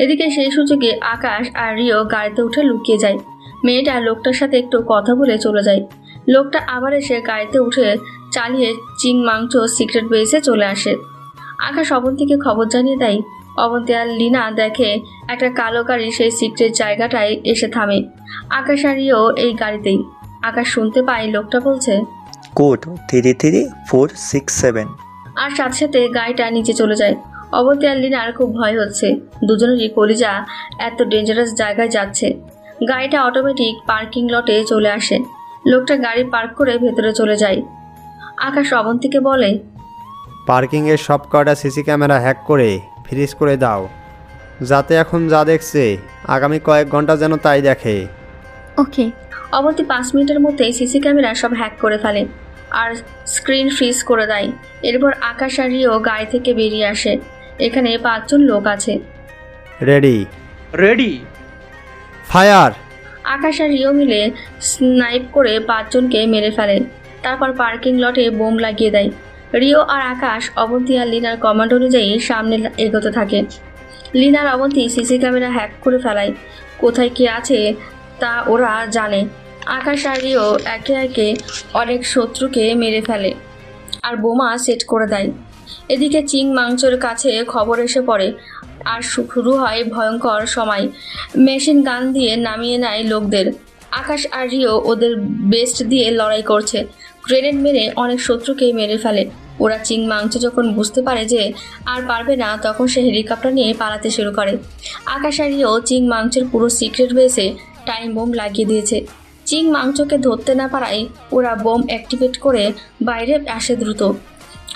এদিকে সেই সুযোগে আকাশ আর রিও গাড়িতে উঠে লুকিয়ে যায়। মেয়েটা লোকটার সাথে একটু কথা বলে চলে যায়। লোকটা আবার এসে গাড়িতে উঠে চালিয়ে চিং মাংচো সিক্রেট বেসে চলে আসে। আকাশ অবন্তীকে খবর জানিয়ে দেয়। অবন্তী আর লিনা দেখে একটা কালো গাড়ি সেই সিক্রেট জায়গাটায় এসে থামে। আকাশ আর রিও এই গাড়িতেই। আকাশ শুনতে পায় লোকটা বলছে, কোড 33467। আর সাথে সাথে গাড়িটা নিচে চলে যায়। অবন্তী আর লিনার খুব ভয় হচ্ছে। দুজনেরই কলিজা এত ডেঞ্জারাস জায়গায় যাচ্ছে। গাড়িটা অটোমেটিক পার্কিং লটে চলে আসে। লোকটা গাড়ি পার্ক করে ভেতরে চলে যায়। আকাশ অবন্তীকে বলে, পার্কিংয়ের সব কটা সিসি ক্যামেরা হ্যাক করে ফ্রিজ করে দাও, যাতে এখন যা দেখছে আগামী কয়েক ঘন্টা যেন তাই দেখে। ওকে। অবন্তী 5 মিনিটের মধ্যে সিসি ক্যামেরা সব হ্যাক করে ফেলে। আর স্ক্রিন ফ্রিজ করে দেয়। এরপর আকাশ আর রিও গাড়ি থেকে বেরিয়ে আসে। এখানে 5 জন লোক আছে। Ready ready fire. আকাশ আর রিও মিলে স্নাইপ করে 5 জনকে মেরে ফেলে। তারপর পার্কিং লটে বোম লাগিয়ে দেয়। রিও আর আকাশ, অবন্তী আর লিনার কমান্ড অনুযায়ী সামনে এগোতে থাকে। লিনার অবন্তী সিসি ক্যামেরা হ্যাক করে ফেলায়। কোথায় কি আছে তা ওরা জানে। আকাশ আর রিও একে একে অনেক শত্রুকে মেরে ফেলে আর বোমা সেট করে দেয়। এদিকে চিং মাংচোর কাছে খবর এসে পড়ে আর শুরু হয় ভয়ঙ্কর সময়। মেশিন গান দিয়ে নামিয়ে নেয় লোকদের। আকাশ আর রিও ওদের বেস্ট দিয়ে লড়াই করছে। গ্রেনেড মেরে অনেক শত্রুকে মেরে ফেলে। ওরা চিং মাংচো যখন বুঝতে পারে যে আর পারবে না, তখন সে হেলিকপ্টার নিয়ে পালাতে শুরু করে। আকাশ আর রিও চিং মাংচোর পুরো সিক্রেট বেসে টাইম বোম লাগিয়ে দিয়েছে। চিং মাংচোকে ধরতে না পারায় ওরা বোম অ্যাক্টিভেট করে বাইরে আসে দ্রুত।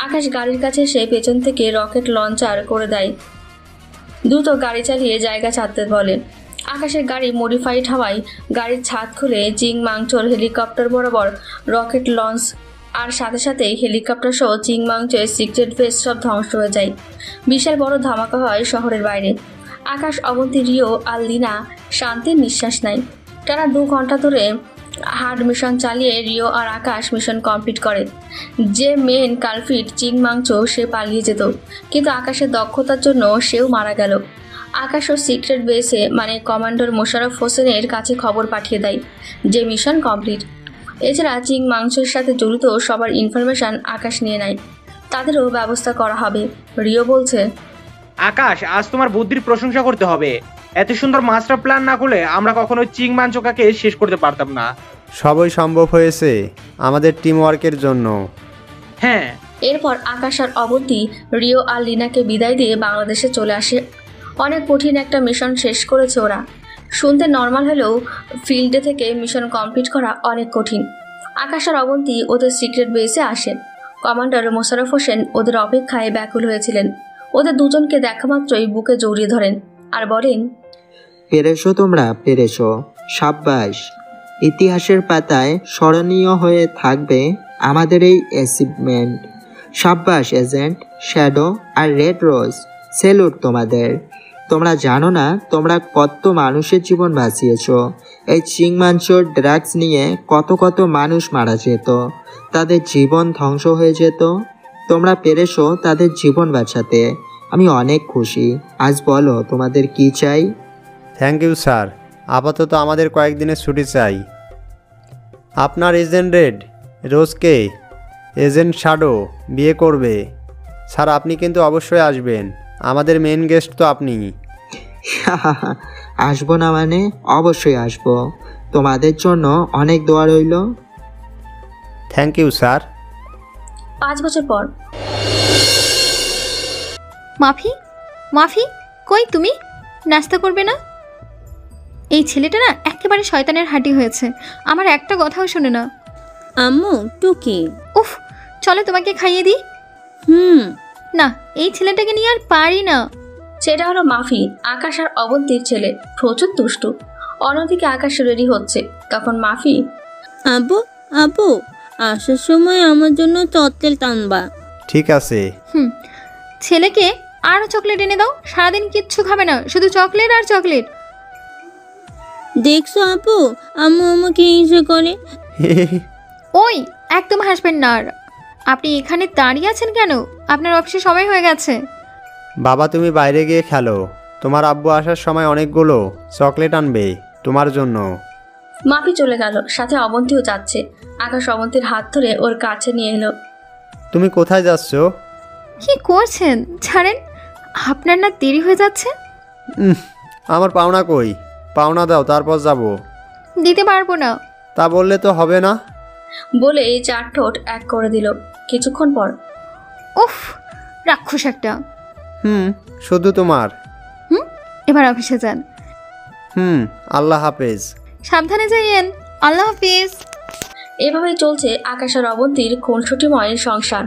আকাশ গাড়ির কাছে এসে পেছন থেকে রকেট লঞ্চার করে দেয়। দ্রুত গাড়ি চালিয়ে জায়গা ছাড়তে বলে। আকাশের গাড়ি মডিফাইড হওয়ায় গাড়ির ছাদ খুলে চিং মাংচোর হেলিকপ্টার বরাবর রকেট লঞ্চ, আর সাথে সাথেই হেলিকপ্টার সহ চিং মাংচোর সিক্রেট বেস সব ধ্বংস হয়ে যায়। বিশাল বড় ধামাকা হয় শহরের বাইরে। আকাশ, অবন্তী, রিও আর লিনা শান্তির নিঃশ্বাস নেয়। টানা 2 ঘন্টা ধরে হার্ড মিশন চালিয়ে রিও আর আকাশ মিশন কমপ্লিট করে। যে মেন কালফিট চিং মাংচো সে পালিয়ে যেত, কিন্তু আকাশের দক্ষতার জন্য সেও মারা গেল। আকাশ ও সিক্রেট বেসে মানে কমান্ডার মোশাররফ হোসেনের কাছে খবর পাঠিয়ে দেয় যে মিশন কমপ্লিট। এছাড়া চিং মাংসের সাথে জড়িত সবার ইনফরমেশন আকাশ নিয়ে নেয়। তাদেরও ব্যবস্থা করা হবে। রিও বলছে, আকাশ, আজ তোমার বুদ্ধির প্রশংসা করতে হবে। এত সুন্দর মাস্টার প্ল্যান না করলে আমরা কখনো চিং মাঞ্চোকাকে শেষ করতে পারতাম না। সবই সম্ভব হয়েছে আমাদের টিম ওয়ার্কের জন্য। হ্যাঁ। এরপর আকাশ আর অবন্তী রিও আর লিনাকে বিদায় দিয়ে বাংলাদেশে চলে আসে। অনেক কঠিন একটা মিশন শেষ করেছে ওরা। শুনতে নর্মাল হলেও ফিল্ডে থেকে মিশন কমপ্লিট করা অনেক কঠিন। আকাশ আর অবন্তী ওদের সিক্রেট বেসে আসে। কমান্ডার মোশাররফ হোসেন ওদের অপেক্ষায় ব্যাকুল হয়েছিলেন। ওদের দুজনকে দেখা মাত্রই বুকে জড়িয়ে ধরেন আর বলেন, পেরেছো তোমরা, পেরেছো, সাব্বাস। ইতিহাসের পাতায় স্মরণীয় হয়ে থাকবে আমাদের এই অ্যাচিভমেন্ট। সাব্বাস এজেন্ট শ্যাডো আর রেড রোজ, সেলুট তোমাদের। তোমরা জানো না তোমরা কত মানুষের জীবন বাঁচিয়েছো। এই চিংমাঞ্চোর ড্রাগস নিয়ে কত কত মানুষ মারা যেত, তাদের জীবন ধ্বংস হয়ে যেত। তোমরা পেরেছো তাদের জীবন বাঁচাতে। আমি অনেক খুশি। আজ বলো তোমাদের কি চাই? Thank you sir. আপাতত আমাদের কয়েকদিনের ছুটি চাই। আপনার এজেন্ট রেড রোজকে এজেন্ট শ্যাডো বিয়ে করবে। স্যার আপনি কিন্তু অবশ্যই আসবেন। আমাদের মেন গেস্ট তো আপনি। আসবো না মানে? অবশ্যই আসবো। তোমাদের জন্য অনেক দোয়া রইল। Thank you sir. 5 বছর পর। মাফি, মাফি, কই তুমি? নাস্তা করবে না? এই ছেলেটা না একেবারে শয়তানের হাঁটি হয়েছে। আমার একটা কথাও শোনে না। আম্মু টুকি, উফ, চলো তোমাকে খাইয়ে দিই। না, এই ছেলেটাকে নিয়ে আর পারি না। সেটা হলো মাফি, আকাশ আর অবন্তীর ছেলে। প্রচুর দুষ্টু। অন্যদিকে আকাশ রেডি হচ্ছে, তখন মাফি, আব্বু আব্বু আসার সময় আমার জন্য চকলেট আনবা। ঠিক আছে। ছেলেকে আরও চকলেট এনে দাও। সারাদিন কিচ্ছু খাবে না, শুধু চকলেট আর চকলেট। দেখছো আপু, আম্মু আমাকে হিংসে করে। ওই একদম হাসবেন না। আর আপনি এখানে দাঁড়িয়ে আছেন কেন? আপনার অফিসে সময় হয়ে গেছে। বাবা তুমি বাইরে গিয়ে খেলো। তোমার আব্বু আসার সময় অনেকগুলো চকলেট আনবে তোমার জন্য। মাফি চলে গেল, সাথে অবন্তীও যাচ্ছে। আকাশ অবন্তীর হাত ধরে ওর কাছে নিয়ে এলো। তুমি কোথায় যাচ্ছ? কি করছেন? ছাড়েন, আপনার না দেরি হয়ে যাচ্ছে। আমার পাওনা কই? পাওনা দাও, তারপর যাব। দিতে পারবো না। তা বললে তো হবে না। বলে 4 ঠোঁট এক করে দিল। কিছুক্ষণ পর, উফ, রাক্ষস একটা। শুধু তোমার। এবার অফিসে যান। আল্লাহ হাফেজ। সাবধানে যাইয়েন। আল্লাহ হাফেজ। এভাবেই চলছে আকাশ আর অবন্তীর খুনসুটিময় সংসার।